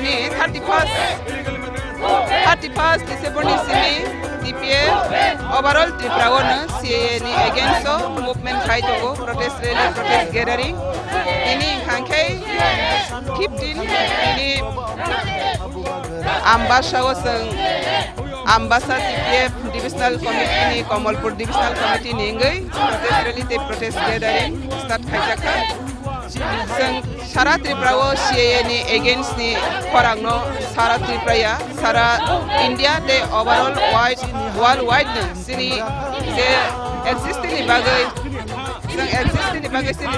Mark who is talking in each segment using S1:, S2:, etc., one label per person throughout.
S1: sini 31st December ni sini TPF overall Tripura wono CAA ni against movement khai togo protest rally protest gathering ini khangkai 15 ini ambasa wasang ambasa TPF divisional committee ni Kamalpur divisional committee ni ngai protest rally te protest gathering start khai jaka sang Sara Tripura wo CAA ni against ni korangno Sara Tripura ya Sara India te overall worldwide na sini je existing ni bagai sang existing ni bagai sini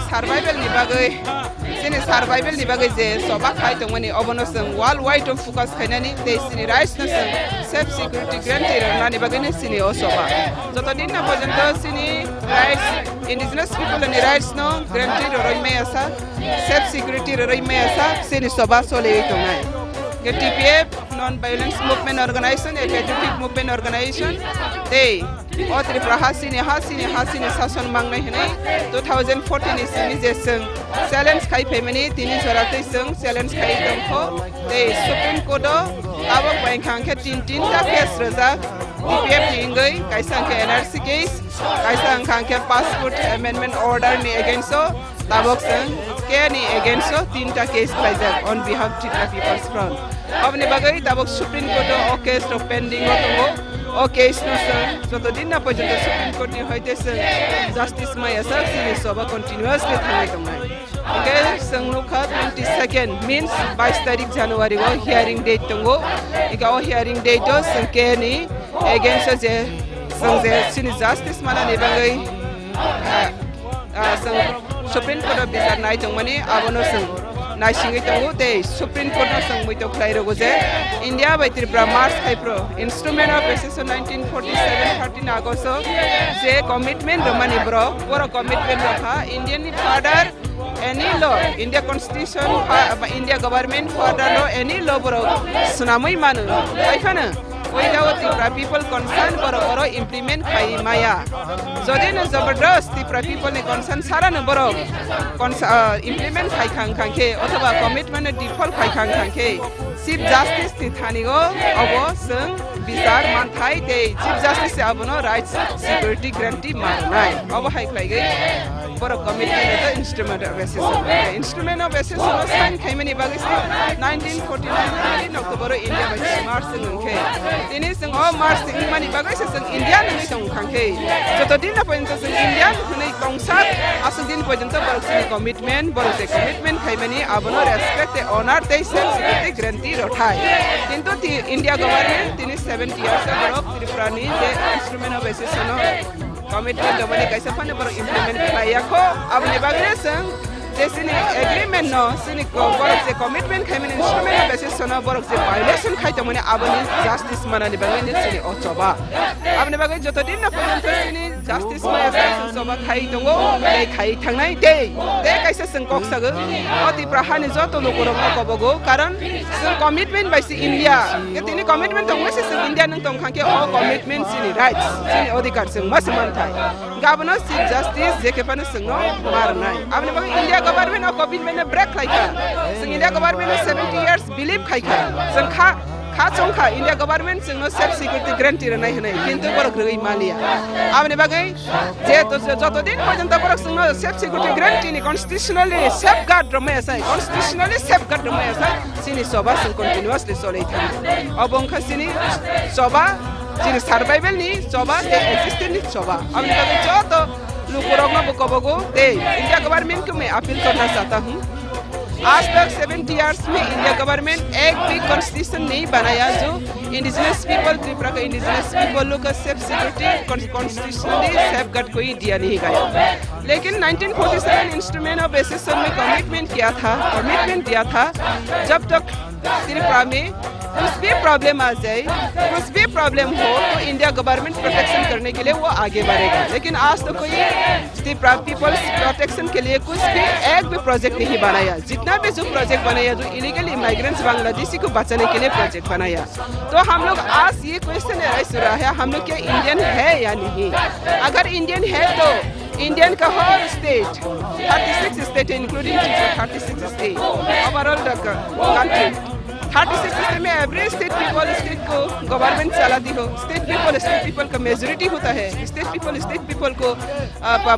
S1: survival ni bagai je soba khai tongmani obono sang worldwide to focus khainani te sini rights na sang self security guarantee na ni bagai ni sini o soba jotodin na porjonto sini rights indigenous people ni rights no guarantee roi me asa self security roi me asa sini soba sole tongai TPF non-violence movement organization a patriotic movement organization they Tripura hasini sason mangnai hinai 2014 is sini jeseng challenge khai phaimani tini soratei seng challenge khai tongkho they Supreme Court abo bainkhang khe tin ta case raja TPF hingai kaisang ke NRC case kaisang khang ke passport amendment order ni against tabok seng ke ni against tinta case plaza on behalf of Tripura People's Front abni bagai tabok Supreme Court o case to pending otongo o case no sir jotodin na porjonto Supreme Court ni hoite sir justice mai asa sini soba continuously thangai tongai okay sanglukha 22nd means 22 tarik January go hearing date tongo ika o hearing date o sangke ni against je sangje sini justice mana ni bagai sang Supreme Court of Bizar nai tongmani abono sang nai singai tongo te Supreme Court no sang moi to khlai rogo je India by Tripura March khai pro instrument of accession 1947 13 August je commitment romani bro poro commitment rakha Indian father any law India constitution India government father law any law bro sunamai manu kaifana without Tripura people concern boro implement khai maya jodi na zabardast Tripura people ni concern sara na boro implement khai khang ke othoba commitment default khai khang ke chief justice ti thanigo abo sung bizar man thai te chief justice abono rights security guarantee manai abo hai khai gai boro commitment the instrument of accession sign khaimani bagis 1949 October India by March sung ke ini sung o March sung mani bagis sung India ni sung khang ke jotodin na point sung India ni kongsat asung din porjonto boro commitment khaimani abono respect honor te security guarantee rothai kintu India government tini 70 years ago Tripura ni je instrument of accession commitment domani kaisa phane boro implement khai ko abne bagre sang sini agreement no sini borok je commitment khai mani instrument of accession borok je violation khai tamani abani justice manani bagani sini ochoba abne bagai jotodin na porjonto sini justice ma soba khai tongo ei khai thangnai te kaisa sing koksago oti prahani joto lokorok kobogo karon sing commitment by si India tini commitment tong mesi sing India nang tong khangke o commitment sini rights sini odhikar sing masman thai gabano si justice je ke pana sing no marnai abne bagai India government of commitment break khai ka sing India government 70 years believe khai ka sing kha chongkha India government sing no self security guarantee nai hanai kintu borok rei mania abne bagai je to jotodin porjonto borok sing no self security guarantee ni constitutionally safeguard romai asai sini soba sing continuously solei thang obongkha sini soba sini survival ni soba te existing ni soba abne bagai joto lukurok na bokobogo te India government को मैं appeal करना चाहता हूँ आज तक 70 years में India government एक भी कॉन्स्टिट्यूशन नहीं बनाया जो इंडिजिनस पीपल त्रिपुरा का इंडिजिनस पीपल लोग का सेफ सिक्योरिटी कॉन्स्टिट्यूशनली सेफगार्ड कोई दिया नहीं गया लेकिन 1947 इंस्ट्रूमेंट ऑफ एसेशन में कमिटमेंट दिया था जब तक त्रिपुरा में कुछ भी प्रॉब्लम आ जाए कुछ भी प्रॉब्लम हो तो इंडिया गवर्नमेंट प्रोटेक्शन करने के लिए वो आगे बढ़ेगा लेकिन आज तो कोई त्रिपुरा पीपल्स प्रोटेक्शन के लिए कुछ भी एक भी प्रोजेक्ट नहीं बनाया जितना भी जो प्रोजेक्ट बनाया जो इलीगल इमाइग्रेंट्स बांग्लादेशी को बचाने के लिए प्रोजेक्ट बनाया तो हम लोग आज ये क्वेश्चन राइज हो रहा है हम लोग क्या इंडियन है या नहीं अगर इंडियन है तो इंडियन का whole state 36 state including 36 state overall the country 36 में एवरी स्टेट को गवर्नमेंट चलाती हो, स्टेट पीपल का मेजोरिटी होता है, स्टेट पीपल को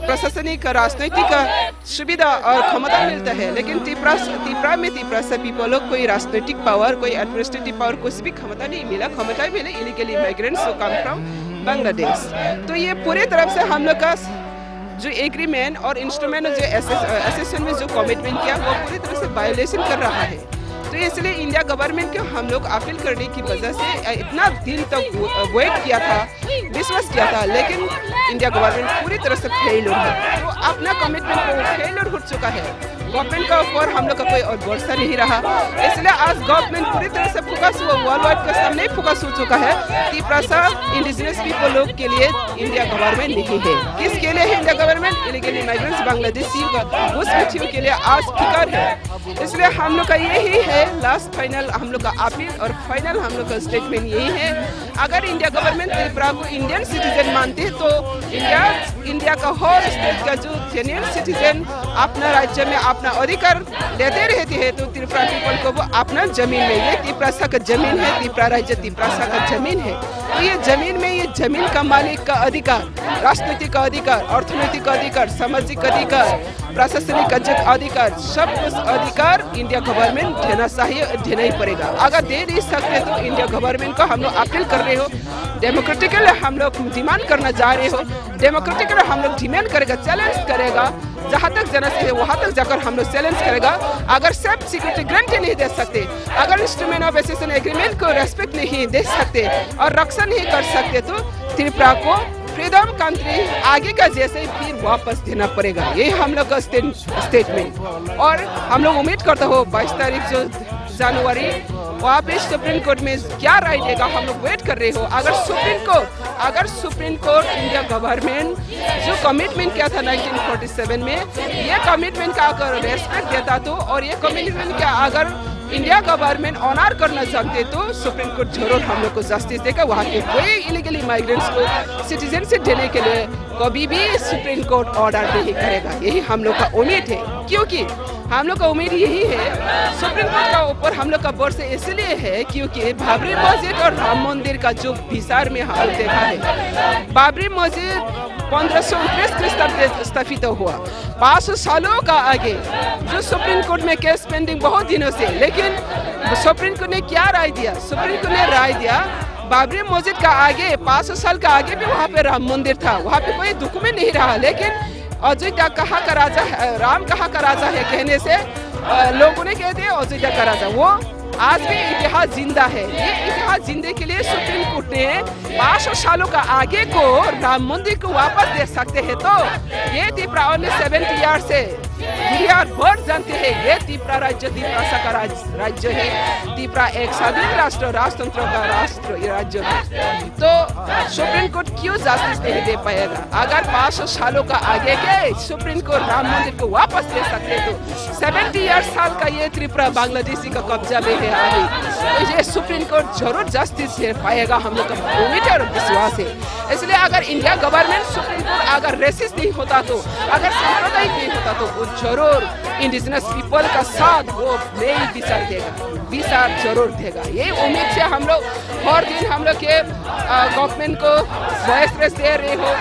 S1: प्रशासनिक राजनैतिक सुविधा और क्षमता मिलता है। लेकिन त्रिपुरा से पीपल को कोई राजनैतिक पावर, कोई एडमिनिस्ट्रेटिव पावर, कुछ भी क्षमता नहीं मिला। क्षमता मिले illegally migrants come from Bangladesh. तो ये पूरी तरफ से हम लोग का जो एग्रीमेंट और इंस्ट्रूमेंट जो एसेशन में जो कमिटमेंट किया वो पूरी तरह से वायोलेशन कर रहा है। तो इसलिए इंडिया गवर्नमेंट को हम लोग अपील करने की वजह से इतना दिन तक वेट किया था, विश्वास किया था, लेकिन इंडिया गवर्नमेंट पूरी तरह से फेलियर है। तो अपना कमिटमेंट को फेलियर हो चुका है। गवर्नमेंट का ऊपर हम लोग का कोई और भरोसा नहीं रहा। इसलिए आज गवर्नमेंट पूरी तरह से फोकस हुआ, वर्ल्ड वाइड का सामने फोकस हो चुका है कि इंडिजिनस पीपल लोग के लिए इंडिया गवर्नमेंट नहीं है। किसके लिए है India government? Illegally migrants Bangladeshi घुसपैठियों के लिए आज फिकर है। इसलिए हम लोग का यही है लास्ट फाइनल हम लोग का अपील और फाइनल हम लोग का स्टेटमेंट यही है। अगर इंडिया गवर्नमेंट त्रिपुरा को इंडियन सिटीजन मानते हैं तो इंडिया का हर स्टेट का जो जेन्युइन सिटीजन अपना राज्य में अपना अधिकार लेते रहते हैं, तो त्रिपुरा पीपल को वो अपना जमीन में, ये त्रिपुरा का जमीन है, त्रिपुरा राज्य त्रिपुरा का जमीन है, तो ये जमीन में ये जमीन का मालिक का अधिकार, राजनीतिक अधिकार, अर्थनैतिक अधिकार, सामाजिक अधिकार, प्रशासनिक अधिकार, सब कुछ अधिकार इंडिया गवर्नमेंट देना चाहिए, देना ही पड़ेगा। अगर दे नहीं सकते तो इंडिया गवर्नमेंट को हम लोग अपील कर रहे हो, डेमोक्रेटिकली हम लोग डिमांड करना जा रहे हो, डेमोक्रेटिकली हम लोग डिमांड करेगा, चैलेंज करेगा, जहाँ तक जाना चाहिए वहाँ तक जाकर हम लोग चैलेंज करेगा। अगर सेफ सिक्योरिटी गारंटी नहीं दे सकते, अगर इंस्ट्रूमेंट ऑफ एसेशन एग्रीमेंट को रेस्पेक्ट नहीं दे सकते और रक्षा नहीं कर सकते, तो त्रिपुरा को फ्रीडम कंट्री आगे का जैसे फिर वापस देना पड़ेगा। ये हम लोग का स्टेटमेंट। और हम लोग उम्मीद करते हो 22 तारीख जो जनवरी वहाँ पे सुप्रीम कोर्ट में क्या राय देगा, हम लोग वेट कर रहे हो। अगर सुप्रीम कोर्ट इंडिया गवर्नमेंट जो कमिटमेंट किया था 1947 में, ये कमिटमेंट का अगर रेस्पेक्ट देता तो, और ये कमिटमेंट का अगर इंडिया गवर्नमेंट ऑनर करना चाहते तो सुप्रीम कोर्ट जरूर हम लोग को जस्टिस देगा। वहाँ के कोई इलीगली माइग्रेंट्स को सिटीजनशिप देने के लिए कभी भी सुप्रीम कोर्ट ऑर्डर नहीं करेगा। यही हम लोग का उम्मीद है, क्योंकि हम लोग का उम्मीद यही है। सुप्रीम कोर्ट का ऊपर हम लोग का भरोसा इसलिए है क्योंकि बाबरी मस्जिद और राम मंदिर का जो बिहार में हाल देखा है। बाबरी मस्जिद 1529 ख्रीष्टाब्द स्थापित हुआ, 500 सालों का आगे जो सुप्रीम कोर्ट में केस पेंडिंग बहुत दिनों से, लेकिन सुप्रीम कोर्ट ने क्या राय दिया? सुप्रीम कोर्ट ने राय दिया बाबरी मस्जिद का आगे 500 साल का आगे भी वहाँ पे राम मंदिर था, वहाँ पे कोई डॉक्यूमेंट नहीं रहा, लेकिन अयोध्या कहाँ का राजा है, राम कहाँ का राजा है कहने से लोगों ने कहते हैं अयोध्या का राजा। वो आज भी इतिहास जिंदा है। ये इतिहास जिंदे के लिए सुप्रीम कोर्ट ने 500 सालों का आगे को राम मंदिर को वापस दे सकते हैं। तो ये त्रिपुरा 70 ईयर से दुनिया भर जानते हैं ये त्रिपुरा राज्य त्रिपुरा का राज्य है। त्रिपुरा एक स्वाधीन राष्ट्र, राजतंत्र का राज्य है। तो सुप्रीम कोर्ट क्यों जस्टिस नहीं दे पाएगा? अगर 500 सालों का आगे के सुप्रीम कोर्ट राम मंदिर को वापस दे सकते तो 70 साल का ये त्रिपुरा बांग्लादेशी का कब्जा में है अभी, तो ये सुप्रीम कोर्ट जरूर जस्टिस दे पाएगा, हम लोग का उम्मीद और विश्वास है। इसलिए अगर इंडिया गवर्नमेंट सुप्रीम कोर्ट अगर रेसिस्ट नहीं होता तो, अगर सांप्रदायिक नहीं होता तो वो जरूर इंडिजिनस पीपल का साथ वो नई विचार जरूर देगा। ये उम्मीद से हम लोग हर दिन हम लोग के गवर्नमेंट को वॉइस दे रहे हो,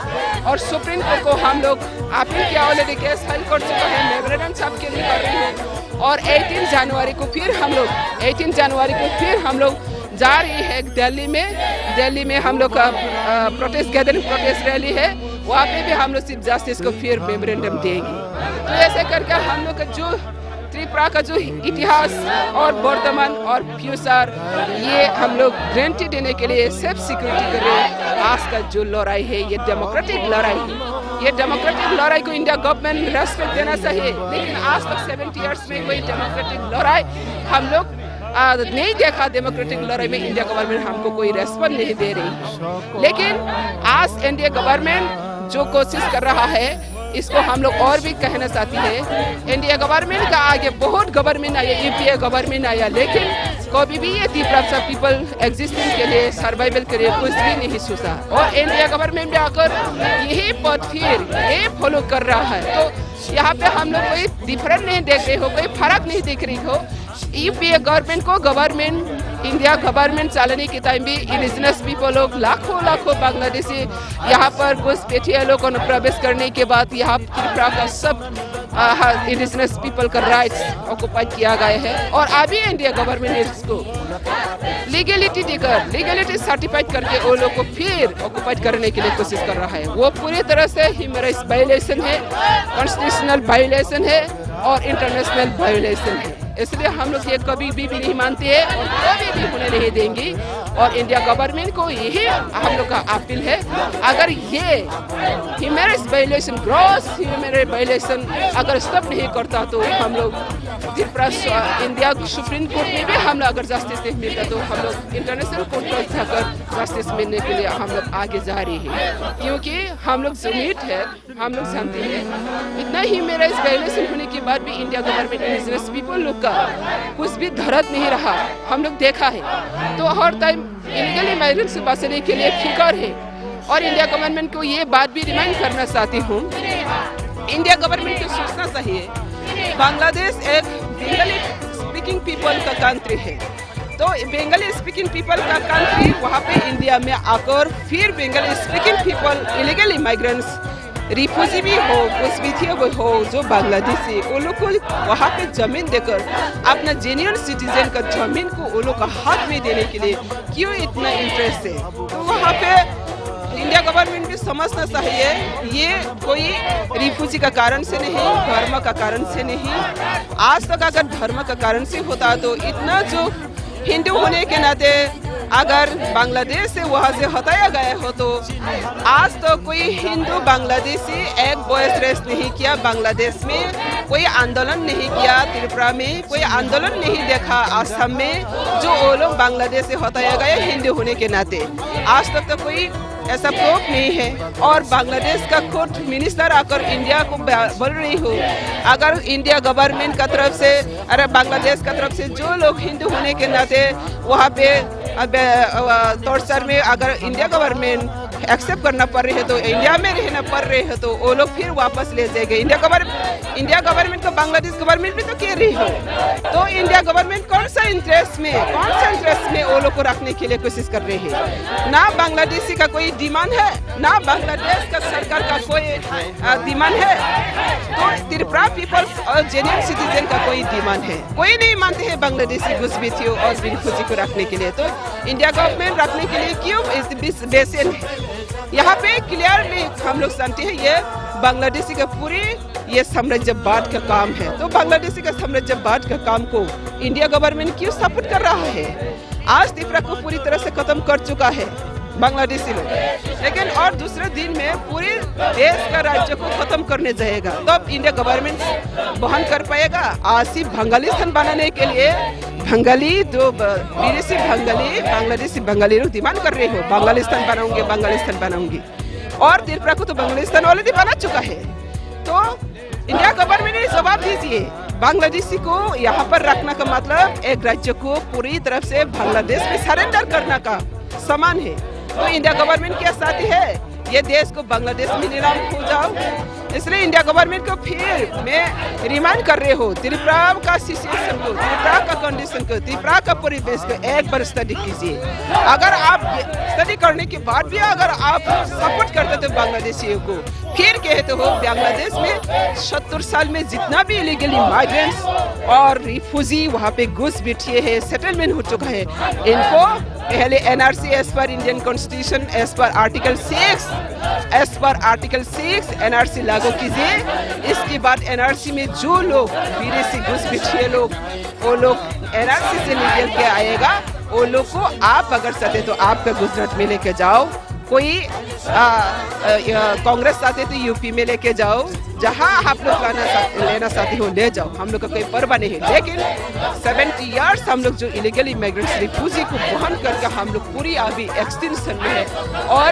S1: और सुप्रीम कोर्ट को हम लोग अपील किया ऑलरेडी केस फाइल कर चुका है, मेमोरेंडम सब के लिए कर रहे हैं। और 18 जनवरी को फिर हम लोग जा रही है दिल्ली में हम लोग का प्रोटेस्ट रैली है, वहाँ पे भी हम लोग चीफ जस्टिस को फिर मेमोरेंडम देंगे। तो ऐसे करके हम लोग का जो त्रिपुरा का जो इतिहास और वर्तमान और फ्यूचर, ये हम लोग गारंटी देने के लिए सेफ सिक्योरिटी के लिए आज का जो लड़ाई है, ये डेमोक्रेटिक लड़ाई है। ये डेमोक्रेटिक लड़ाई को इंडिया गवर्नमेंट रेस्पेक्ट देना चाहिए, लेकिन आज तक 70 ईयर्स में कोई डेमोक्रेटिक लड़ाई हम लोग नहीं देखा। डेमोक्रेटिक लड़ाई में इंडिया गवर्नमेंट हमको कोई रेस्पॉन्स नहीं दे रही, लेकिन आज इंडिया गवर्नमेंट जो कोशिश कर रहा है इसको हम लोग और भी कहना चाहते हैं। इंडिया गवर्नमेंट का आगे बहुत गवर्नमेंट आया, यूपीए गवर्नमेंट आया, लेकिन कभी भी ये त्रिपुरा पीपल एग्जिस्टेंस के लिए, सर्वाइवल के लिए कुछ भी नहीं सोचा। और इंडिया गवर्नमेंट में आकर यही पद फिर ये फॉलो कर रहा है। तो यहाँ पे हम लोग कोई डिफरेंट नहीं देख रहे हो, कोई फर्क नहीं देख रही हो। यूपीए गवर्नमेंट को इंडिया गवर्नमेंट चलाने के टाइम भी इंडिजिनस पीपल लोग लाखों बांग्लादेशी यहाँ पर घुसपैठिया लोग को प्रवेश करने के बाद यहाँ त्रिपुरा का सब इंडिजिनस पीपल का राइट्स ऑक्युपाई किया गया है। और अभी इंडिया गवर्नमेंट इसको लीगलिटी सर्टिफाइड करके वो लोग को फिर ऑक्युपाई करने के लिए कोशिश कर रहा है। वो पूरी तरह से ह्यूमन राइट्स वायलेशन है, कॉन्स्टिट्यूशनल वायलेशन है और इंटरनेशनल वायलेशन है। इसलिए हम लोग ये कभी भी नहीं मानते हैं और कभी भी होने नहीं देंगे। और इंडिया गवर्नमेंट को यही हम लोग का अपील है, अगर ये human rights violation, gross human rights violation अगर स्टॉप नहीं करता तो हम लोग त्रिपुरा इंडिया सुप्रीम कोर्ट में भी हम लोग अगर जस्टिस नहीं मिलता तो हम लोग इंटरनेशनल कोर्ट पर जाकर जस्टिस मिलने के लिए हम लोग आगे जा रहे हैं। क्योंकि हम लोग यूनिट है, हम लोग जानते हैं इतना ह्यूमन राइट्स वायलेशन होने के बाद भी इंडिया गवर्नमेंट इंडिजिनस पीपल लोग का कुछ भी धरत नहीं रहा, हम लोग देखा है। तो हर टाइम इलीगल इमाइग्रेंट से बचने के लिए फिकर है। और इंडिया गवर्नमेंट को ये बात भी रिमाइंड करना चाहती हूँ, इंडिया गवर्नमेंट को सोचना चाहिए बांग्लादेश एक बंगाली स्पीकिंग पीपल का कंट्री है। तो बंगाली स्पीकिंग पीपल का कंट्री वहाँ पे इंडिया में आकर फिर Bengali speaking people illegal immigrants refugee भी हो, घुसपैठिया भी हो, जो बांग्लादेशी, वो लोग को वहाँ पे जमीन देकर अपना जेन्युइन सिटीजन का जमीन को वो लोग का हाथ में देने के लिए क्यों इतना इंटरेस्ट है। तो वहाँ पे इंडिया गवर्नमेंट भी समझना चाहिए ये कोई रिफ्यूजी का कारण से नहीं, धर्म का कारण से नहीं। आज तक अगर धर्म का कारण से होता तो इतना जो हिंदू होने के नाते अगर बांग्लादेश से वहाँ से हटाया गया हो तो आज तो कोई हिंदू बांग्लादेशी एक वॉइस रेस नहीं किया, बांग्लादेश में कोई आंदोलन नहीं किया, त्रिपुरा में कोई आंदोलन नहीं देखा, असम में जो वो लोग बांग्लादेश से हटाया गया हिंदू होने के नाते। आज तक तो कोई ऐसा प्रूफ नहीं है। और बांग्लादेश का कोर्ट मिनिस्टर आकर इंडिया को बोल रही हो, अगर इंडिया गवर्नमेंट का तरफ से, अरे बांग्लादेश का तरफ से जो लोग हिंदू होने के नाते वहाँ पे टॉर्चर में अगर इंडिया गवर्नमेंट एक्सेप्ट करना पड़ रही है तो इंडिया में रहना पड़ रहे है तो वो लोग फिर वापस ले जाएंगे। इंडिया गवर्नमेंट को बांग्लादेश गवर्नमेंट भी तो कह रही हो, तो इंडिया गवर्नमेंट कौन सा इंटरेस्ट में वो लोग को रखने के लिए कोशिश कर रही है। ना बांग्लादेशी का कोई डिमांड है, ना बांग्लादेश का सरकार का कोई डिमांड है, तो त्रिपुरा पीपल्स और जेन्युइन सिटीजन का कोई डिमांड है। कोई नहीं मानते हैं बांग्लादेशी घुसपैठियों और रिफ्यूजी को रखने के लिए। तो इंडिया गवर्नमेंट रखने के लिए क्यों इस बेसिन है। यहाँ पे क्लियरली हम लोग जानते हैं ये बांग्लादेशी का पूरी ये साम्राज्यवाद का काम है। तो बांग्लादेशी का साम्राज्यवाद का काम को इंडिया गवर्नमेंट क्यों सपोर्ट कर रहा है। आज त्रिपुरा को पूरी तरह से खत्म कर चुका है बांग्लादेशी लोग, लेकिन और दूसरे दिन में पूरे देश का राज्य को खत्म करने जाएगा तब इंडिया गवर्नमेंट बहन कर पाएगा। आज सिर्फ बंगालिस्तान बनाने के लिए बंगाली जो विदेशी बांग्लादेशी बंगाली लोग डिमांड कर रहे हो बांग्लालिस्तान बनाऊंगी और त्रिपुरा को तो बांग्लालिस्तान ऑलरेडी बना चुका है। तो इंडिया गवर्नमेंट ने जवाब दीजिए, बांग्लादेशी को यहाँ पर रखना का मतलब एक राज्य को पूरी तरफ से बांग्लादेश में सरेंडर करना का समान है। तो इंडिया गवर्नमेंट क्या चाहती है, ये देश को बांग्लादेश में नीलाम हो जाओ। इसलिए इंडिया गवर्नमेंट को फिर मैं रिमाइंड कर रहे हो, त्रिपुरा का सिचुएशन को, त्रिपुरा का कंडीशन को, त्रिपुरा का परिवेश को एक बार स्टडी कीजिए। अगर आप स्टडी करने के बाद भी अगर आप सपोर्ट करते थे बांग्लादेशियों को, फिर कहते हो बांग्लादेश में 70 साल में जितना भी इलीगल इमाइग्रेंट्स और रिफ्यूजी वहाँ पे घुस बैठे हैं, सेटलमेंट हो चुका है, इनको पहले एनआरसी एज पर इंडियन कॉन्स्टिट्यूशन एज पर आर्टिकल 6 एनआरसी लागू कीजिए। इसके बाद एनआरसी में जो लोग विदेशी घुसपैठिए लोग, वो लोग एनआरसी से निकल के आएगा, वो लोग को आप अगर चाहते तो आपका गुजरात में लेके जाओ, कोई कांग्रेस चाहते तो यूपी में लेके जाओ, जहां आप लोग लेना चाहते हो ले जाओ, हम लोग का कोई परवाह नहीं है। लेकिन 70 इयर्स हम लोग जो इलीगल इमिग्रेंट्स रिफ्यूजी को बहन करके हम लोग पूरी अभी एक्सटेंशन में है और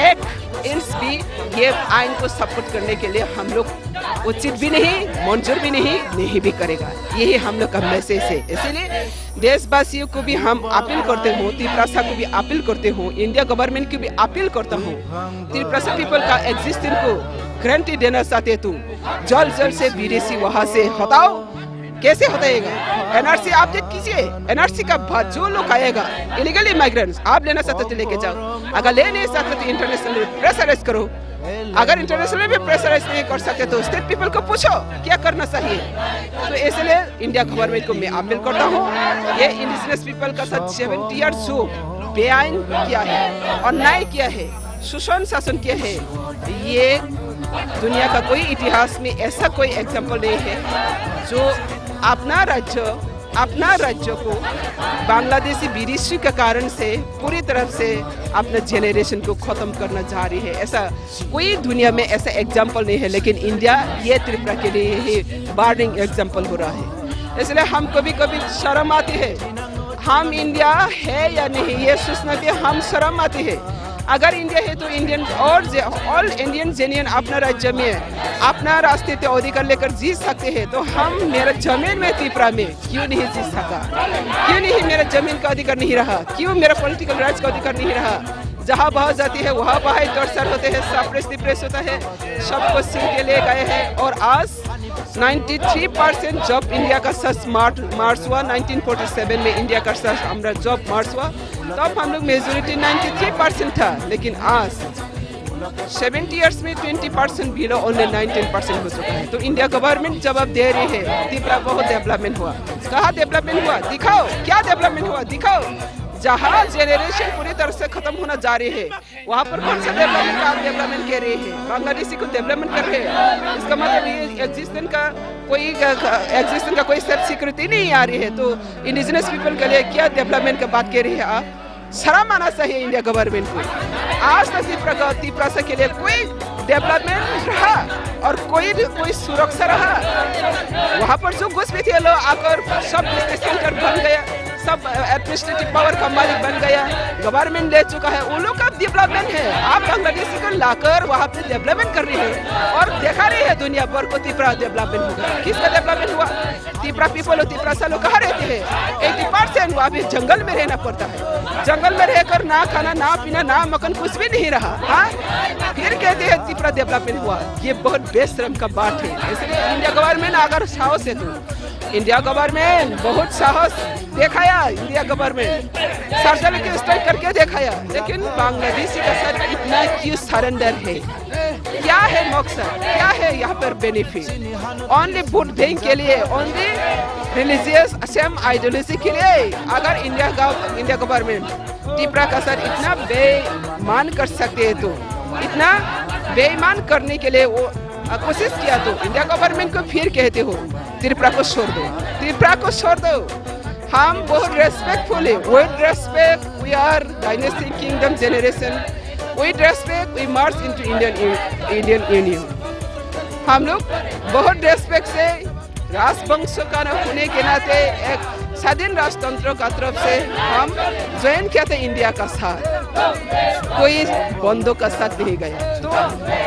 S1: 1 इंच भी ये आइन को सपोर्ट करने के लिए हम लोग उचित भी नहीं, मंजूर भी नहीं भी करेगा। यही हम लोग का मैसेज है। इसीलिए देशवासियों को भी हम अपील करते हो, त्रिपुरा को भी अपील करते हो, इंडिया गवर्नमेंट की भी अपील करता हूँ, त्रिपुरा पीपल का एग्जिस्टेंस को गारंटी देना चाहते तो जल्द से विदेशी वहाँ से हटाओ, कैसे होता है? एनआरसी आप चेक कीजिए, एनआरसी का बाद जो लोग आएगा इलीगल इमाइग्रेंट्स, आप लेना चाहते तो लेके जाओ, अगर ले नहीं सकते तो इंटरनेशनल प्रेशराइज करो, अगर इंटरनेशनल में प्रेशराइज नहीं कर सकते तो स्टेट पीपल को पूछो क्या करना चाहिए। तो इसलिए इंडिया गवर्नमेंट को मैं अपील करता हूँ, ये इंडिजिनस पीपल का साथ 70 ईयर्स जो बेआईन किया है, अन्याय किया है, शोषण शासन किया है, ये दुनिया का कोई इतिहास में ऐसा कोई एग्जाम्पल नहीं है जो अपना राज्य को बांग्लादेशी विदेशी के कारण से पूरी तरह से अपना जेनरेशन को खत्म करना जा रही है। ऐसा कोई दुनिया में ऐसा एग्जाम्पल नहीं है, लेकिन इंडिया ये त्रिपुरा के लिए ही बर्निंग एग्जाम्पल हो रहा है। इसलिए हम कभी कभी शर्म आती है, हम इंडिया है या नहीं ये सोचना भी हम शर्म आती है। अगर इंडिया है तो इंडियन और ऑल इंडियन जेन्युइन अपना राज्य में अपना राष्ट्रीय अधिकार लेकर जी सकते हैं, तो हम मेरा जमीन में त्रिपुरा में क्यों नहीं जी सका? क्यों नहीं मेरा जमीन का अधिकार नहीं रहा? क्यों मेरा पॉलिटिकल राइट्स का अधिकार नहीं रहा? जहाँ बह जाती है वहाँ बहाई टॉर्चर होते हैं, सप्रेस होता है, सबको सीन के लिए गए हैं। और आज 93% जब इंडिया का सच मार्च हुआ 1947 में, इंडिया का सच हमारा जब मार्च हुआ तब हम लोग मेजोरिटी 93% था, लेकिन आज 70 इयर्स में 20% बिलो ओनली 19% हो चुका है। तो इंडिया गवर्नमेंट जवाब दे रही है, त्रिपुरा बहुत डेवलपमेंट हुआ। कहाँ डेवलपमेंट हुआ दिखाओ, क्या डेवलपमेंट हुआ दिखाओ। जहाँ जेनरेशन पूरी तरह से खत्म होना जा रही है वहाँ पर कौन सा डेवलपमेंट कर रहे हैं? बांग्लादेशी को डेवलपमेंट कर रहे हैं, इसका मतलब ये एग्जिस्टेंस का कोई सब सिक्योरिटी नहीं आ रही है। तो इंडिजिनस पीपल के लिए क्या डेवलपमेंट की बात कर रही है आप? शर्म आना चाहिए इंडिया गवर्नमेंट को। आज तक त्रिपुरा के लिए कोई डेवलपमेंट रहा और कोई सुरक्षा रहा? वहाँ पर जो घुसपैठिए लोग आकर सब बिजनेस सेंटर बन गया, सब एडमिनिस्ट्रेटिव पावर का मालिक बन गया, गवर्नमेंट ले चुका है, उन लोग का डेवलपमेंट है। आप बांग्लादेशी को लाकर वहाँ पे डेवलपमेंट कर रही है और दिखा रही है दुनिया भर को त्रिपुरा डेवलपमेंट होगा। किसका डेवलपमेंट हुआ? त्रिपुरा पीपल और त्रिपुरा से लोग कहाँ रहते हैं? 80% वहाँ पे जंगल में रहना पड़ता है, जंगल में रहकर ना खाना ना पीना ना मकान कुछ भी नहीं रहा। हाँ, फिर कहते हैं त्रिपुरा डेवलपमेंट हुआ। ये बहुत बेशर्म का बात है। इसलिए इंडिया गवर्नमेंट अगर साहस है तो इंडिया गवर्नमेंट बहुत साहस दिखाया, इंडिया गवर्नमेंट सर्जिकल स्ट्राइक करके दिखाया, लेकिन बांग्लादेशी का साथ इतना क्यों सरेंडर है? क्या है मकसद, क्या है यहाँ पर बेनिफिट? ओनली वोट बैंक के लिए, ओनली रिलीजियस सेम आइडियोलॉजी के लिए अगर इंडिया गवर्नमेंट त्रिपुरा का साथ इतना बेईमान कर सकते हैं, तो इतना बेईमान करने के लिए वो कोशिश किया, तो इंडिया गवर्नमेंट को फिर कहते हो त्रिपुरा को छोड़ दो, त्रिपुरा को छोड़ दो। हम बहुत रेस्पेक्टफुल है, with respect we are dynasty kingdom generation, with respect we march into Indian union. हम लोग बहुत रेस्पेक्ट से राजवंश का होने के नाते एक स्वाधीन राजतंत्र का तरफ से हम ज्वाइन किया था इंडिया का साथ, कोई बंदों का साथ नहीं गया। तो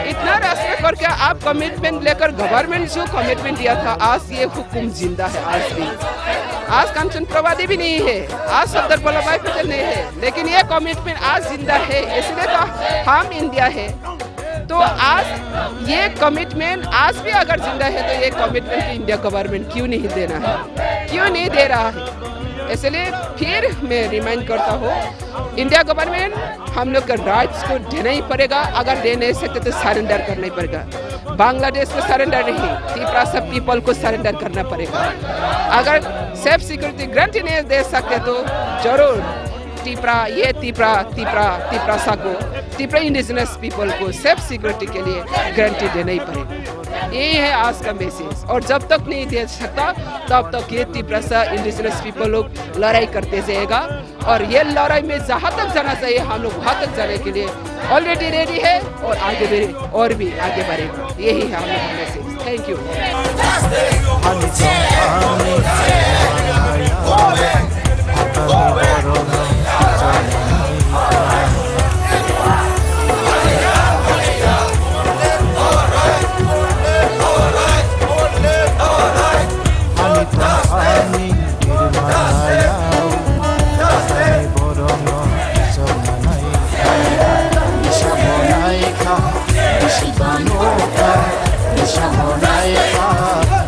S1: इतना रेस्पेक्ट करके आप कमिटमेंट लेकर गवर्नमेंट जो कमिटमेंट दिया था, आज ये हुकुम जिंदा है। आज भी, आज कांचन प्रवादी भी नहीं है, आज सरदार वल्लभ भाई पटेल नहीं है, लेकिन ये कमिटमेंट आज जिंदा है। इसलिए तो हम इंडिया है। तो आज ये कमिटमेंट आज भी अगर जिंदा है, तो ये कमिटमेंट इंडिया गवर्नमेंट क्यों नहीं देना है, क्यों नहीं दे रहा है? इसलिए फिर मैं रिमाइंड करता हूँ, इंडिया गवर्नमेंट हम लोग के राइट्स को देना ही पड़ेगा। अगर दे नहीं सकते तो सरेंडर करना ही पड़ेगा। बांग्लादेश को सरेंडर नहीं, त्रिपुरा सब पीपल को सरेंडर करना पड़ेगा। अगर सेफ सिक्योरिटी गारंटी नहीं दे सकते तो जरूर त्रिपुरा इंडिजिनस पीपल को सेफ सिक्योरिटी के लिए गारंटी देना ही पड़ेगा। यही है आज का मैसेज। और जब तक नहीं दे सकता तब तक ये त्रिपुरा से इंडिजिनस पीपल लोग लड़ाई करते जाएगा, और ये लड़ाई में जहाँ तक जाना चाहिए हम लोग वहाँ तक जाने के लिए ऑलरेडी रेडी है, और आगे भी आगे बढ़ेगा। यही है हम लोग का message. Thank you.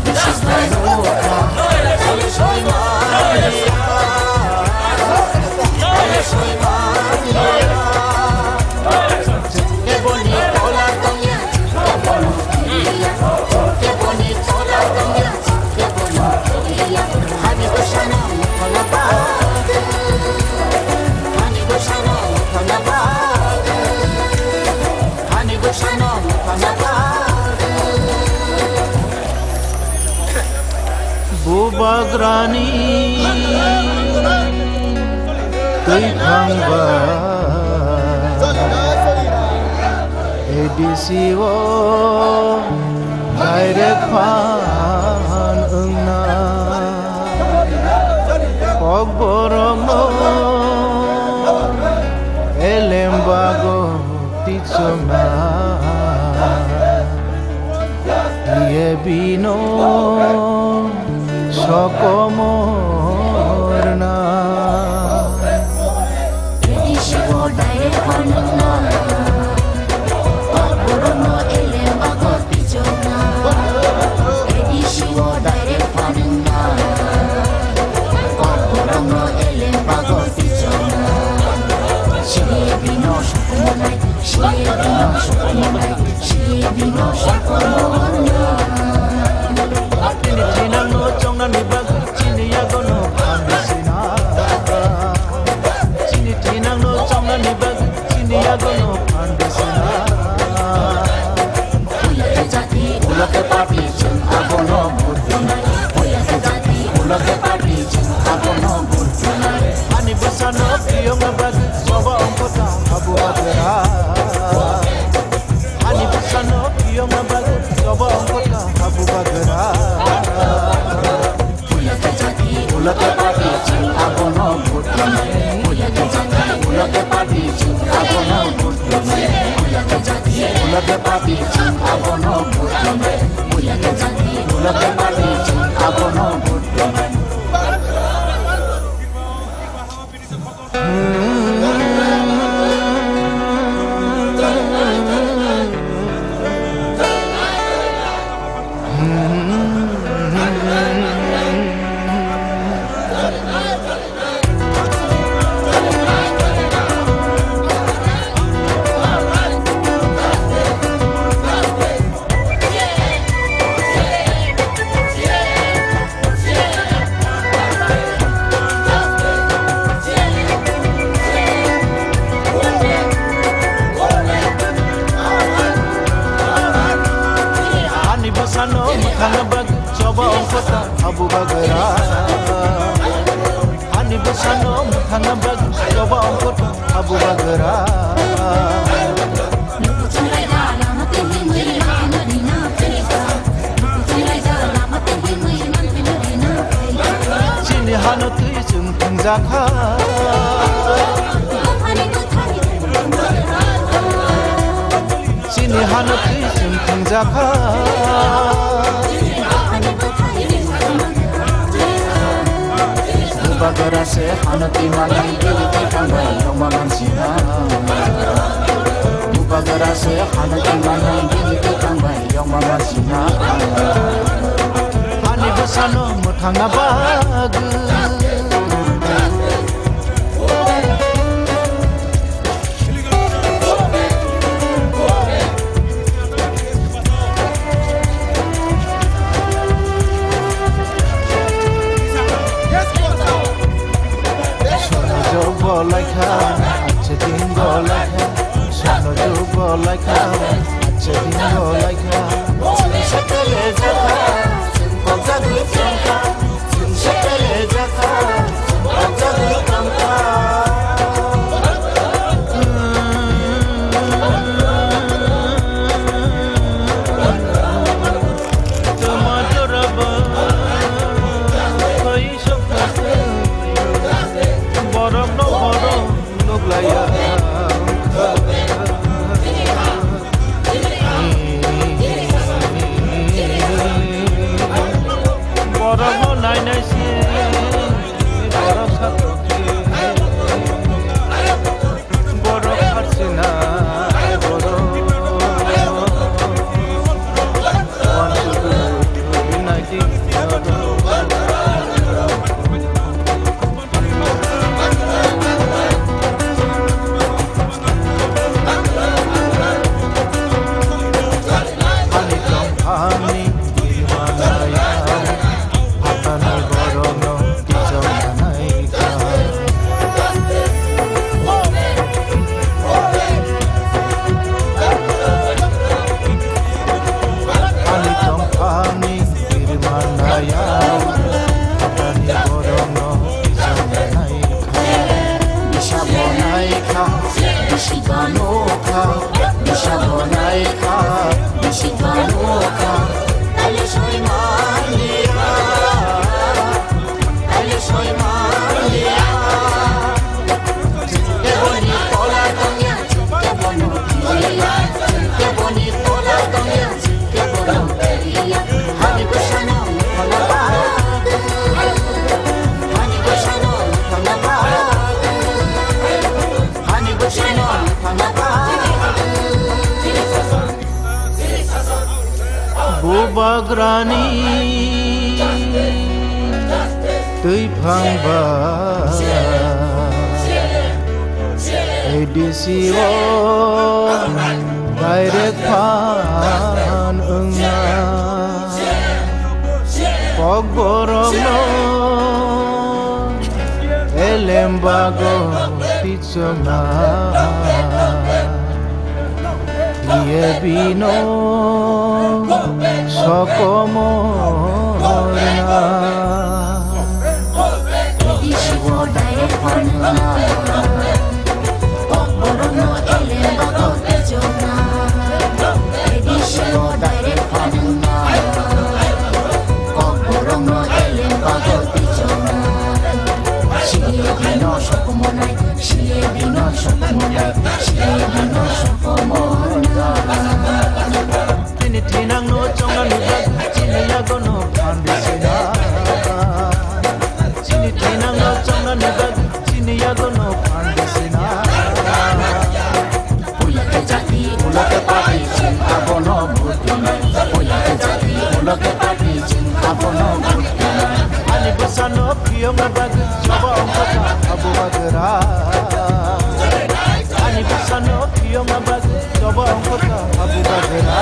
S2: This is हाग्रानि दैखांबाय एडिसिअ डाइरेक्ट फान ओंना कक बरमनो एलेम्बागो तिचना ইয়ে বিনো সকমর না
S3: এডিসিও ডাইরেক্ট ফান্না ককবরমনো এলেম্বাগো তিচনা এডিসিও ডাইরেক্ট ফান্না ককবরমনো এলেম্বাগো তিচনা শিয়ে বিনো সকমনাই শিয়ে বিনো সকমনাই শিয়ে বিনো সকমনা
S2: Tinano chongna nibag chiniyagono pandisina Tinano chongna nibag chiniyagono pandisina
S3: Ulake jati ulake papi jeng abono budunai Ulake jati ulake papi jeng abono budunai
S2: Ani besano priyong nabag soba ongkota abu agera Ani besano priyong nabag soba ongkota abu agera
S3: Ulake jati
S2: Ulake papi
S3: jeng abono budunai Ulake jati ulake papi jeng abono budunai Ulake jati
S2: ulake papi
S3: jeng abono budunai Ulake jati
S2: ulake papi abono budunai Sano mukhanabag coba ongkota abu bagera Ani besano mukhanabag coba ongkota abu bagera
S3: Nukutunai dala mati himui man pinarina pelika Nukutunai dala mati himui man pinarina pelika
S2: Sini hano tui jeng tengjaka
S3: Bukhari bukhari
S2: Sini hano tui jeng tengjaka Bagera se hano tui manai gili kangbai yoma mansina Bagera se hano tui manai gili kangbai yoma mansina Ani besano mukhanabag Bolaika, ache din bolaika, sono jo bolaika, ache din bolaika. Shakale jaka, bojagi jaka, shakale jaka, bojagi jaka. Tomato raba, koi shokase. Borok no borok nuglaya
S3: अनोखा दिशा बनाएगा निशित अनोखा ताले सोई मालिया ताले सोई मालिया के बनी तोला दुनिया के बनो दिया के बनी तोला दुनिया के बनो दिया हानी बसनो फलबा हानी बसनो फलबा हानी बसनो फलबा
S2: Bubagrani tui phangba edisio direct phan unga pogborogno elembago tichona Iye bino sokomorna
S3: Edisiwo direct phanunga Pogborogno elembago tichona Edisiwo direct phanunga Pogborogno elembago tichona Shiye bino sokomonai Shiye bino sokomonai Shiye bino sokomonai
S2: Tini tinang no chonga nubag Chini yago no pandisina Chini tinang no chonga nubag Chini yago no pandisina
S3: Ulake jati ulake pati cinta bono budi Ulake jati ulake pati cinta bono budi
S2: Ani besano piyo ngabag Coba ongkota abu bagera Ani besano piyo ngabag Coba ongkota abu bagera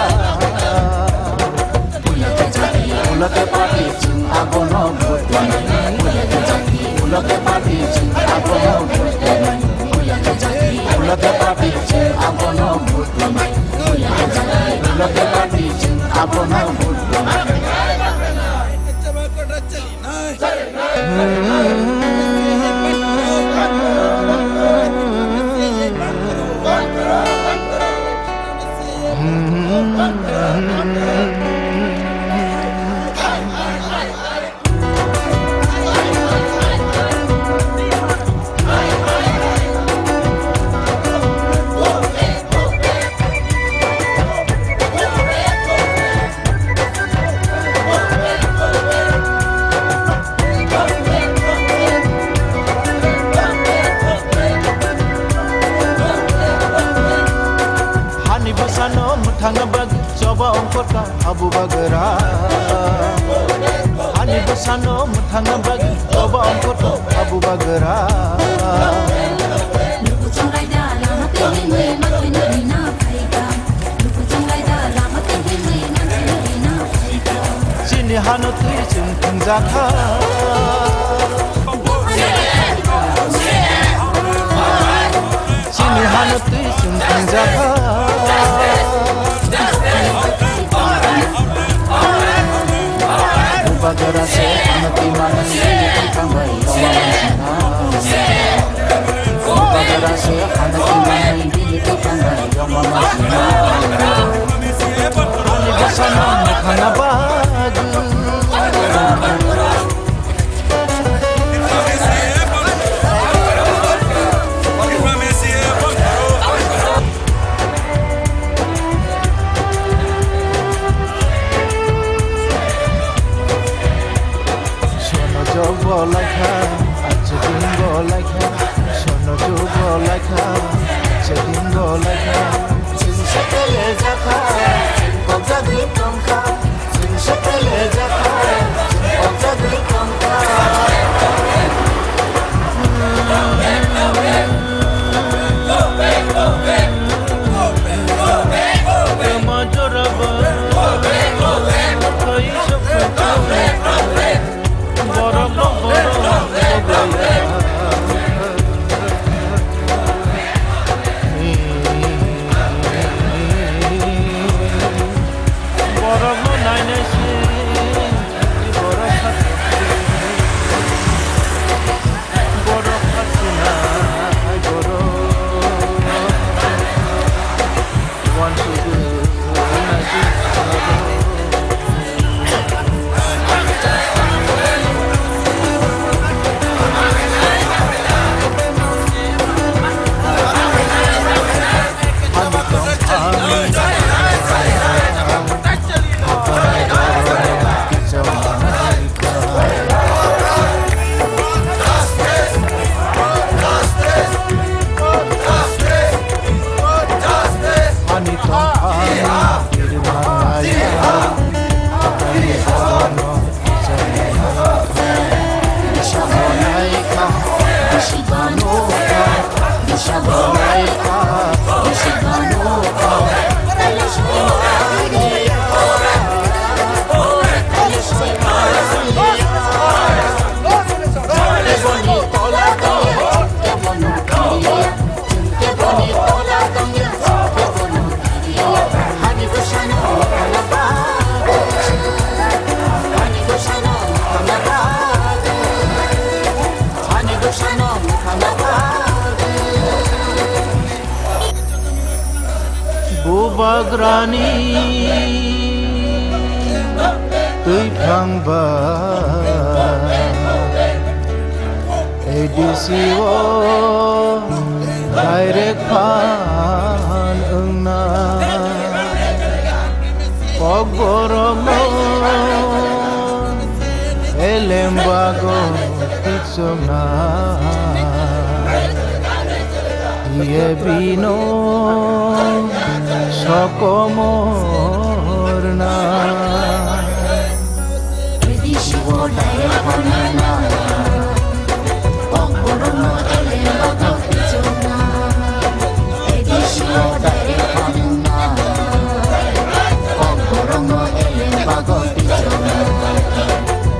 S3: Ulake jati ulake pati cinta bono budi Ulake jati ulake pati cinta bono budi Ulake jati ulake pati cinta bono budi Ulake jati ulake pati cinta bono budi
S2: Hani besano muthanga bag Coba ongkota abu bagera Hani besano muthanga bag Coba ongkota abu bagera
S4: Lupu chongai da lama tehi me matwin rina khaika Lupu chongai da lama tehi me matwin rina khaika
S2: Chini hano tui ching thungjaka Chini hano tui ching thungjaka
S3: Bagara se amati manan dili kambai omansina Bagara se amati manan dili kambai omansina
S2: Hani besano muthanga bag Jogo laika, chedingo laika, sono jogo laika, chedingo laika,
S3: Jinshakele zaka, jinko gadi tongka Jinshakele Isabelaika Isabanoka
S2: Bagrani tui phangba edisiwo direct phan ungna pogoromo elembago pitsona yebino Sokomorna
S3: Edisiwo direct phanana Pogoromo elembago pitsona Edisiwo direct phanana Pogoromo elembago pitsona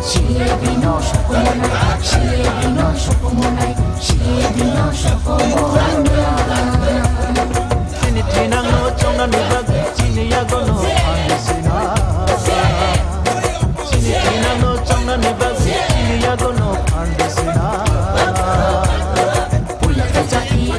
S3: Siebino sokomonai Siebino sokomorna
S2: Tinang no chonga nubag chini yagono andesina tinang no chonga nubag chini yagono andesina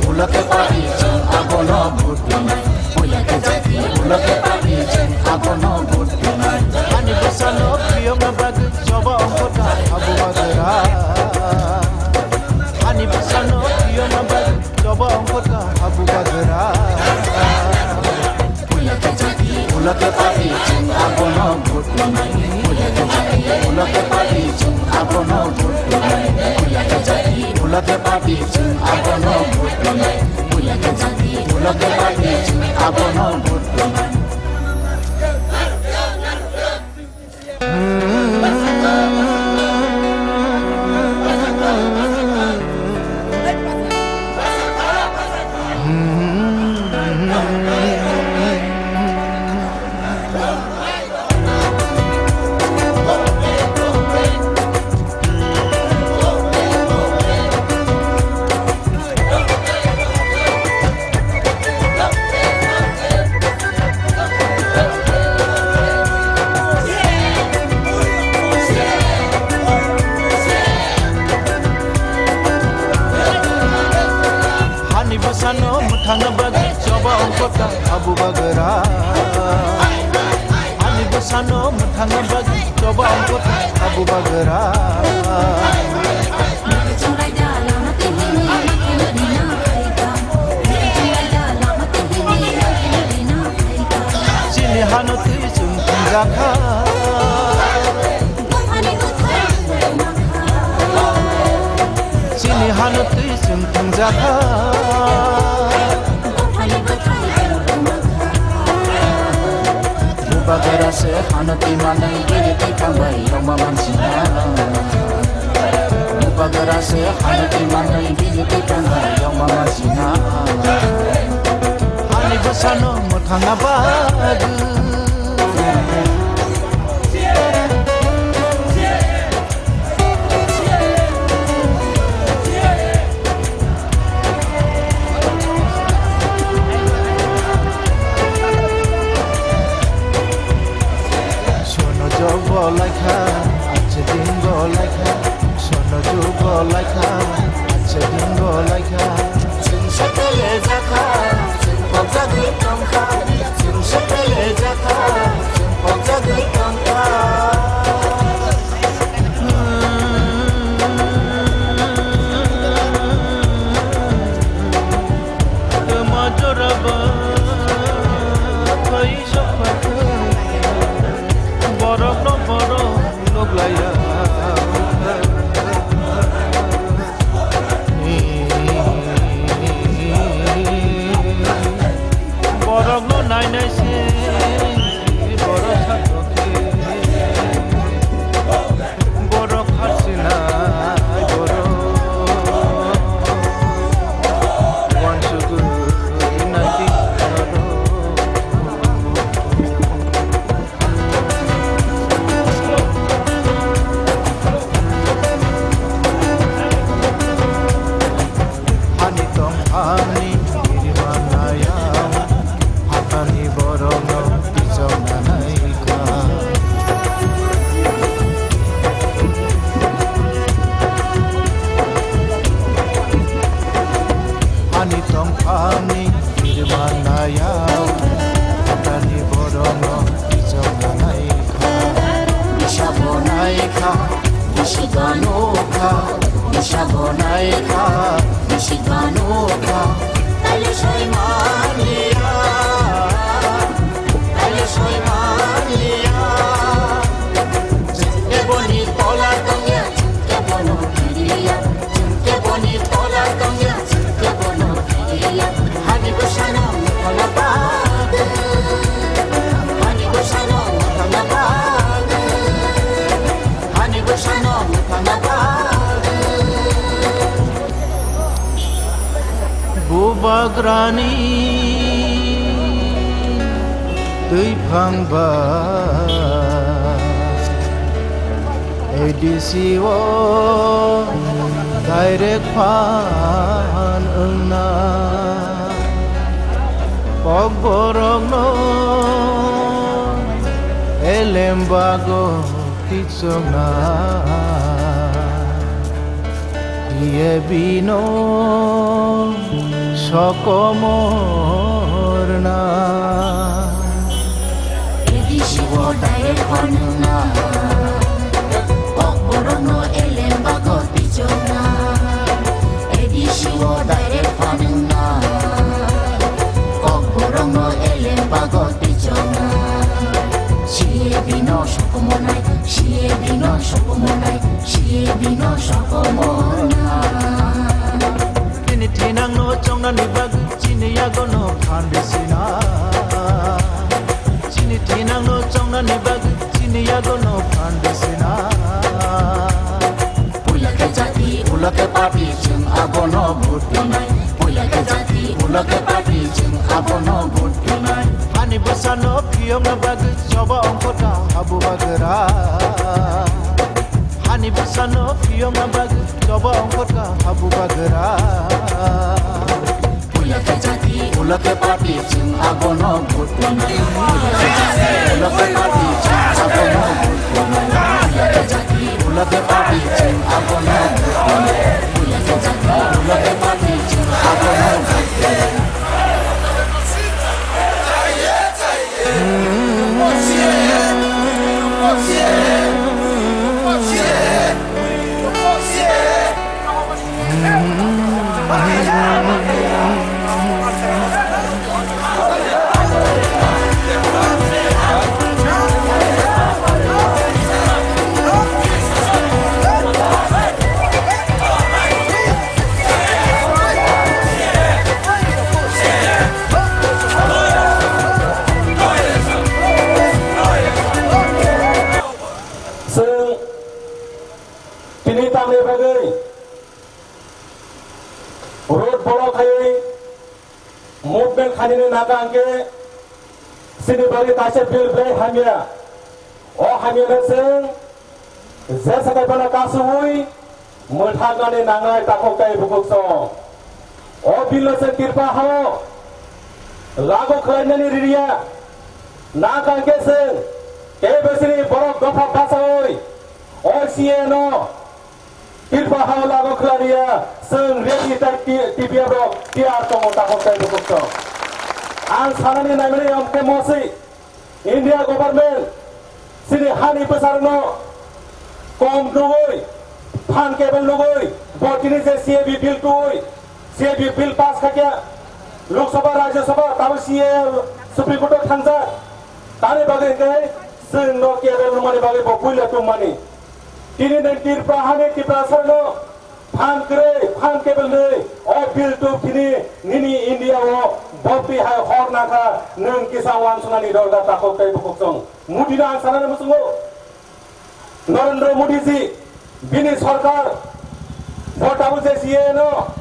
S3: Ulake pari jeng agono butuna Ulake jati ulake pari jeng agono butuna
S2: ani besano priyong nabag coba ongkota abu bagera ani besano priyong nabag coba ongkota abu bagera
S3: Ulake pari jeng agono butuna Ulake pari jeng agono butuna Ulake pari jeng agono butuna Ulake pari jeng agono butuna
S2: Sano muthanga bag coba ongkota abu bagera ani besano muthanga bag coba ongkota abu bagera sini hanoti jeng jaka sini hanoti jeng jaka
S3: Bagara se hanati manai giriti kambai roma mansina Bagara se hanati manai giriti kambai roma mansina
S2: ani besano muthanga bag Laika, ache dingo laika, sono jugo laika, ache dingo laika.
S3: Sing sakale zaka, sing pogzagi kamka, sing
S2: tongkhani irmanayam hatani borono tijonanaika ani tongkhani irmanayam hatani borono tijonanaika nishabonaika nishiganoka nishabonaika nishiganoka
S3: Talishaimania Chunke boni tola tongya Chunke bono kiriya Chunke boni tola tongya Chunke bono kiriya Hani goshano mutana bag Hani goshano mutana bag Hani goshano mutana bag
S2: Bubagrani Tui phangba ADCO Direct pan ungna Pogborog no Elembago titsongna Iye bino Sokomorna
S3: Edishiwo direct panuna Pokborono elembago tichona Edishiwo direct panuna Pokborono elembago tichona Shie bino sokomonai Shie bino sokomonai Shie bino sokomonai
S2: Kini tinang no chongna nibag chini yago no phandesina Chini tinang no chongna nibag chini yago no phandesina
S3: Ulake jati ulake party chung abono bhutinai Ulake jati ulake party chung abono bhutinai
S2: Ani basano piyong na bag choba ongkota habu bagera Hani basano piyong na bag choba ongkota habu bagera
S3: Ulake jati ulake party chung abono bhutinai Ulake jati ulake party chung abono bhutinai Ulake jati ulake party chung abono bhutinai Ulake jati ulake party chung abono bhutinai
S5: Hanine nagange sini bari tashe bil bre hamia o hamia seng zesa kai bana kasui multhagane nangai takok kai bukokso o bil se kirpa ho lago khainani riya nagange seng ke besini borok gofa basoi o sieno kirpa ho lago kharia seng reti tak tibia ro tiar tomo takok kai bukokso Ang sanani naimani amke mosi India government sini hani besarno kom lugoi phan kebel lugoi botini se CAB bill tuoi CAB bill pass khakya Lok Sabha Rajya Sabha tabu CAB Supreme Court thangja tare bagai kai sing no kebel mani bagai bokuila tu mani tini nen tir prahane ti prasarno phan kre phan kebel ne o bill tu kini nini India o Boppi hai hor naka neng kisang wan sunani dorga takok kai bukoksong mudi na sanane musungo Narendra Modi ji bini sarkar votabu je sieno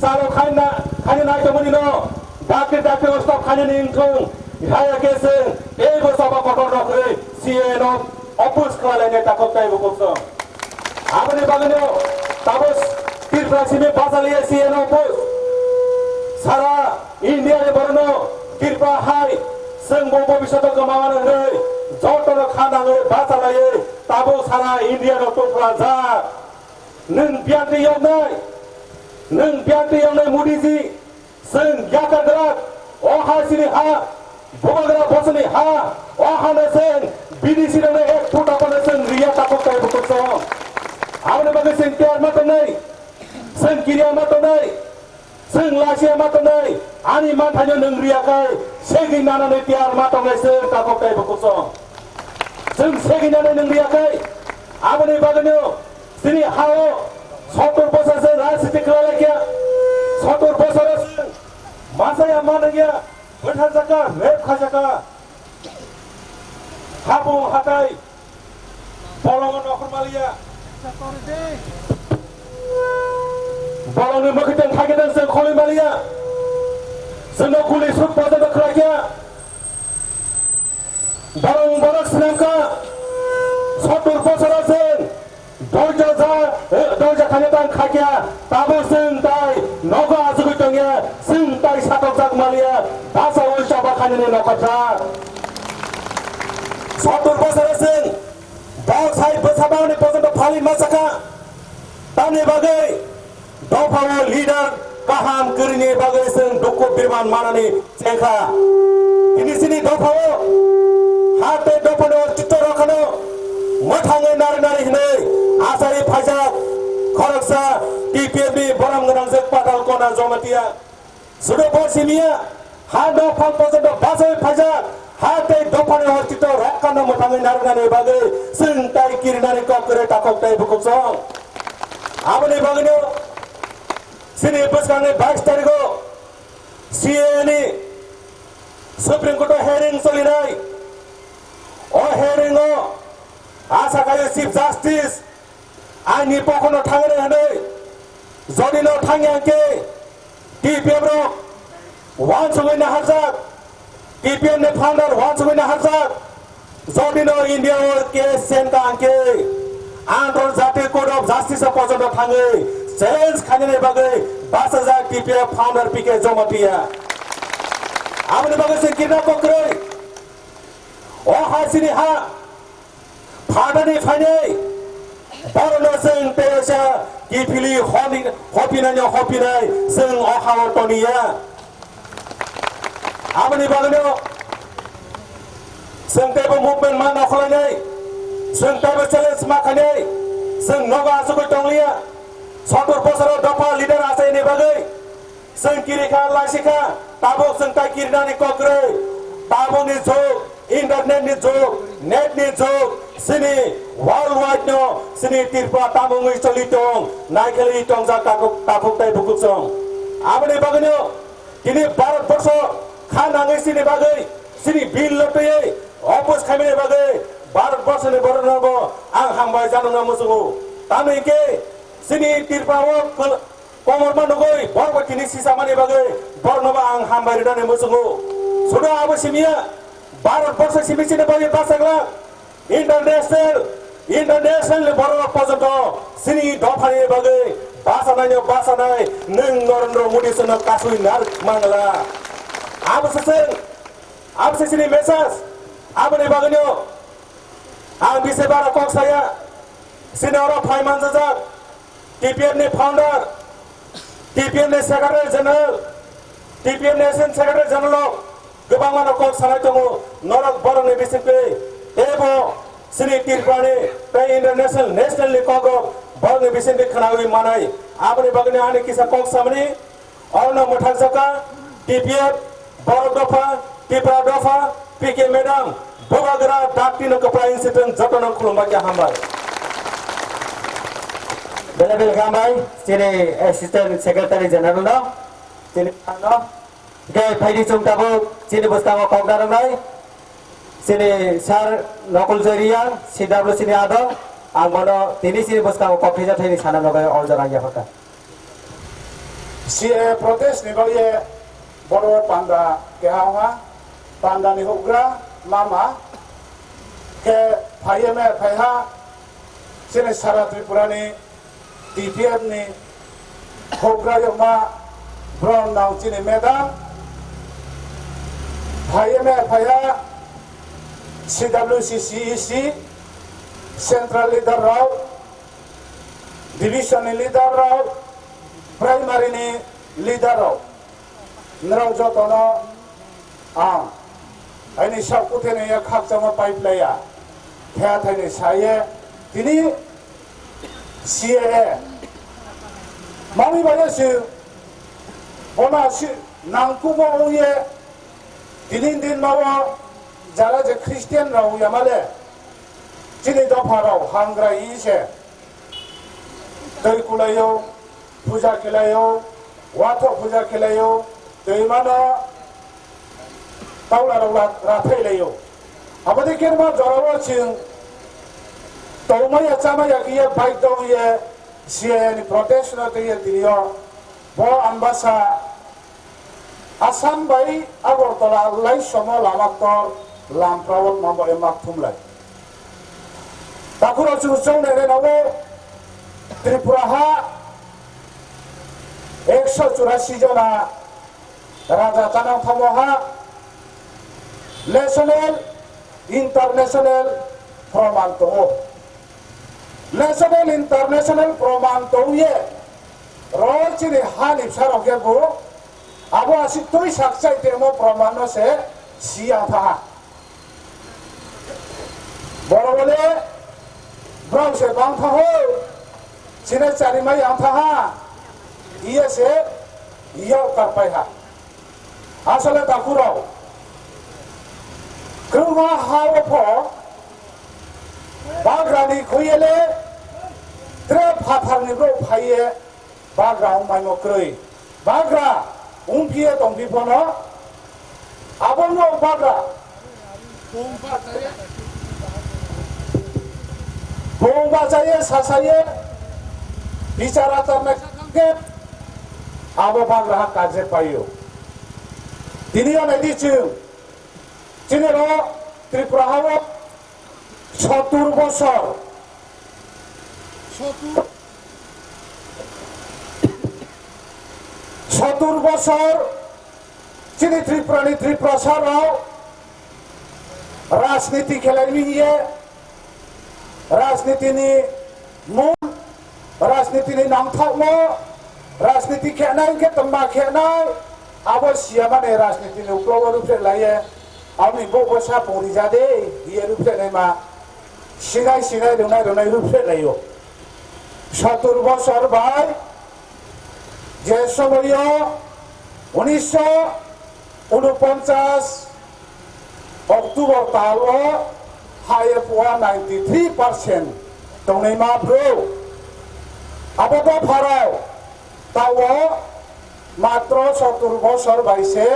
S5: saro khaina na tomani no dakte ostap khane ning thong haya kese ego saba kotor rakre sieno opus khala ne takok kai bukoksong apne bagano tabos tir prasime basaliye sieno opus India ni berno kirpa hai seng bobo bisa to kemawan hei joto no khana ngai basa lai tabo sara India no to plaza nung bianti yang nai Modi ji seng yakan derat oh ha sini ha bogara bosni ha oh ha na seng BDC no ek foot apa na seng ria takok kai bukut so amne bagai seng tiar mata nai seng kiriya mata nai seng lasia mata nai ani matanya nung ria kai segi nana nai tiar mata nai seng takok kai bukut so seng segi nana nung ria kai amne bagai no sini hao sotor bosa seng rasiti kelala kya sotor bosa seng masa yang mana dia benar jaka lep khajaka habung hatai bolongan okurmalia bolongan makitan kagetan seng kholi malia seno kuli sut pada bakrakia bolong bolak senangka sotor bosa seng dolja kanyataan khakia tabo seng tai noga asukui tongya seng tai satok jak malia basa ul chaba khanyane nokata sotor bosa seng dog sai besabang ni poson phali masaka tane bagai dopawo leader kaham kerini bagai seng doko birman manani cengkha ini sini dopawo hate dopano chitoro khano mathangai nari hinai asari phajak kharaksa TPB boram nang jek patal kona jomatia sudo borsimia hado phal pojon basai phajak hate dopane hostito rakkana mathangai nari bagai sing tai kirinari kokre takok tai bukok song abone bagino sini paskane 22 tariko CAni Supreme Court hearing solinai o hearing o asa kaya Chief Justice ani pokono thangare hane jodino thangyanke TPM ro wansugina harzak TPM ne founder wansugina harzak jodino India ke senta anke Andhra Jati Court of Justice pojono thange challenge khanine bagai 50,000 TPM founder PK Jomatia amne bagai se kina kokre o hasini ha Fadani fane Barono seng teosa kipili hopinai seng ohawa tonia amani bagano seng tebo movement mana kholai seng tebo challenge makanai seng noga asukoi tonglia sotor bosaro dopa leader asa ini bagai seng kiri kha lasika tabok seng tai kirnani kokre tabok ni jok internet ni jok net ni jok sini worldwide no sini tirpa tamungui solitong naikeli tong ja takuk tai bukuk song abone bagano kini Bharat Borsho khanangai sini bagai sini bill lotoye opos khamine bagai Bharat Borsho ne borno ang hambai januna musungu tamike sini tirpa o komorma nogoi borbo kini sisa mane bagai borno ba ang hambai dane musungu sudo abasimia Bharat Borsho simisine bagai basagla international boro pojoto sini dofani bagai basanai neng Narendra Modi sono kasui nar mangla abse sini message abone baganyo ang bise bara kok saya sini ora phaiman jajak TPM ne founder TPM ne secretary general TPM nation secretary general gobang mana kok sanai tongo norak borong ne bisepe ebo sini tirpane tai international national kogo borong ne bisepe khanawi manai abone baganyo ane kisa kok samne orna mothak jaka TPF borok dofa tipra dofa PK madam bogagara daktino kapra incident jotona khulumba kya hambai bela gambai sini assistant secretary general no sini no ge phaidi chungtabu sini bostama kokdar nai sini sar nokul jariya CW sini ado angmono tini sini bostama kopija thaini sana nogai orjara ya hota
S6: CA protest ni bagiye boro panda ke hawa panda ni hogra mama ke phayeme phaiha sini sara tripura ni TPM ni hogra yoma brown now sini medam भाइमे भाइया CWCCEC central leader राव division leader राव primary leader राव नराव जतनो आं आइनि साकुथेने या खाकजामा पाइपलाया थे थैनि साये दिनि CAA मामी बायसि बना सि नांकुमो उये दिनिन दिन मावा जारा जे ख्रिस्टियान राव यामाले दिनै दफाराव हांग्रा इसे दै कुलायो पूजा खेलायो वाथ पूजा खेलायो दैमाना तावला रावला राथैलायो आबादि केरमा जरावा चिं तौमाया चामाया किया बाइक दं ये CAA नि प्रोटेस्ट न तैया दियो बो आम्बासा आसाम बाई आगरतला लाई समो लामाक्तर लामफ्रावत माबा एमाक थुमलाय ताकुरा चुचौ नेरे नावो त्रिपुरा हा 184 जना राजा तानाव थामोहा नेशनल इंटरनेशनल प्रमाण दङ नेशनल इंटरनेशनल प्रमाण दङ ये रोचिनि हानि साराव गेबो आबो आसि तुइ साक्साय देमो प्रमाण न से सिया था बरबले ब्राउ से बां था हो सिने चारि माय आं था इये से इयो करपाय हा आसले ताकुराव कृमा हावफो बाग्रानि खुयेले त्रे फाथारनिबो फाये बाग्राव मायमो क्रय बाग्रा उंपिए दं बिफोनो आबनो बाग्रा बोंबा जाये सासाये बिचारा तरने के आबो बाग्रा काजे पायो दिनिया नदी चिनेरो त्रिपुरा हाव 70 বছর 70 বছর চিনি ত্রিপুরানি ত্রিপুরা সারাও রাজনীতি খেলাইয়ে राजनीतिनि मूल राजनीतिनि नांथावनो राजनीति खेनाय के तम्बा खेनाय आबो सियामाने राजनीतिनि उप्राव रुपे लाये आमि बबसा परि जादे बिये रुपे नायमा सिनाय सिनाय रोनाय रुपे लायो 70 বছর भाई जे समय 1949 अक्टूबर तालो हायर पुआ 93% दंनै मा ब्रो आबो फाराव तावो मात्र 70 বছর বাইसे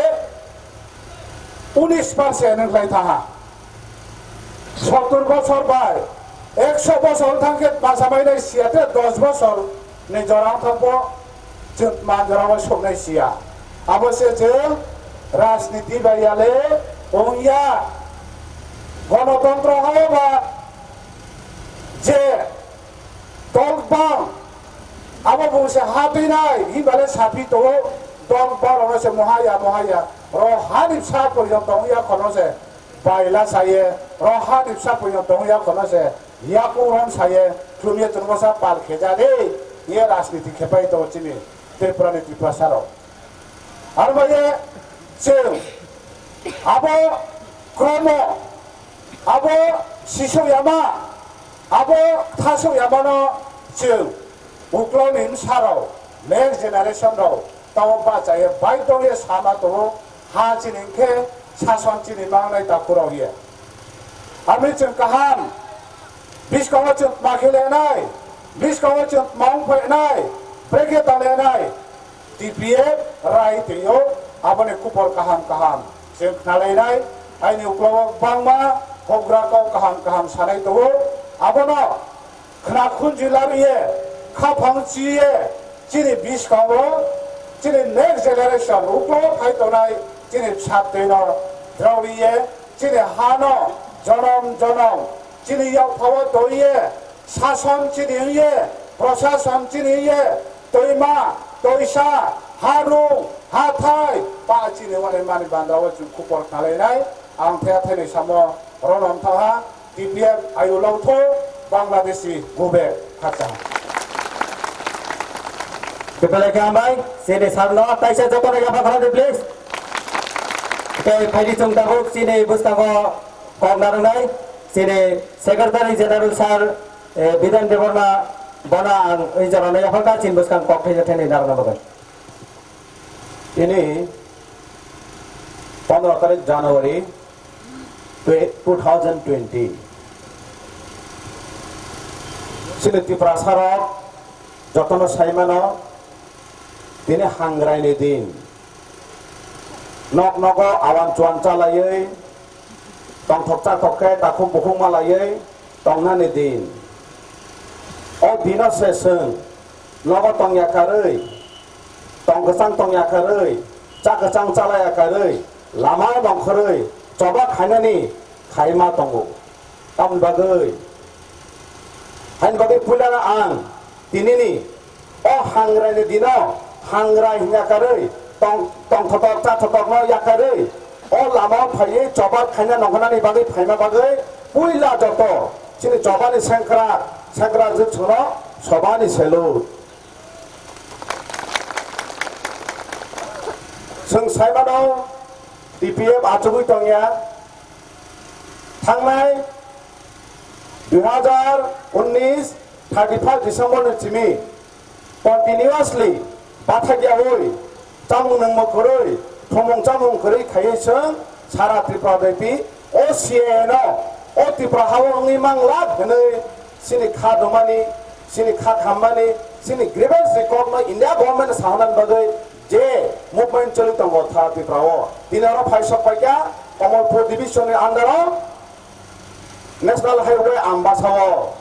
S6: 19% निफ्राय थाहा 70 বছর बाय 100 বছর थांके बासाबायनाय सियाते 10 বছর नै जराव थांबो जों मानजराव सबनाय सिया आबोसे जों राजनीति बायाले ओंया गणतंत्र हवा जे दलबां आबो बुंसे हाबिनाय हिबाले साफि तो दलबां से महाया रो हानिसा पर्यन्त या खनसे बायला साये रो हानिसा पर्यन्त या खनसे याकुरन साये थुमिया तुनबसा पाल खेजादे ये राजनीति खेपाय तो चिनि त्रिपुरानि त्रिपुरा साराव आरो बाये जों आबो क्रम आबो सिसुयामा आबो थासुयामानो जों उक्लनिन साराव नेक्स्ट जेनारेशन राव ताव बाजाये बायदोये सामा तो हा चिनिंखे सासन चिनि मांगनाय दाखुराव ये आमि जों गाहाम बिस्काव जों माखिलेनाय बिस्काव जों मांफैनाय ब्रेके दालेनाय DPF राय देयो आबने कुपर गाहाम जों नालायनाय आइनि उक्लव बांमा हग्राखौ गाहाम सानाय दङ आबनो खोनाखुन जिल्लानिये खाफांचिये चिनि बिस्काव चिनि नेक्स्ट जेनारेशन उक्लव फायतनाय चिनि साबदेनो द्रावलिये चिनि हानो जनम चिनि यावथाव दये शासन चिनिये प्रशासन चिनिये दैमा दैसा haru hathai pa chi ne wa ma ni banda wa chu khupor khalai nai ang thea thai samo ronom thaha TPM ayu lau tho Bangladeshi gobe khacha
S5: Kepala kamai, sini sablo, taisa joko lagi apa kalau please. Oke, pagi cung tabuk sini bus tago kom narunai, sini Sekretari Jeneral Sar Bidan Dewarna Bona ang ijaran ya falta sin bus kang kok phej theni naruna bagai.
S7: Ini 15 तारीख January 2020 sini Tripura sarok jotono saimano dini hangraini din nok nogo awan cuan calayai tong thokca thokke takhum bukhung malayai tong nani din o dina seseng nogo tong yakarei tong gesang tong yakarei cak gesang calaya karei lama nong kharei coba khainani khaima tongo tam bagai hain bagai pulana ang tinini o hangraini dino hangrai yakarei tong thotok cha thotok no yakarei o lama phai choba khaina nongkhana bagai phaima bagai puila joto chini chobani sankra jik chhono sobani selu sung saimano TPM achugui tongya thangnai 2019 31 December ni chimi continuously 바타기야 오이 짬ung nang makoroi thomong chamung koroi khaisang sara Tripura depi o sieno o Tripura hawang ni manglat henei sini kha domani sini kha khambani sini grievance record ma India government sahanan bagai je movement chali tongo tha Tripura o dinaro phaisok paikya Kamalpur division ni under national highway ambassador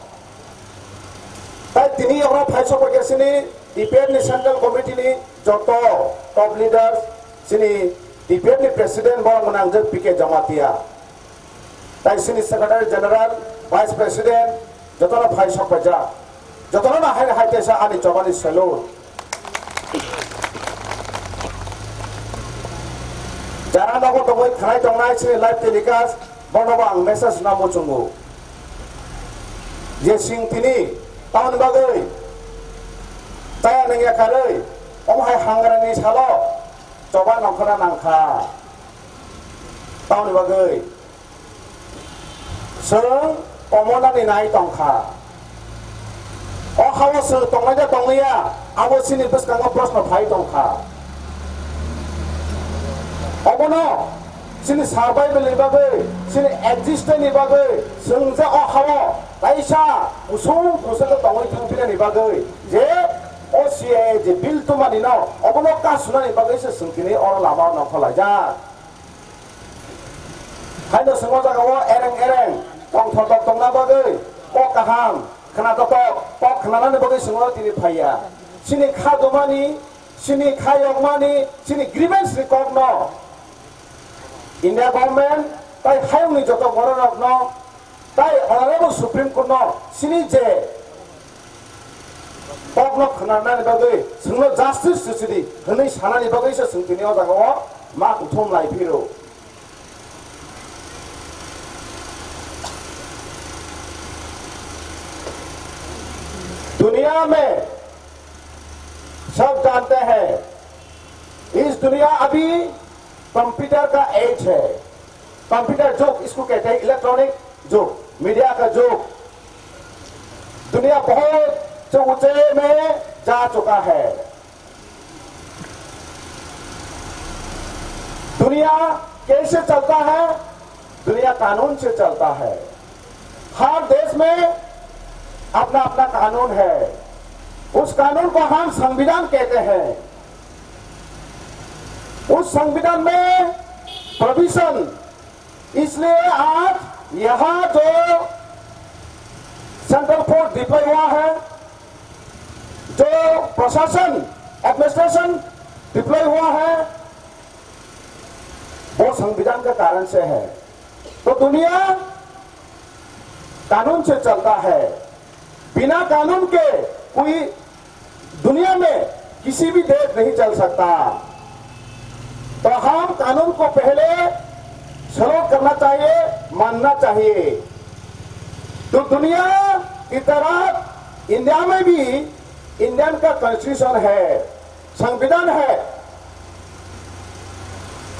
S7: tai tini orang phaisok paikya sini DPM ni Central Committee ni joto top leaders sini DPM ni President bawang menangjak PK Jamatia tai sini Secretary General Vice President joto na phai sok paja joto na hai tesa ani chobani salute jara nago tongoi khanai tongnai sini live telecast bonobang message na mochungu je sing tini taun bagai saya nengya karei, hai hangrani salo, coba nongkran nangka, tahun bagai, sereng omonan inai tongka, hawa se tongnya tongnya, awo sini bus kanggo plus nafai tongka, omono sini survive beli bagai, sini existence ni bagai, sengja hawa, taisa usung ke tongoi tangpina ni bagai, je OCA je bill tu mani no obono ka sunani bagai se sungkini or lama no kholaja haino sungo jaga wo ereng tong thotok tong na bagai pok kaham khana totok pok khana na bagai sungo tini phaya sini kha domani sini khayong mani sini grievance record no India government tai hayong ni joto goronok no tai honorable Supreme Court no sini je Pokno khanana ni bagai sungno justice susidi henei sanani bagai se sungtini o jago ma uthom lai phiro दुनिया में सब जानते हैं इस दुनिया अभी computer का as है कंप्यूटर युग इसको कहते हैं इलेक्ट्रॉनिक युग मीडिया का युग दुनिया बहुत ऊंचे में जा चुका है दुनिया कैसे चलता है दुनिया कानून से चलता है हर देश में अपना अपना कानून है उस कानून को हम संविधान कहते हैं उस संविधान में प्रोविजन इसलिए आज यहां जो सेंट्रल फोर्स डिप्लॉय हुआ है जो प्रशासन एडमिनिस्ट्रेशन डिप्लॉय हुआ है वो संविधान के कारण से है तो दुनिया कानून से चलता है बिना कानून के कोई दुनिया में किसी भी देश नहीं चल सकता। तो हम कानून को पहले सलूट करना चाहिए, मानना चाहिए। तो दुनिया की तरह इंडिया में भी इंडियन का कॉन्स्टिट्यूशन है, संविधान है।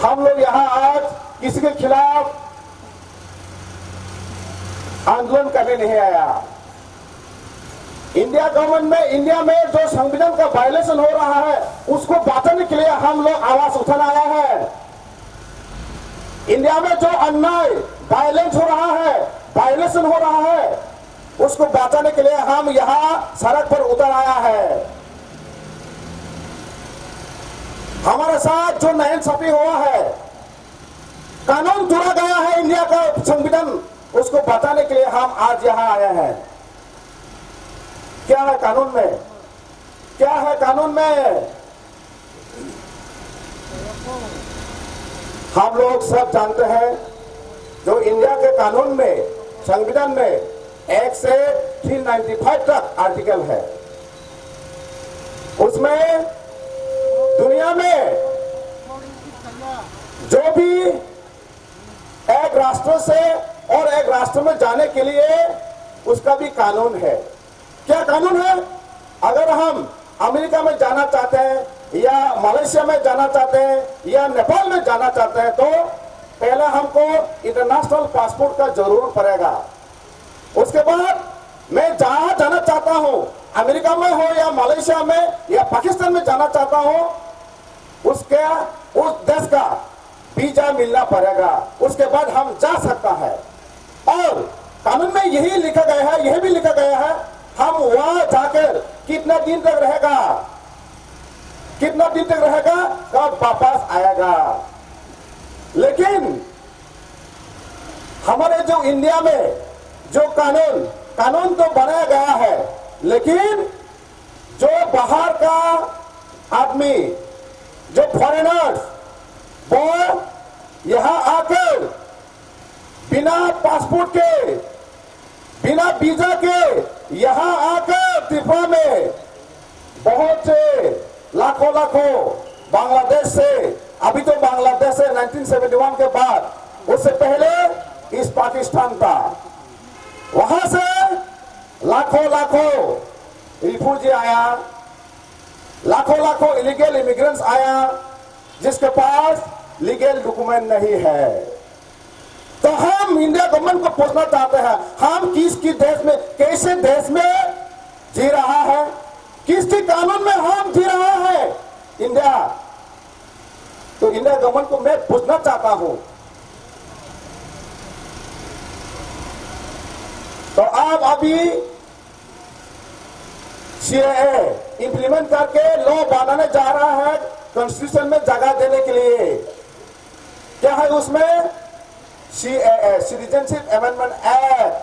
S7: हम लोग यहाँ आज किसी के खिलाफ आंदोलन करने नहीं आया। इंडिया गवर्नमेंट में, इंडिया में जो संविधान का वायलेशन हो रहा है उसको बांटने के लिए हम लोग आवाज उठाना आया है। इंडिया में जो अन्याय, वायलेंस हो रहा है, वायलेशन हो रहा है, उसको बांटने के लिए हम यहाँ सड़क पर उतर आया है। हमारे साथ जो नाइंसाफी हुआ है, कानून तोड़ा गया है इंडिया का संविधान, उसको बताने के लिए हम आज यहाँ आए हैं। क्या है कानून में? क्या है कानून में? हम लोग सब जानते हैं जो इंडिया के कानून में, संविधान में 1 से 395 तक आर्टिकल है। उसमें दुनिया में जो भी एक राष्ट्र से और एक राष्ट्र में जाने के लिए उसका भी कानून है। क्या कानून है? अगर हम अमेरिका में जाना चाहते हैं या मलेशिया में जाना चाहते हैं या नेपाल में जाना चाहते हैं तो पहले हमको इंटरनेशनल पासपोर्ट का जरूरत पड़ेगा। उसके बाद मैं जहां जाना चाहता हूं, अमेरिका में हो या मलेशिया में या पाकिस्तान में जाना चाहता हूं, उस देश का वीजा मिलना पड़ेगा। उसके बाद हम जा सकता है। और कानून में यही लिखा गया है, यह भी लिखा गया है हम वहां जाकर कितना दिन तक रहेगा, कितना दिन तक रहेगा, कब वापस आएगा। लेकिन हमारे जो इंडिया में जो कानून तो बनाया गया है, लेकिन जो बाहर का आदमी, जो फॉरेनर्स, वो यहां आकर बिना पासपोर्ट के, बिना वीजा के यहां आकर त्रिपुरा में बहुत से लाखों बांग्लादेश से, अभी तो बांग्लादेश से 1971 के बाद, उससे पहले इस पाकिस्तान था, वहां से लाखों रिफ्यूजी आया, लाखों इलीगल इमिग्रेंट्स आया जिसके पास लीगल डॉक्यूमेंट नहीं है। तो हम इंडिया गवर्नमेंट को पूछना चाहते हैं, हम किस देश में, कैसे देश में जी रहा है, किसके कानून में हम जी रहा है इंडिया। तो इंडिया गवर्नमेंट को मैं पूछना चाहता हूं, तो आप अभी सीएए इंप्लीमेंट करके लॉ बनाने जा रहा है कॉन्स्टिट्यूशन में जगह देने के लिए। क्या है उसमें? CAA, citizenship amendment act.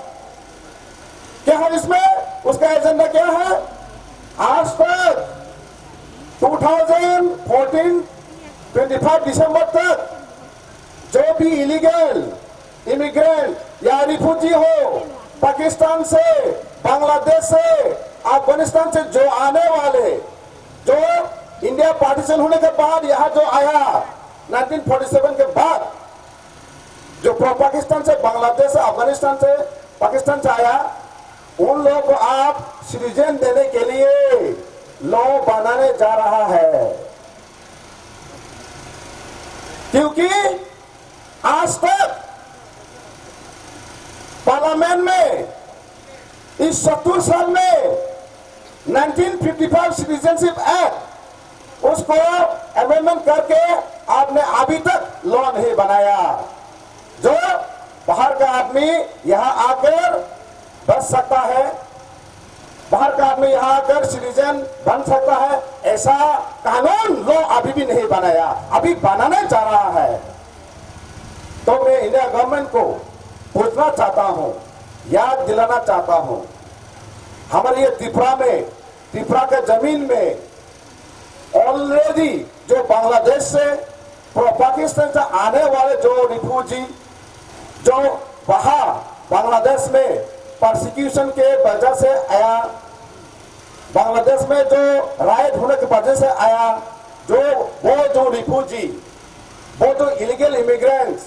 S7: क्या है इसमें? उसका एजेंडा क्या है? आज तक 2014 25 दिसंबर तक जो भी इलीगल इमिग्रेंट या रिफ्यूजी हो, पाकिस्तान से, बांग्लादेश से, अफगानिस्तान से जो आने वाले, जो इंडिया पार्टीशन होने के बाद यहाँ जो आया 1947 के बाद, जो पाकिस्तान से, बांग्लादेश से, अफगानिस्तान से, पाकिस्तान से आया, उन लोगों को आप सिटीजन देने के लिए लॉ बनाने जा रहा है। क्योंकि आज तक पार्लियामेंट में इस 70 साल में 1955 सिटीजनशिप एक्ट, उसको अमेंडमेंट करके आपने अभी तक लॉ नहीं बनाया। जो बाहर का आदमी यहां आकर बच सकता है, बाहर का आदमी यहां आकर सिटीजन बन सकता है, ऐसा कानून लॉ अभी भी नहीं बनाया, अभी बनाने जा रहा है। तो मैं इंडिया गवर्नमेंट को पूछना चाहता हूं, याद दिलाना चाहता हूं, हमारे ये त्रिपुरा में, त्रिपुरा के जमीन में ऑलरेडी जो बांग्लादेश से, पाकिस्तान से आने वाले जो रिफ्यूजी, जो वहां बांग्लादेश में परसिक्यूशन के वजह से आया, बांग्लादेश में जो राइट होने की वजह से आया, वो जो रिफ्यूजी, वो जो इलीगल इमिग्रेंट्स,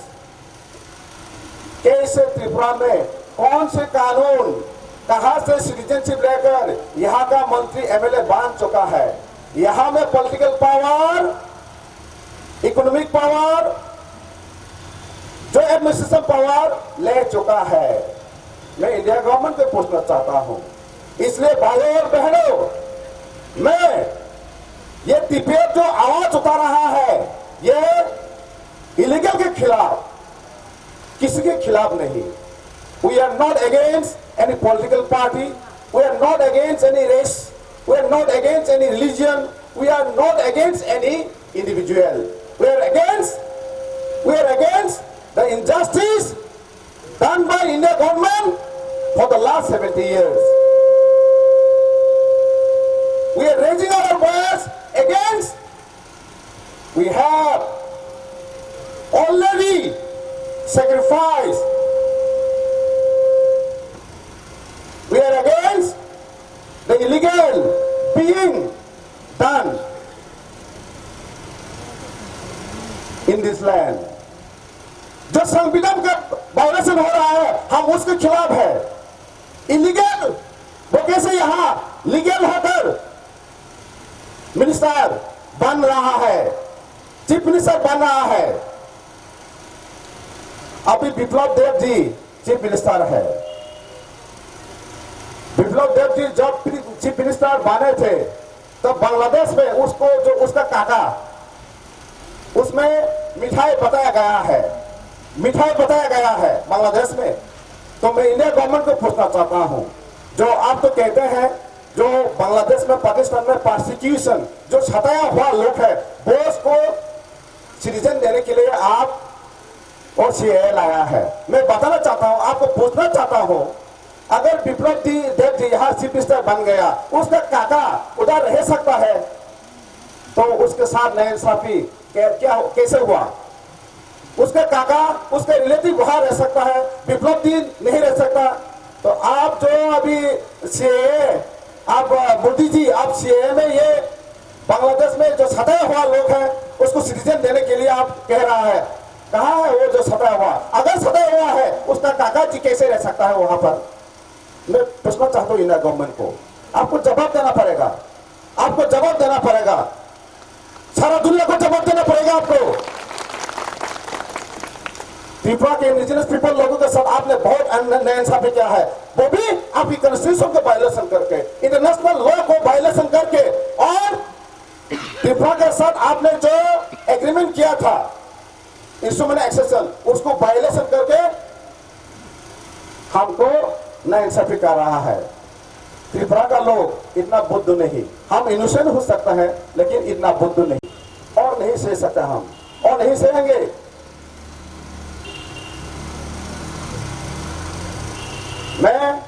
S7: कैसे त्रिपुरा में कौन से कानून, कहां से सिटीजनशिप लेकर यहाँ का मंत्री एमएलए बन चुका है। यहाँ में पॉलिटिकल पावर, इकोनॉमिक पावर, जो एडमिनिस्ट्रेशन पावर ले चुका है। मैं इंडिया गवर्नमेंट को पूछना चाहता हूं, इसलिए भाइयों और बहनों, मैं ये तिब्बत जो आवाज उठा रहा है, ये इलीगल के खिलाफ, किसी के खिलाफ नहीं। We are not against any political party, we are not against any race, we are not against any religion, we are not against any individual. We are against the injustice done by India government for the last 70 years. We are raising our voice against. We have already sacrificed. We are against the illegal being done in this land. जो संविधान का violation हो रहा है, हम उसके खिलाफ है। इलीगल वो कैसे यहाँ लीगल होकर मिनिस्टर बन रहा है, चीफ मिनिस्टर बन रहा है। अभी विप्लव देव जी चीफ मिनिस्टर है। विप्लव देव जी जब चीफ मिनिस्टर बने थे, तब बांग्लादेश में उसको जो उसका काका, उसमें मिठाई बताया गया है, मिठाई बताया गया है बांग्लादेश में। तो मैं इंडिया गवर्नमेंट को पूछना चाहता हूं, जो आप तो कहते हैं जो बांग्लादेश में, पाकिस्तान में प्रोसिक्यूशन जो सताया हुआ लोग है, वो उसको सिटीजन देने के लिए आप और सीएए लाया है। मैं बताना चाहता हूं, आपको पूछना चाहता हूं, अगर विप्लव देव जी यहाँ चीफ मिनिस्टर बन गया, उसका काका उधर रह सकता है, तो उसके साथ नाइंसाफी क्या कैसे हुआ? उसका काका, उसका रिलेटिव वहां रह सकता है, विप्लव जी नहीं रह सकता। तो आप जो अभी सीएए, आप मोदी जी, आप सीएए में ये बांग्लादेश में जो सताया हुआ लोग हैं, उसको सिटीजन देने के लिए आप कह रहा है, कहाँ है वो जो सताया हुआ? अगर सताया हुआ है, उसका काका जी कैसे रह सकता है वहां पर? मैं पूछना चाहता हूँ इंडिया गवर्नमेंट को, आपको जवाब देना पड़ेगा, आपको जवाब देना पड़ेगा, सारा दुनिया को जवाब देना पड़ेगा आपको। त्रिपुरा के इंडिजिनस पीपल लोगों के साथ आपने बहुत नाइंसाफी किया है, वो भी आपकी कॉन्स्टिट्यूशन को वायलेशन करके, इंटरनेशनल लॉ को वायलेशन करके, और त्रिपुरा के साथ आपने जो एग्रीमेंट किया था इंस्ट्रूमेंट एक्सेशन, उसको वायलेशन करके हमको नाइंसाफी कर रहा है। त्रिपुरा का लोग इतना बुद्ध नहीं, हम इनोसेंट हो सकता है, लेकिन इतना बुद्ध नहीं, और नहीं सह सकते हम, और नहीं सहेंगे। मैं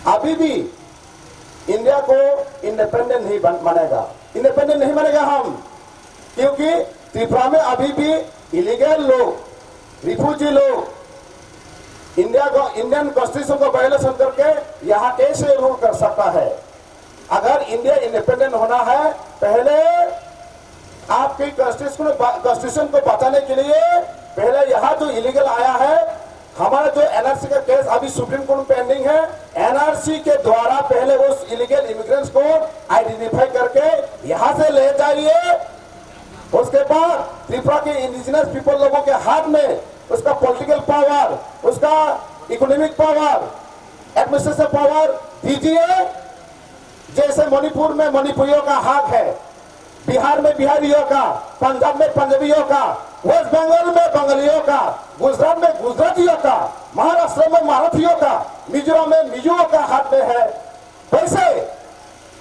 S7: अभी भी इंडिया को इंडिपेंडेंट नहीं बनेगा, इंडिपेंडेंट नहीं बनेगा हम, क्योंकि त्रिपुरा में अभी भी इलीगल लोग, रिफ्यूजी लोग इंडियन कॉन्स्टिट्यूशन को वायलेशन करके यहाँ कैसे रूल कर सकता है? अगर इंडिया इंडिपेंडेंट होना है, पहले आपकी कॉन्स्टिट्यूशन को बचाने के लिए पहले यहाँ जो इलीगल आया है, हमारा जो एनआरसी का केस अभी सुप्रीम कोर्ट में पेंडिंग है, एनआरसी के द्वारा पहले उस इलीगल इमिग्रेंट्स को आइडेंटिफाई करके यहाँ से ले जाइए। उसके बाद त्रिपुरा के इंडिजिनस पीपल लोगों के हाथ में उसका पॉलिटिकल पावर, उसका इकोनॉमिक पावर, एडमिनिस्ट्रेटिव पावर दीजिए। जैसे मणिपुर में मणिपुरियों का हक है, बिहार में बिहारियों का, पंजाब में पंजाबियों का, वेस्ट बंगाल में बंगालियों का, गुजरात में गुजरातियों का, महाराष्ट्र में मराठियों का, मिजोरम में मिजोओं का हाथ में है, वैसे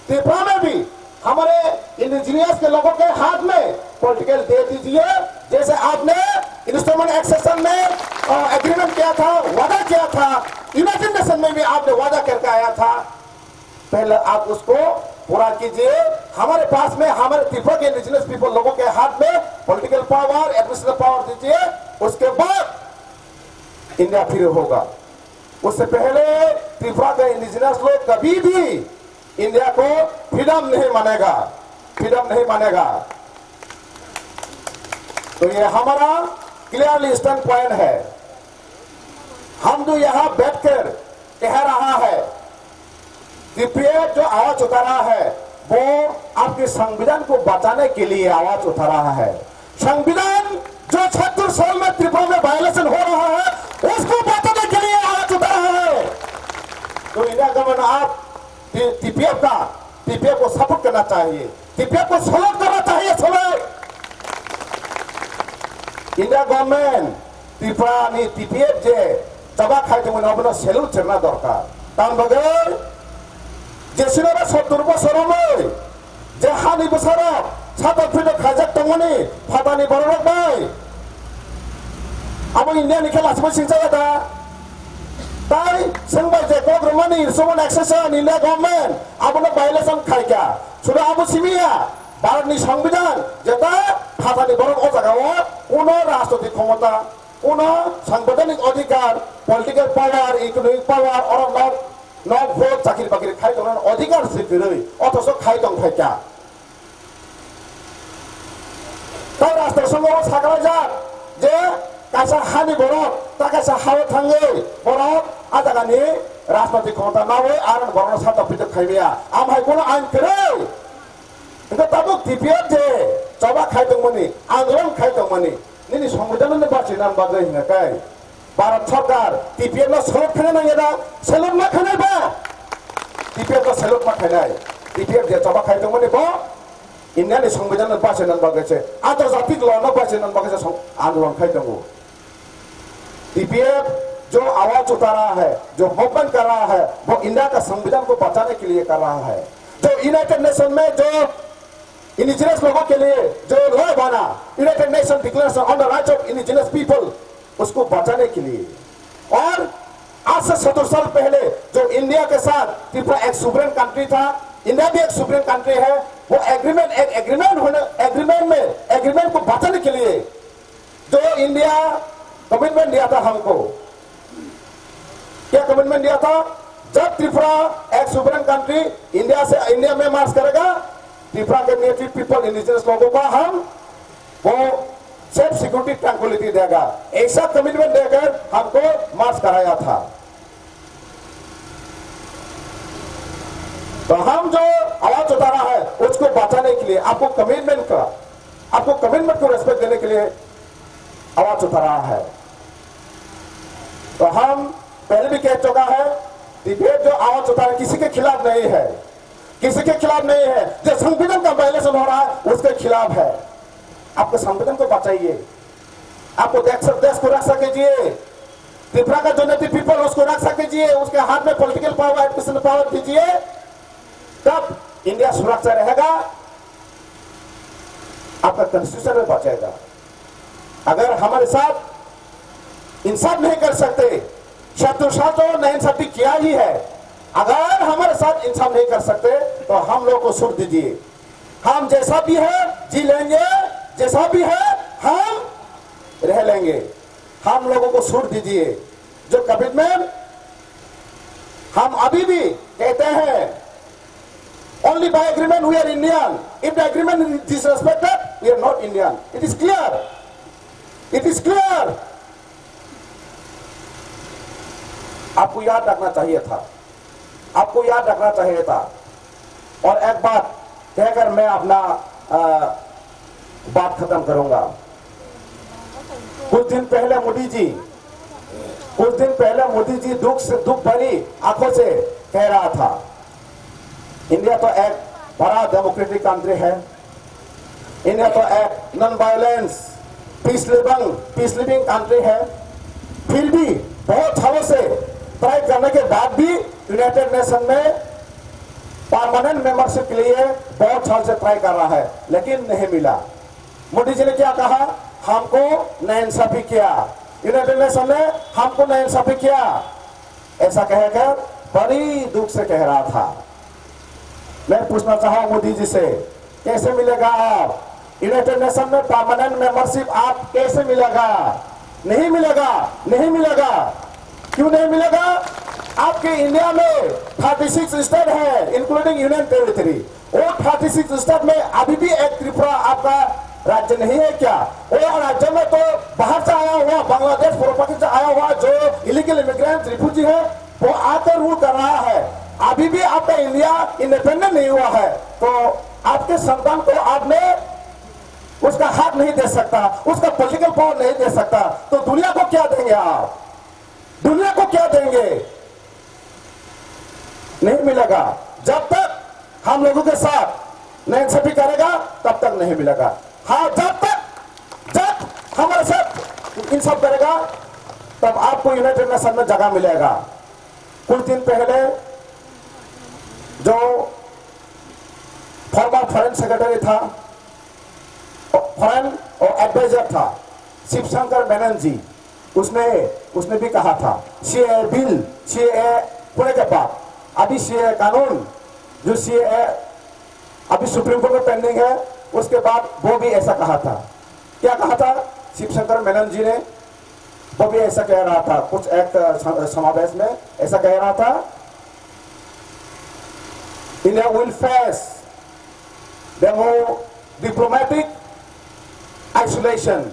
S7: त्रिपुरा में भी हमारे इंडिजिनियस के लोगों के हाथ में पॉलिटिकल दे दीजिए। जैसे आपने इंस्ट्रूमेंट एक्सेशन में एग्रीमेंट किया था, वादा किया था, यूनाइटेड नेशन में भी आपने वादा करके आया था, पहले आप उसको पूरा कीजिए। हमारे पास में, हमारे त्रिपुरा के इंडिजिनस पीपल लोगों के हाथ में पॉलिटिकल पावर, एडमिनिस्ट्रेटिव पावर दीजिए, उसके बाद इंडिया फिर होगा। उससे पहले त्रिपुरा के इंडिजिनस लोग कभी भी इंडिया को फ्रीडम नहीं मानेगा, फ्रीडम नहीं मानेगा। तो ये हमारा क्लियरली स्टैंड पॉइंट है। हम जो यहाँ बैठकर कह रहा है, टीपीएफ जो आवाज उठा रहा है वो आपके संविधान को बचाने के लिए आवाज उठा रहा है। संविधान जो 76 साल में त्रिपुरा में वायलेशन हो रहा है उसको बचाने के लिए आवाज उठा रहा है। तो इंडिया गवर्नमेंट आप टीपीएफ को सपोर्ट करना चाहिए, टीपीएफ को सपोर्ट करना चाहिए। इंडिया गवर्नमेंट त्रिपुरा नि टीपीएफ जे जबा खाइदोंमोन अबनो सेलुट सेरना दरकार। तार बगै जेसिनोबा 70 बोसोरावै जे हानि बोसोराव सातक फिनो खाजाक दंमोनि फादानि बररक बाय आबो इंडिया नि खेला सबै सिंजाया दा ताई संबाय जे गभर्नमेंट नि इरसोमन एक्सेसन इंडिया गवर्नमेंट आबोनो वायलेशन खाइका सुदा आबो सिमिया भारतनि संविधान जेता फादानि बररक ओ जागाव कोनो राष्ट्रपति क्षमता কোনো সাংবিধানিক অধিকার, পলিটিক্যাল পাওয়ার, ইকোনমিক পাওয়ার और নক ভোট চাকরি বাকরি খাই দন অধিকার সিফিরই অথচ খাই দं থাকা তাই রাষ্ট্রসংঘ সাগরা যাক যে কাইসা হানি বরক তা কাইসা হাও থাঙ্গै বরক আজাগানি রাষ্ট্রপতি ক্ষমতা নাওै আর বরন সাত পিট খাইबिया আমहाय কোনো আইন করে এটা তাবো টিপিএফ যে জবা খাই দंमोनि आंदोलन खाई दंमोनि निनी संविधान ने बाची नाम बागै हिंगाकाय भारत सरकार टीपीएफ नो सलुट खाने नांगेदा सलुट मा खाने बा टीपीएफ नो सलुट मा खाने टीपीएफ जे जबा खाई दंमोनि बो इंडिया नि संविधान ने बाची नाम बागै छे आंतरजातिक लॉ नो बाची नाम बागै छे आंदोलन खाई दंगो। टीपीएफ जो आवाज उठा रहा है, जो मूवमेंट कर रहा है, वो इंडिया का संविधान को बचाने के लिए कर रहा है। जो यूनाइटेड नेशन में जो इंडिजिनस लोगों के लिए जो लॉ बना, United nation declaration on the rights of indigenous people, उसको बचाने के लिए। और आज से 70 साल पहले जो इंडिया के साथ त्रिपुरा एक सुवरेन कंट्री था, इंडिया भी एक सुवरेन कंट्री है, वो एग्रीमेंट को बचाने के लिए जो इंडिया कमिटमेंट दिया था हमको, क्या कमिटमेंट दिया था? जब त्रिपुरा एक सुवरेन कंट्री इंडिया में मार्च करेगा, त्रिपुरा के नेटिव पीपल इंडिजिनस लोगों का हम वो सेफ सिक्योरिटी ट्रैंक्विलिटी देगा, ऐसा कमिटमेंट देकर हमको मार्च कराया था। तो हम जो आवाज उठा रहा है उसको बचाने के लिए आपको कमिटमेंट को रेस्पेक्ट देने के लिए आवाज उठा रहा है। तो हम पहले भी कह चुका है, टीपीएफ जो आवाज उठा रहा है किसी के खिलाफ नहीं है, किसी के खिलाफ नहीं है। जो संविधान का वायलेशन हो रहा है उसके खिलाफ है। आपको संविधान को बचाइए, आपको देश को रख सकीजिए, त्रिपुरा का जो नेटिव पीपल उसको रख सकीजिए, उसके हाथ में पॉलिटिकल पावर, एडमिनिस्ट्रेटिव पावर दीजिए, तब इंडिया सुरक्षा रहेगा, आपका कॉन्स्टिट्यूशन में बचेगा। अगर हमारे साथ इंसाफ नहीं कर सकते, शत्रु साथ तो नाइंसाफी किया ही है, अगर हमारे साथ इंसाफ नहीं कर सकते तो हम लोग को छूट दीजिए। हम जैसा भी है जी लेंगे, जैसा भी है हम रह लेंगे, हम लोगों को छूट दीजिए। जो कमिटमेंट हम अभी भी कहते हैं, only by agreement we are Indian, if the agreement is disrespected we are not Indian, it is clear, it is clear। आपको याद रखना चाहिए था, आपको याद रखना चाहिए था। और एक बात कहकर मैं अपना बात खत्म करूंगा। कुछ दिन पहले मोदी जी दुख भरी आंखों से कह रहा था, इंडिया तो एक बड़ा डेमोक्रेटिक कंट्री है, इंडिया तो एक non violence peace living country है, फिर भी बहुत सालों से ट्राई करने के बाद भी यूनाइटेड नेशन में परमानेंट मेंबरशिप के लिए बहुत साल से ट्राई कर रहा है, लेकिन नहीं मिला। मोदी जी ने क्या कहा? हमको नाइंसाफी किया, यूनाइटेड नेशन ने हमको नाइंसाफी किया, ऐसा कहकर बड़ी दुख से कह रहा था। मैं पूछना चाहूं मोदी जी से, कैसे मिलेगा आप यूनाइटेड नेशन में परमानेंट मेंबरशिप? आप कैसे मिलेगा? नहीं मिलेगा, नहीं मिलेगा। क्यों नहीं मिलेगा? आपके इंडिया में 36 स्टेट है इंक्लूडिंग यूनियन टेरिटरी। वो 36 स्टेट में अभी भी एक त्रिपुरा आपका राज्य नहीं है क्या? वो राज्य में तो बाहर से आया हुआ बांग्लादेश प्रॉपर्टी से आया हुआ जो इलीगल इमिग्रेंट रिफ्यूजी है वो आकर रूल कर रहा है। अभी भी आपका इंडिया इंडिपेंडेंट नहीं हुआ है तो आपके संतान को आपने उसका हक नहीं दे सकता, उसका पॉलिटिकल पावर नहीं दे सकता, तो दुनिया को क्या देंगे आप? दुनिया को क्या देंगे? नहीं मिलेगा। जब तक हम लोगों के साथ नाइंसाफी करेगा तब तक नहीं मिलेगा। हाँ, जब हमारे साथ इंसाफ करेगा तब आपको यूनाइटेड नेशन में जगह मिलेगा। कुछ दिन पहले जो फॉर्मर फॉरेन सेक्रेटरी था, फॉरेन और एडवाइजर था शिवशंकर मेनन जी, उसने भी कहा था सीए बिल, सीए होने के बाद अभी सीए कानून जो सीए अभी सुप्रीम कोर्ट में पेंडिंग है, उसके बाद वो भी ऐसा कहा था। क्या कहा था शिवशंकर मेनन जी ने? वो भी ऐसा कह रहा था, कुछ एक समावेश में ऐसा कह रहा था, India will face diplomatic isolation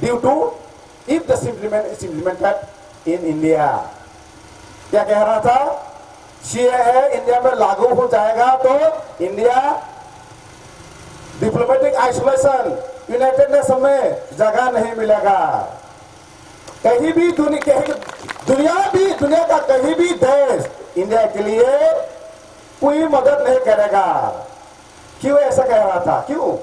S7: due to if the implement is implemented in India। क्या कह रहा था? सीएए इंडिया में लागू हो जाएगा तो India diplomatic isolation, United nation में जगह नहीं मिलेगा। कहीं भी दुनिया का कहीं भी देश इंडिया के लिए कोई मदद नहीं करेगा। क्यों ऐसा कह रहा था? क्यों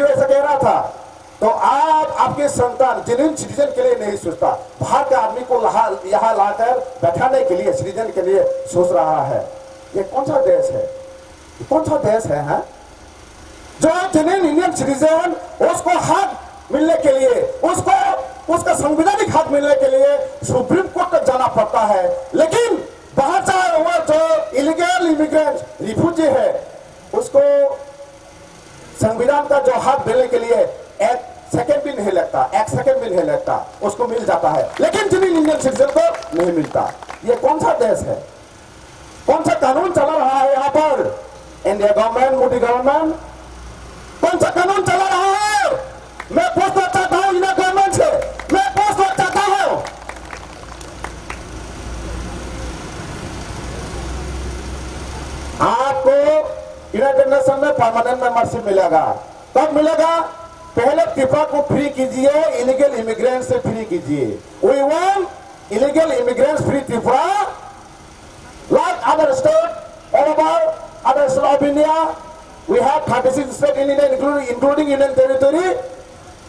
S7: ऐसा कह रहा था? तो आप आपके संतान जेन्युइन सिटीजन के लिए नहीं सोचता, बाहर के आदमी को यहाँ लाकर बैठाने के लिए सिटीजन के लिए सोच रहा है। ये कौन सा देश है? कौन सा देश है, हाँ? जो जेन्युइन इंडियन सिटीजन उसको हक मिलने के लिए, उसका संवैधानिक हक मिलने के लिए सुप्रीम कोर्ट तक जाना पड़ता है। लेकिन बाहर से आया हुआ जो इलीगल इमिग्रेंट रिफ्यूजी है उसको संविधान का जो हक देने के लिए एक सेकंड भी नहीं लगता, उसको मिल जाता है। लेकिन जेन्युइन इंडियन सिटीजन को नहीं मिलता। ये कौन सा देश है? कौन सा कानून चला रहा है यहाँ पर? इंडिया गवर्नमेंट, मोदी गवर्नमेंट कौन सा कानून चला रहा है? मैं पूछना चाहता हूँ इंडिया गवर्नमेंट से, मैं पूछना चाहता हूँ। आपको यूनाइटेड नेशन में परमानेंट मेंबरशिप मिलेगा। कब मिलेगा? पहले त्रिपुरा को फ्री कीजिए, इलीगल इमिग्रेंट से फ्री कीजिए। We want illegal immigrants free Tripura, like other state all over other state of India. We have 36 states in India including Union Territory.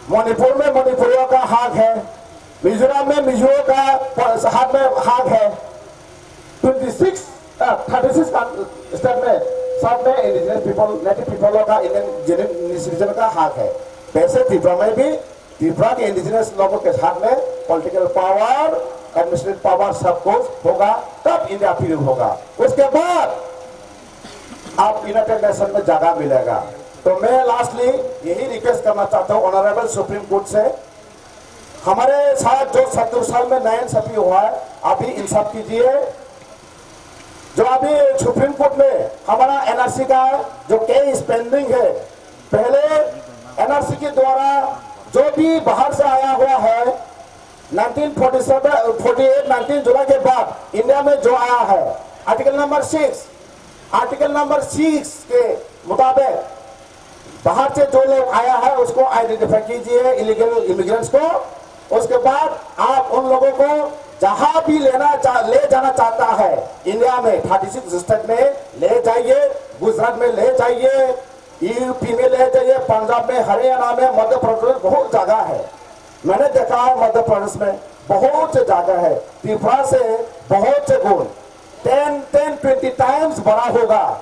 S7: Manipur में मणिपुरियों का हक है, मिजोरम में मिजोरम का हाथ में हक है, 36 स्टेट में सब में इंडिजिनस पीपल, नेटिव पीपलों का इंडियन सिटीजन का हक है। वैसे त्रिपुरा में भी त्रिपुरा के इंडिजिनस लोगों के हाथ में पॉलिटिकल पावर, एडमिनिस्ट्रेटिव पावर सब कुछ होगा, तब इंडिया फ्री होगा। उसके बाद आप यूनाइटेड नेशन में जगह मिलेगा। तो मैं लास्टली यही रिक्वेस्ट करना चाहता हूँ ऑनरेबल सुप्रीम कोर्ट से, हमारे साथ जो 70 साल में नाइंसाफी हुआ है अभी इंसाफ कीजिए। जो अभी सुप्रीम कोर्ट में हमारा एनआरसी का जो केस पेंडिंग है, पहले एनआरसी के द्वारा जो भी बाहर से आया हुआ है 1947, 19 जुलाई के बाद इंडिया में जो आया है, आर्टिकल नंबर 6 के मुताबिक बाहर से जो लोग आया है उसको आइडेंटिफाई कीजिए, इलीगल इमिग्रेंट्स को। उसके बाद आप उन लोगों को जहां भी ले जाना चाहता है इंडिया में 36 स्टेट में ले जाइए, गुजरात में ले जाइए, यूपी में ले जाइए, पंजाब में, हरियाणा में, मध्य प्रदेश बहुत जगह है। मैंने देखा मध्य प्रदेश में बहुत से जगह है। त्रिपुरा से बहुत से गुण 10-20 टाइम्स बड़ा होगा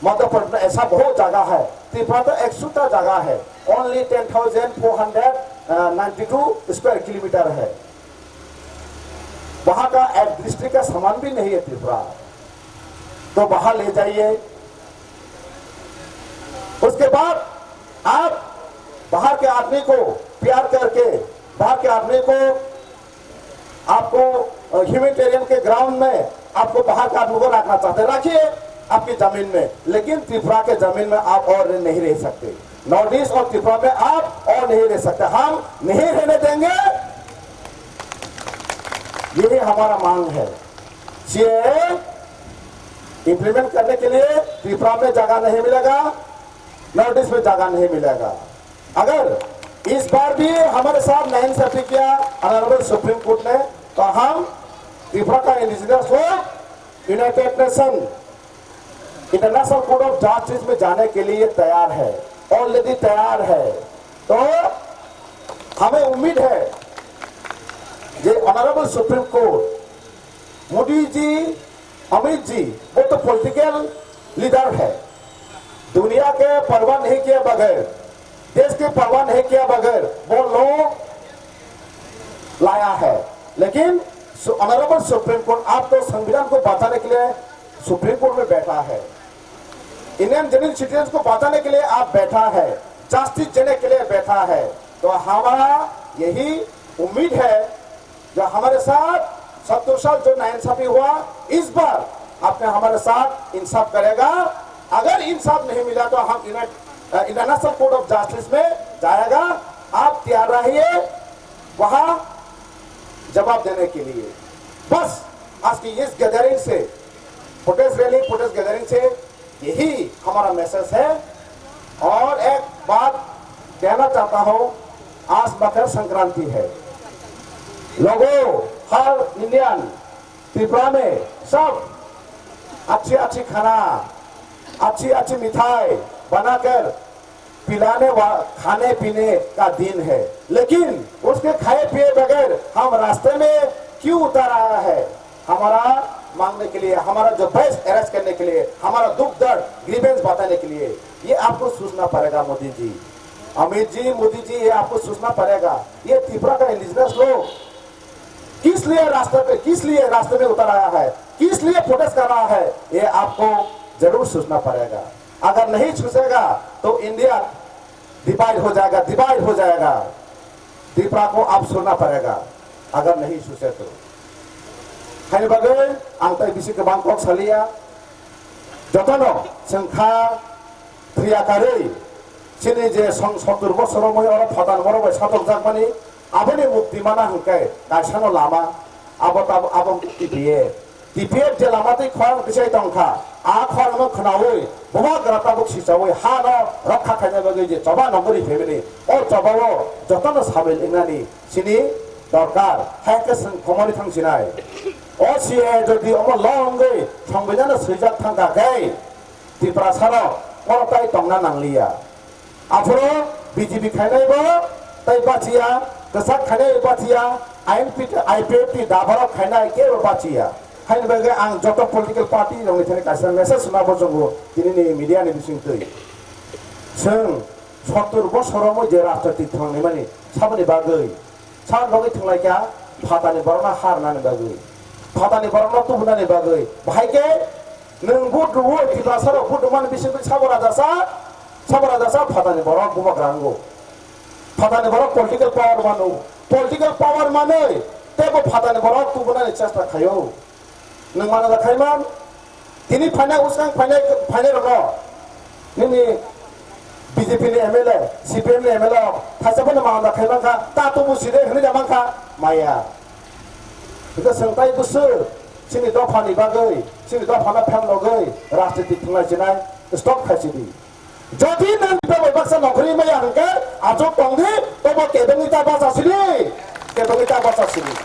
S7: मध्य प्रदेश में, ऐसा बहुत जगह है। त्रिपुरा तो एक सूता जगह है, ओनली 10,492 स्क्वायर किलोमीटर है। वहां का एक डिस्ट्रिक्ट का समान भी नहीं है त्रिपुरा, तो वहां ले जाइए। उसके बाद आप बाहर के आदमी को प्यार करके, बाहर के आदमी को आपको ह्यूमैनिटेरियन के ग्राउंड में आपको बाहर का आदमी को रखना चाहते रखिए आपकी जमीन में, लेकिन त्रिपुरा के जमीन में आप और नहीं रह सकते। नॉर्थ ईस्ट और त्रिपुरा में आप और नहीं रह सकते, हम नहीं रहने देंगे। यही हमारा मांग है। सीएए इंप्लीमेंट करने के लिए त्रिपुरा में जगह नहीं मिलेगा, नॉर्थ ईस्ट में जगह नहीं मिलेगा। अगर इस बार भी हमारे साथ नाइंसाफी किया ऑनरेबल सुप्रीम कोर्ट ने, तो हम त्रिपुरा का इंडिजिनियस लोग United nation international court of justice में जाने के लिए तैयार है, ऑलरेडी तैयार है। तो हमें उम्मीद है ये honourable supreme court, Modi ji, Amit ji, वो तो पॉलिटिकल लीडर है, दुनिया के परवाह नहीं किए बगैर, देश के परवाह नहीं किया बगैर वो लोग लाया है। लेकिन ऑनरेबल सुप्रीम कोर्ट आपको संविधान को बचाने के लिए सुप्रीम कोर्ट में बैठा है, इंडियन जेन्युइन सिटीजन को बचाने के लिए आप बैठा है, जस्टिस देने के लिए बैठा है। तो हमारा यही उम्मीद है जो हमारे साथ 70 साल जो नाइंसाफी हुआ, इस बार आपने हमारे साथ इंसाफ करेगा। अगर इंसाफ नहीं मिला तो हम इंटरनेशनल कोर्ट ऑफ जस्टिस में जाएगा। आप तैयार रहिए वहां जवाब देने के लिए। बस आज की इस गैदरिंग से, प्रोटेस्ट रैली, प्रोटेस्ट गैदरिंग से यही हमारा मैसेज है। और एक बात कहना चाहता हूं, आज मकर संक्रांति है। लोगों, हर इंडियन त्रिपुरा में सब अच्छी अच्छी खाना, अच्छी अच्छी मिठाई बनाकर पिलाने खाने पीने का दिन है, लेकिन उसके खाए पिए बगैर हम रास्ते में क्यों उतर आया है? हमारा मांगने के लिए, हमारा जो बेस्ट अरेस्ट करने के लिए, हमारा दुख दर्द ग्रीवेंस बताने के लिए। ये आपको सोचना पड़ेगा मोदी जी, अमित जी, मोदी जी, ये आपको सोचना पड़ेगा। ये त्रिपुरा का इंडिजिनस लोग किस लिए रास्ते में उतर आया है, किस लिए प्रोटेस्ट कर रहा है, ये आपको जरूर सोचना पड़ेगा। अगर नहीं सोचेगा तो इंडिया डिवाइड हो जाएगा। त्रिपुरा को आप सुनना पड़ेगा अगर नहीं सोचे तो। खाने बगै आं तै बिसि गोबां कक सालिया जतनो जोंखा प्रियाकारै सिनि जे सं 70 बोसोराव मै अर फदान बरबाय सातक जागमानि आबनि मुक्ति माना हंकै दासानो लामा आबो टिपिए जे लामा तै खर बिसै तंखा आ खरनो खनावै बबा ग्राताबुक सिसावै हा न रक्षा खाइने बगै जे जबा नगरी फेमिनि ओ जबावो जतनो साबिल इंनानि सिनि दरकार हायके जों खमानि थांसिनाय ओ सिए जदि अम लंगै संबिधान सैजाक थांगाखै त्रिपुरा सानो करताय तंना नांलिया आफरो बीजेपी खाइनायबो तै बाचिया गसाक खाइनाय बाचिया आईपीएफटी दाबाराव खाइनाय के बाचिया खाइन बगे आं जत पॉलिटिकल पार्टी रंनि थाने कासा मेसेज सुनाबो जोंबो दिनैनि मीडियानि बिसिंतै जों 70 बोसोराव जे राष्ट्रपति थांनाय माने साबनि बागै सान बगै थांलायका फातानि बरना हारनानि बागै फातानि बरना तुबनानि बागै भाइके नों बुट रुवो त्रिपुरा साराव बुट मान बिसिंतै साबरा दासा फातानि बरन बुमाग्रांगो फातानि बरन पॉलिटिकल पावर मानो पॉलिटिकल पावर माने तेबो फातानि बरन तुबनानि चेष्टा खायो नों माना जाखायमान दिनै फाइनाय उसगां फाइनाय रङ नोंनि बीजेपी नि एमएलए सीपीएम नि एमएलए थाइसाफोरनो माना जाखायमानखा तातो मुसिदे होनो जामानखा माया बेखौ सोंथाय बोसोर सिनि दफानि बागै सिनि दफाना फेम लगै राजनीति थुंलाय जिनाय स्टप खायसिदि जदि नों बेबाय बाक्सा नखरि माया हंके आजो टंगि तबो केबंगिता बासासिनि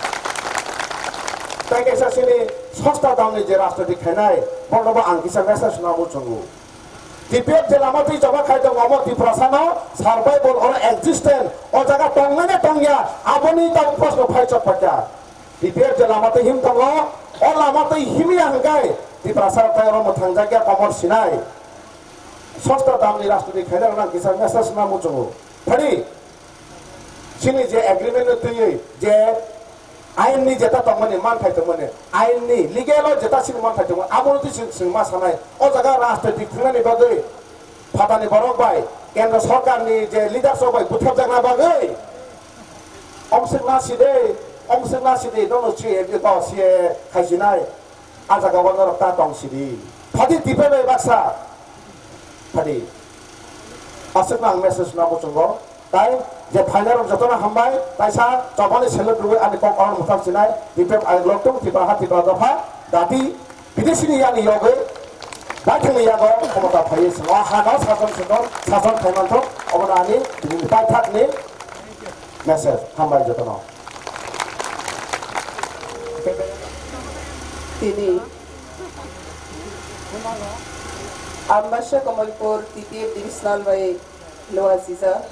S7: ताइके सासिनि सस्ता दामनि जे राष्ट्रपति खाइनाय बर्नबा आं किसा मेसेज सुनाबो जोंगो टिपिएफ जे लामातै जबा खायदों अम त्रिपुरा सानो सार्भाइवल और एक्जिस्टेंस ओ जागा टंगनाने टंगिया आबनि ता प्रश्न फाइचक फाचा टिपिएफ जे लामातै हिम दङ ओ लामातै हिमिया हंगाय त्रिपुरा सारथाय रम थांजागिया कमर सिनाय सस्ता दामनि राष्ट्रपति खाइनाय आं किसा मेसेज सुनाबो जोंगो फरि सिनि जे एग्रीमेंट तैयै जे आयेननि जेता तंगमानि मान थाइथोंमोन आयेननि लिगेल जेता सिन मान थाइथोंमोन आबोनति सिन मा सानाय ओ जागा राष्ट्रपति थांनानै बागै फातानि बरक बाय केन्द्र सरकारनि जे लिडारशिप बाय बुथाब जागना बागै अमसिना सिदे दनो छि एक तो सिए खाइसिनाय aja gawan orang ta tong sini tadi tipe me baksa tadi asuk nang message na bucungo tai je final jotona hambai taisa jabani sele dulu ani kok orang mutam sinai tipe ai loktung tipe hati dofa dati bidesini yani yoge datang yago komota phai semua hana sason sendor sason khamanto omonani tai thak ni message hambai jotona
S1: Tini Ambasha Kamalpur TPF Divisional by Lower Sisa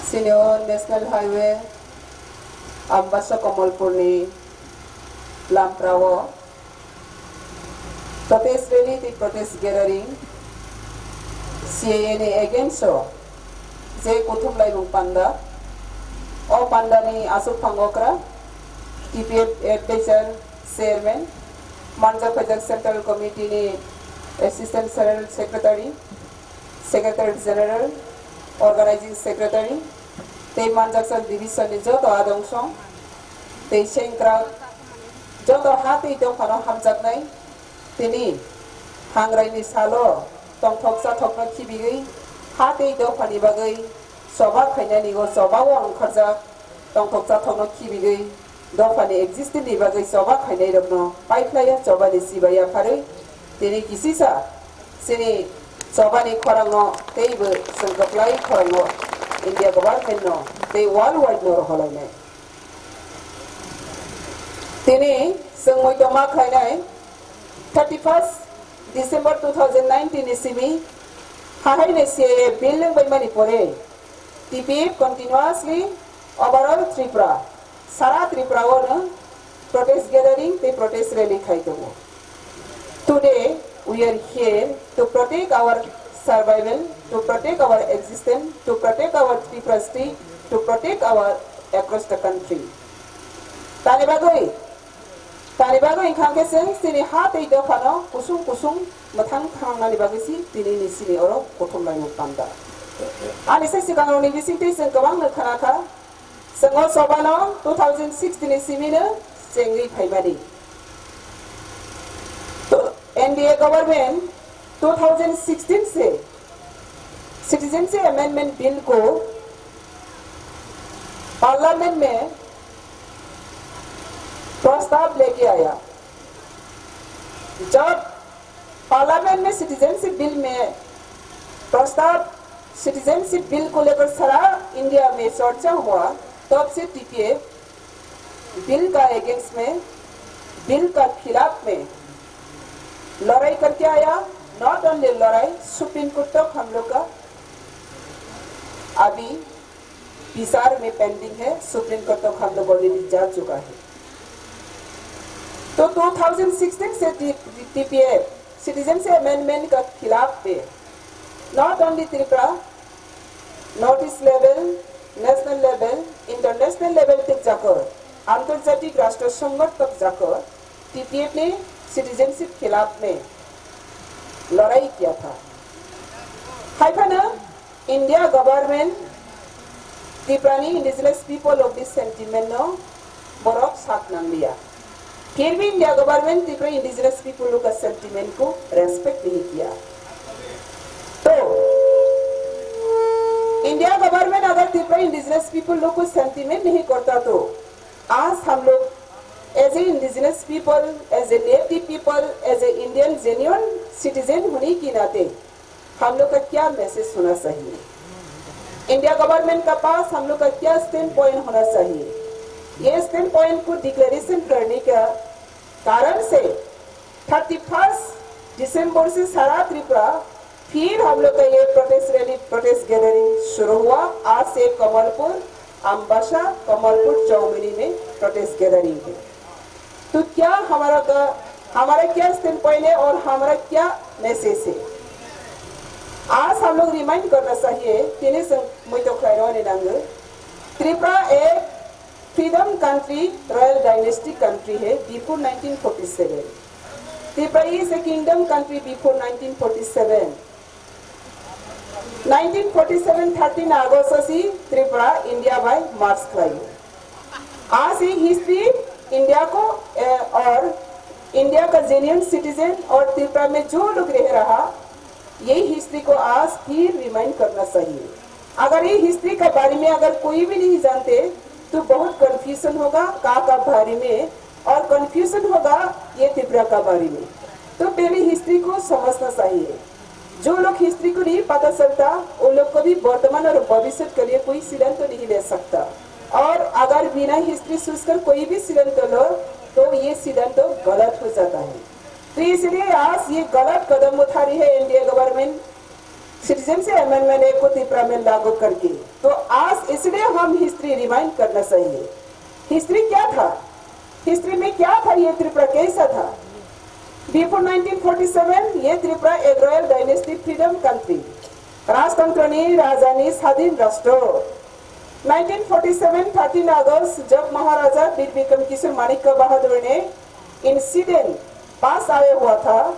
S1: Senior National Highway Ambasha Kamalpur ni Lamprawo protest rally the protest gathering CAA against je kothum laibung panda o panda ni asuk phangokra TPF advisor Chairman, Manja Pajak Central Committee ni Assistant General Secretary, Secretary General, Organizing Secretary, Tei Manjaksan Division ni Joto Adongso, Tei Shengkra, Joto Hati Jong Pano Hamjak Nai, Tini, Hangrai ni Salo, Tong Toksa Tokna Kibigi, Hati Jong Panibagai, Soba Kanya Nigo Soba Wang Kharjak, Tong Toksa Tokna Kibigi, Dofani existing di bagai soba khainai rokno pipeline soba ni sibaya phare tini kisisa sini soba ni khorango teibo sangkaplai khorango India government no tei worldwide no holai nai tini sangmoi toma khainai 31st December 2019 isimi hahai ne CAA bill bai mani pore TPF continuously overall Tripura Sara Tripura won protest gathering, the protest rally khaitomo. Today we are here to protect our survival, to protect our existence, to protect our Tripura state, to protect our across the country. Tanibagoi ingkang kesen sini hati do phano kusung mathang thangani bagisi tini ni sini oro kothom lai panda. Ani se sikang ni visite sen kabang khanaka Sengol Sobano 2016 simina Sengri Paimadi. NDA government 2016 से Citizenship Amendment Bill को parliament में प्रस्ताव लेके आया जब parliament में citizenship bill में प्रस्ताव सिटीजनशिप बिल को लेकर सारा इंडिया में चर्चा हुआ तब से TPF बिल का अगेंस्ट में बिल का खिलाफ में लड़ाई करके आया नॉट ओनली लड़ाई सुप्रीम कोर्ट तक हम लोग का अभी विचार में पेंडिंग है सुप्रीम कोर्ट तक हम लोग ऑलरेडी जा चुका है तो 2016 से TPF सिटीजनशिप अमेंडमेंट का खिलाफ पे not only Tripura north east level national level international level तक जाकर अंतर्जातिक राष्ट्र संघ तक जाकर TPF ने सिटीजनशिप खिलाफ में लड़ाई किया था हाइफाना इंडिया गवर्नमेंट त्रिपुरानी indigenous people of this sentiment नो बरफ साथ नाम लिया फिर भी India government Tripura indigenous people का सेंटिमेंट को रेस्पेक्ट नहीं किया तो इंडिया गवर्नमेंट अगर त्रिपुरा इंडिजिनस पीपल लोग को सेंटिमेंट नहीं करता तो आज हम लोग as a indigenous people as a native people as a Indian genuine citizen होने के नाते हम लोग का क्या मैसेज होना चाहिए इंडिया गवर्नमेंट का पास हम लोग का क्या स्टैंड पॉइंट होना चाहिए ये स्टैंड पॉइंट को डिक्लेरेशन करने का कारण से 31 दिसंबर से सारा त्रिपुरा फिर हम लोग का ये प्रोटेस्ट रैली प्रोटेस्ट गैदरिंग शुरू हुआ आज से कमलपुर अम्बासा कमलपुर चौमिनी में प्रोटेस्ट गैदरिंग है तो क्या हमारा क्या स्टैंड पॉइंट है और हमारा क्या मैसेज है आज हम लोग रिमाइंड करना चाहिए त्रिपुरा एक freedom country royal dynasty country है before 1947 Tripura is a kingdom country before 1947 13 अगस्त से त्रिपुरा इंडिया बाय मार्च खाई आज ही हिस्ट्री इंडिया को और इंडिया का जेन्युइन सिटीजन और त्रिपुरा में जो लोग रह रहा, यही हिस्ट्री को आज फिर रिमाइंड करना चाहिए। अगर ये हिस्ट्री के बारे में अगर कोई भी नहीं जानते तो बहुत कंफ्यूजन होगा का बारे में, और कंफ्यूजन होगा ये त्रिपुरा का बारे में। तो पहले हिस्ट्री को समझना चाहिए। जो लोग हिस्ट्री को नहीं पता चलता उन लोग को भी वर्तमान और भविष्य के लिए कोई सिद्धांत तो नहीं ले सकता, और अगर बिना हिस्ट्री सोचकर कोई भी सिद्धांत लो तो ये सिद्धांत तो गलत हो जाता है। तो इसलिए आज ये गलत कदम उठा रही है India government citizenship amendment act को त्रिपुरा में लागू करके। तो आज इसलिए हम हिस्ट्री रिमाइंड करना चाहिए। हिस्ट्री क्या था, हिस्ट्री में क्या था, ये त्रिपुरा कैसा था। बिफोर 1947 ये त्रिपुरा एक रॉयल डायनेस्टी फ्रीडम कंट्री, राजतंत्र ने राजधानी स्वाधीन राष्ट्र। 1947 13 अगस्त जब महाराजा वीर विक्रम किशोर माणिक्य बहादुर ने इंसिडेंट पास आया हुआ था,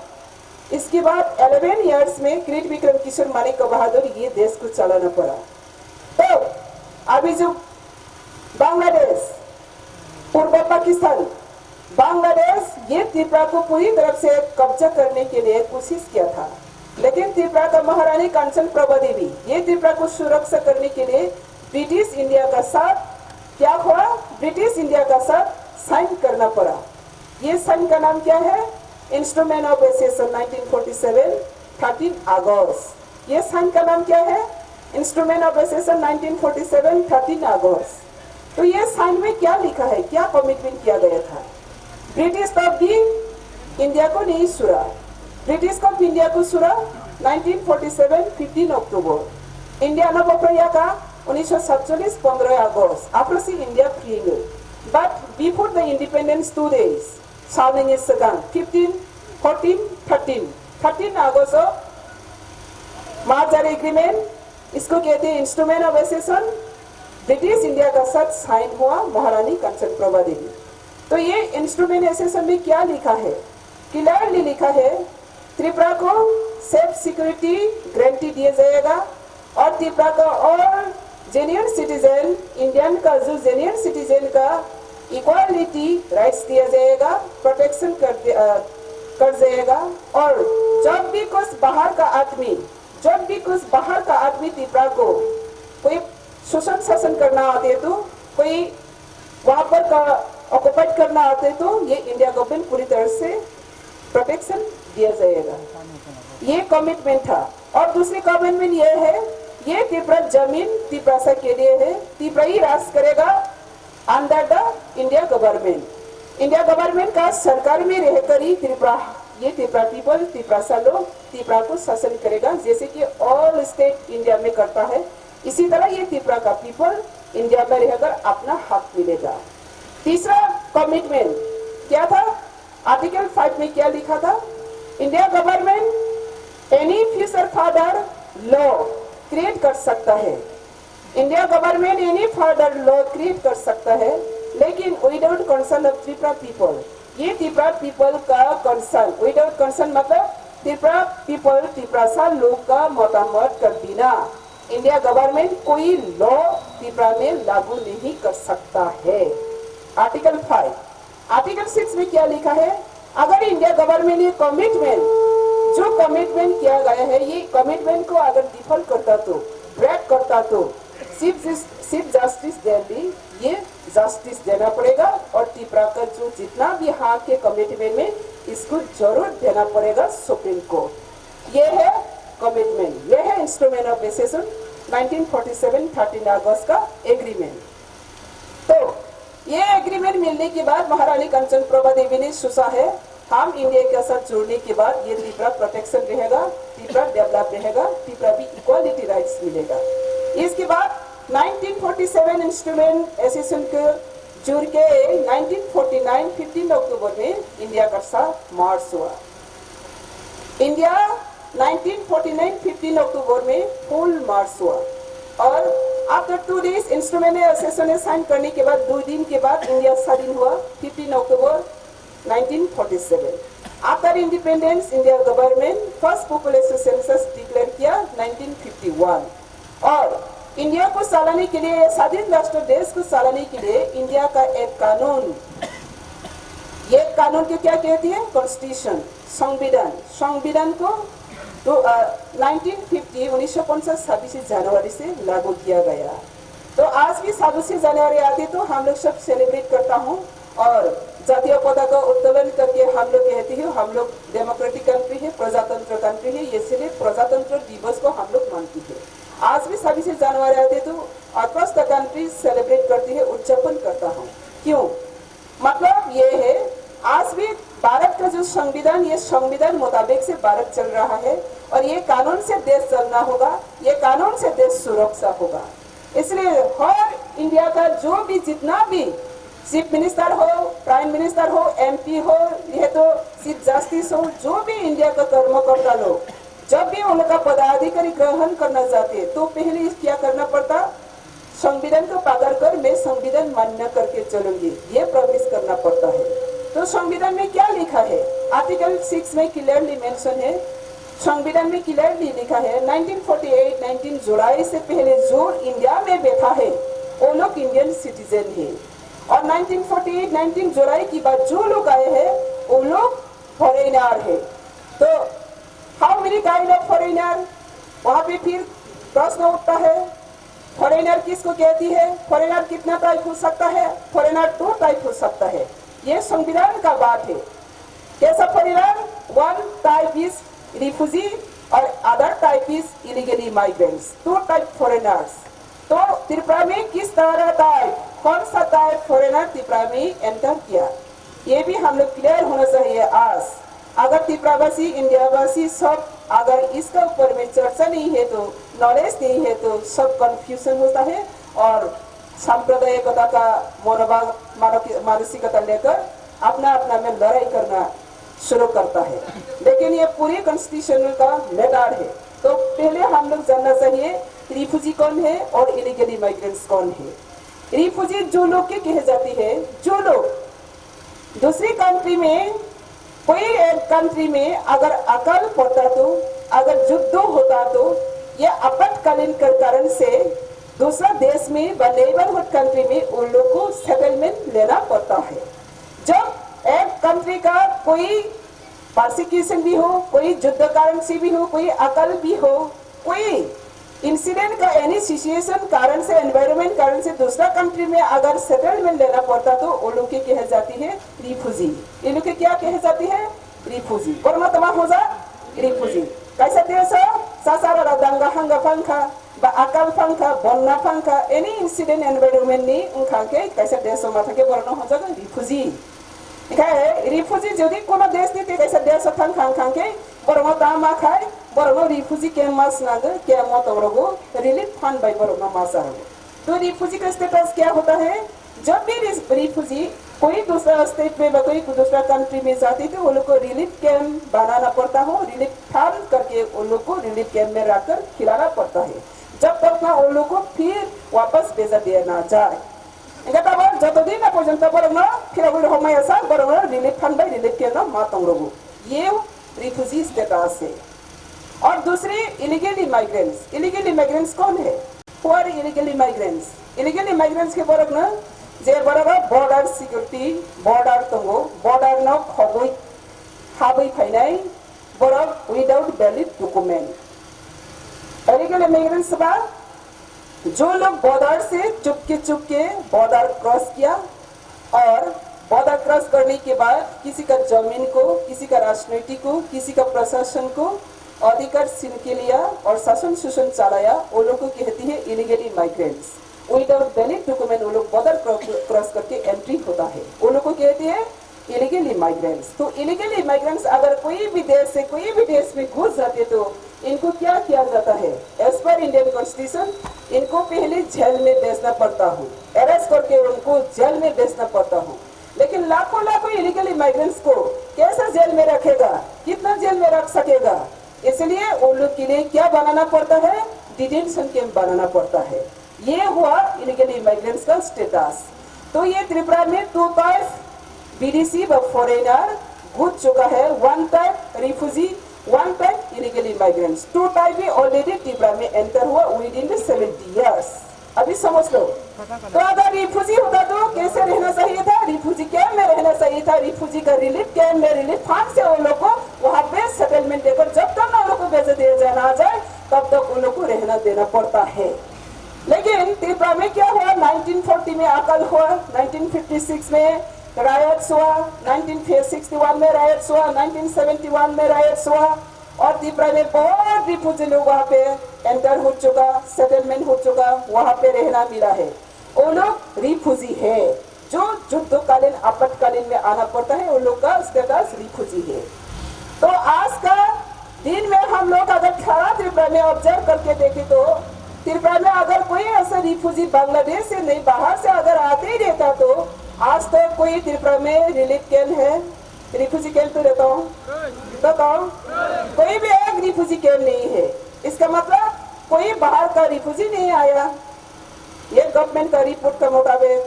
S1: इसके बाद 11 इयर्स में ग्रेट विक्रम किशोर माणिक्य बहादुर ये देश को चलाना पड़ा। तो अभी जो बांग्लादेश, पूर्व पाकिस्तान, बांग्लादेश ये त्रिपुरा को पूरी तरफ से कब्जा करने के लिए कोशिश किया था, लेकिन त्रिपुरा का महारानी कांचन प्रभा देवी ये त्रिपुरा को सुरक्षा करने के लिए ब्रिटिश इंडिया का साथ क्या हुआ, ब्रिटिश इंडिया का साथ साइन करना पड़ा। ये साइन का नाम क्या है, इंस्ट्रूमेंट ऑफ एसेशन 1947 13 अगस्त। ये साइन का नाम क्या है, इंस्ट्रूमेंट ऑफ एसेशन 1947 13 अगस्त। तो ये साइन में क्या लिखा है, क्या कमिटमेंट किया गया था। ब्रिटिश कब भी इंडिया को नहीं सुरा, ब्रिटिश कब इंडिया को सुरा 1947 15 अक्टूबर। इंडिया नवप्रया का 1947 15 अगस्त after seeing India freeing. But before the independence 2 days, Southern Sudan 15, 14, 13 अगस्त मार्जार एग्रीमेंट, इसको कहते हैं instrument of accession, British India का साथ साइन हुआ महारानी कांचन प्रभा देवी। तो ये इंस्ट्रूमेंट एसेशन में क्या लिखा है, क्लियरली लिखा है त्रिपुरा को सेफ सिक्योरिटी गारंटी दिया जाएगा, और त्रिपुरा का और जेन्युइन सिटीजन, इंडियन का जो जेन्युइन सिटीजन का इक्वालिटी राइट्स दिया जाएगा, प्रोटेक्शन कर जाएगा। और जब भी कुछ बाहर का आदमी त्रिपुरा को कोई शोषण शासन करना आते तो, कोई वहां पर का ऑक्युपाइड करना आते तो ये इंडिया गवर्नमेंट पूरी तरह से प्रोटेक्शन दिया जाएगा। ये कमिटमेंट था। और दूसरी कमिटमेंट ये है, ये त्रिपुरा जमीन त्रिपुरा के लिए है, त्रिपुरा ही राज करेगा under the India government. India government का सरकार में रहकर ही त्रिपुरा, ये त्रिपुरा पीपल, त्रिपुरा लोग त्रिपुरा को शासन करेगा, जैसे कि ऑल स्टेट इंडिया में करता है। इसी तरह ये त्रिपुरा का पीपल इंडिया में रहकर अपना हक मिलेगा। तीसरा कमिटमेंट क्या था, आर्टिकल 5 में क्या लिखा था, India government any future further law create कर सकता है। India government any further law create कर सकता है, लेकिन without concern of Tripura people. ये त्रिपुरा पीपल का कंसर्न, विदाउट कंसर्न मतलब त्रिपुरा पीपल, त्रिपुरा लोग का मतामत कर बिना इंडिया गवर्नमेंट कोई लॉ त्रिपुरा में लागू नहीं कर सकता है। आर्टिकल 5। आर्टिकल 6 में क्या लिखा है, अगर इंडिया गवर्नमेंट ने कमिटमेंट, जो कमिटमेंट किया गया है, ये कमिटमेंट को अगर डिफॉल्ट करता तो, ब्रेक करता तो चीफ जस्टिस दिल्ली ये जस्टिस देना पड़ेगा, और त्रिपुरा का जो जितना भी हाँ के कमिटमेंट में इसको जरूर देना पड़ेगा सुप्रीम कोर्ट। ये है कमिटमेंट, ये है इंस्ट्रूमेंट ऑफ एसेशन 1947 13 अगस्त का एग्रीमेंट। तो ये एग्रीमेंट मिलने के बाद महारानी कांचन प्रभा देवी ने सोचा है, हम इंडिया के साथ जुड़ने के बाद ये त्रिपुरा प्रोटेक्शन रहेगा, त्रिपुरा डेवलप रहेगा, त्रिपुरा भी इक्वालिटी राइट्स मिलेगा। इसके बाद 1947 इंस्ट्रूमेंट एसेशन के जुड़ के 1949 15 अक्टूबर में इंडिया का साथ मार्च हुआ। इंडिया 1949 15 अक्टूबर में फुल मार्च हुआ, और after 2 days instrument accession sign करने के बाद 2 दिन के बाद इंडिया स्वाधीन हुआ 15 अक्टूबर 1947। After independence India government first population census declare किया 1951, और इंडिया को चलाने के लिए, स्वाधीन राष्ट्र देश को चलाने के लिए इंडिया का एक कानून,
S8: ये कानून के क्या कहती है? कॉन्स्टिट्यूशन, संविधान। संविधान को तो 1950 26 जनवरी से लागू किया गया। तो आज भी 26 जनवरी आती तो हम लोग सब सेलिब्रेट करता हूँ और जातीय पताका उत्तोलन करके हम लोग कहते हैं हम लोग डेमोक्रेटिक कंट्री है, प्रजातंत्र कंट्री है, इसलिए प्रजातंत्र दिवस को हम लोग मानते हैं। आज भी 26 जनवरी आती तो अक्रॉस द कंट्री सेलिब्रेट करती है, उद्यापन करता हूँ। क्यों? मतलब ये है आज भी भारत का जो संविधान, ये संविधान मुताबिक से भारत चल रहा है और ये कानून से देश चलना होगा, ये कानून से देश सुरक्षा होगा। इसलिए हर इंडिया का जो भी जितना भी चीफ मिनिस्टर हो, प्राइम मिनिस्टर हो, एमपी हो, यह तो चीफ जस्टिस हो, जो भी इंडिया का कर्मकर्ता लोग जब भी उनका पदाधिकारी ग्रहण करना चाहते तो पहले क्या करना पड़ता? संविधान को पकड़ कर मैं संविधान मान्य करके चलूंगी, ये प्रॉमिस करना पड़ता है। तो संविधान में क्या लिखा है? आर्टिकल 6 में क्लियरली मेंशन है, संविधान में क्लियरली लिखा है 1948 19 जुलाई से पहले जो इंडिया में बैठा है वो लोग इंडियन सिटीजन है और 1948 19 जुलाई के बाद जो लोग आए हैं वो लोग फॉरेनर है। तो how many kind of foreigner? वहाँ पे फिर प्रश्न उठता है, फॉरेनर किसको कहती है? फॉरेनर कितना टाइप हो सकता है? फॉरेनर 2 टाइप हो सकता है, ये संविधान का बात है। कैसा फॉरेनर? 1 टाइप इज रिफ्यूजी और other type is illegally migrants, 2 type foreigners. तो त्रिपुरा में किस तरह टाइप, कौन सा टाइप फॉरेनर त्रिपुरा में एंटर किया, ये भी हम लोग क्लियर होना चाहिए। आज अगर त्रिपुरावासी, इंडियावासी सब अगर इसका ऊपर में चर्चा नहीं है तो नॉलेज नहीं है तो सब कंफ्यूजन होता है और सांप्रदायिकता का मनोभाव, मानसिकता लेकर अपना अपना में लड़ाई करना शुरू करता है। लेकिन ये पूरी कॉन्स्टिट्यूशन का मैटर है। तो पहले हम लोग जानना चाहिए रिफ्यूजी कौन है और इलीगली माइग्रेंट्स कौन है। रिफ्यूजी जो लोग के कहे जाती है, जो लोग दूसरी कंट्री में, कोई एक कंट्री में अगर अकाल पड़ता तो, अगर युद्ध होता तो ये आपातकालीन के कारण से दूसरा देश में व नेबरहुड कंट्री में उन लोग को सेटलमेंट लेना पड़ता है। जब एक कंट्री का कोई परसिक्यूशन भी हो, कोई युद्ध कारण से भी हो, कोई अकाल भी हो, कोई इंसिडेंट का एनी सिचुएशन कारण से, एनवायरमेंट कारण से दूसरा कंट्री में अगर सेटलमेंट लेना पड़ता तो वो लोग के कहे जाती है रिफ्यूजी। ये लोग के क्या कहे जाती है? रिफ्यूजी। और मतलब हो जा रिफ्यूजी कैसा देश है? सासारा दंगा हंगा पंखा बा अकाल पंखा बन्ना पंखा एनी इंसिडेंट एनवायरमेंट नी उनका के कैसा देश में থাকে বর্ণ हो जाएगा रिफ्यूजी। इकाय रिफ्यूजी यदि कोनो देश नी कैसा देश थान खान खान के बर्मा दामा खाए बर्मा रिफ्यूजी के मास नाग क्या मत औरगो रिलीफ फंड बाय बर्मा मास आरगो। तो रिफ्यूजी का स्टेटस क्या होता है? जब भी रिफ्यूजी कोई दूसरा स्टेट में कोई दूसरा कंट्री में जाती तो वो लोग को रिलीफ कैंप बनाना पड़ता हो, रिलीफ फंड करके उन लोग को रिलीफ कैंप में रखकर खिलाना पड़ता है जब तक ना उन लोग को फिर वापस भेजा दिया ना जाए। जतदिन पर्यंत बरना फिर हमारे बरना relief fund by relief camp ना मातंगो, ये रिफ्यूजी स्टेटस है। और दूसरी इलीगल इमाइग्रेंट्स। इलीगल इमाइग्रेंट्स कौन है? Who are illegal immigrants? Illegal immigrants के बरक ना जे बरगा बॉर्डर सिक्योरिटी बॉर्डर तंगो बॉर्डर न खगै हाबै फाइनाय बरक without valid document. Illegal immigrants बा जो लोग बॉर्डर से चुपके बॉर्डर क्रॉस किया और बॉर्डर क्रॉस करने के बाद किसी का जमीन को, किसी का राजनीति को, किसी का प्रशासन को अधिकार छीन के लिया और शासन शोषण चलाया, वो लोग को कहती है illegally migrants. Without valid document वो लोग बॉर्डर क्रॉस करके एंट्री होता है, वो लोग को कहते हैं इलीगली माइग्रेंट्स। तो इलीगली माइग्रेंट्स अगर कोई भी देश से कोई भी देश में घुस जाते तो इनको क्या किया जाता है? एज पर इंडियन कॉन्स्टिट्यूशन इनको पहले जेल में भेजना पड़ता हो, अरेस्ट करके उनको जेल में भेजना पड़ता हो। लेकिन लाखों इलीगल इमाइग्रेंट्स को कैसे जेल में रखेगा? कितना जेल में रख सकेगा? इसलिए उन लोग के लिए क्या बनाना पड़ता है? डिटेंशन कैंप बनाना पड़ता है। ये हुआ इलीगल इमाइग्रेंट्स का स्टेटस। तो ये त्रिपुरा में 2 टाइप बीडीसी व फॉरेनर घुस चुका है, 1 type refugee, 1 type illegal immigrants. 2 type भी ऑलरेडी त्रिपुरा में एंटर हुआ विद इन 70 years। अभी समझ लो। तो अगर रिफ्यूजी होता तो कैसे रहना चाहिए था? रिफ्यूजी कैंप में रहना चाहिए था। रिफ्यूजी का रिलीफ कैंप में, रिलीफ फंड से उन लोग को वहाँ पे सेटलमेंट देकर जब तक उन लोग को भेज दिया जाना आ जाए तब तक उन लोग को रहना देना पड़ता है। लेकिन त्रिपुरा में क्या हुआ? 1940 में अकाल हुआ, 1956 में रायट्स हुआ, 1961 में रायट्स हुआ, 1971 में रायट्स हुआ और त्रिपुरा में बहुत रिफ्यूजी लोग वहाँ पे एंटर हो चुका, सेटलमेंट हो चुका, वहाँ पे रहना मिला है। वो लोग रिफ्यूजी है, जो युद्धकालीन आपातकालीन में आना पड़ता है, उन लोग का स्टेटस रिफ्यूजी है। तो आज का दिन में हम लोग अगर खड़ा त्रिपुरा में ऑब्जर्व करके देखें तो त्रिपुरा में अगर कोई ऐसा रिफ्यूजी बांग्लादेश से नहीं बाहर से अगर आते ही रहता तो आज तो कोई त्रिपुरा में रिलीफ कैंप है, रिफ्यूजी कैंप तो रहता हूँ, बताओ कोई भी एक रिफ्यूजी कैंप नहीं है। इसका मतलब कोई बाहर का रिफ्यूजी नहीं आया, ये गवर्नमेंट का रिपोर्ट के मुताबिक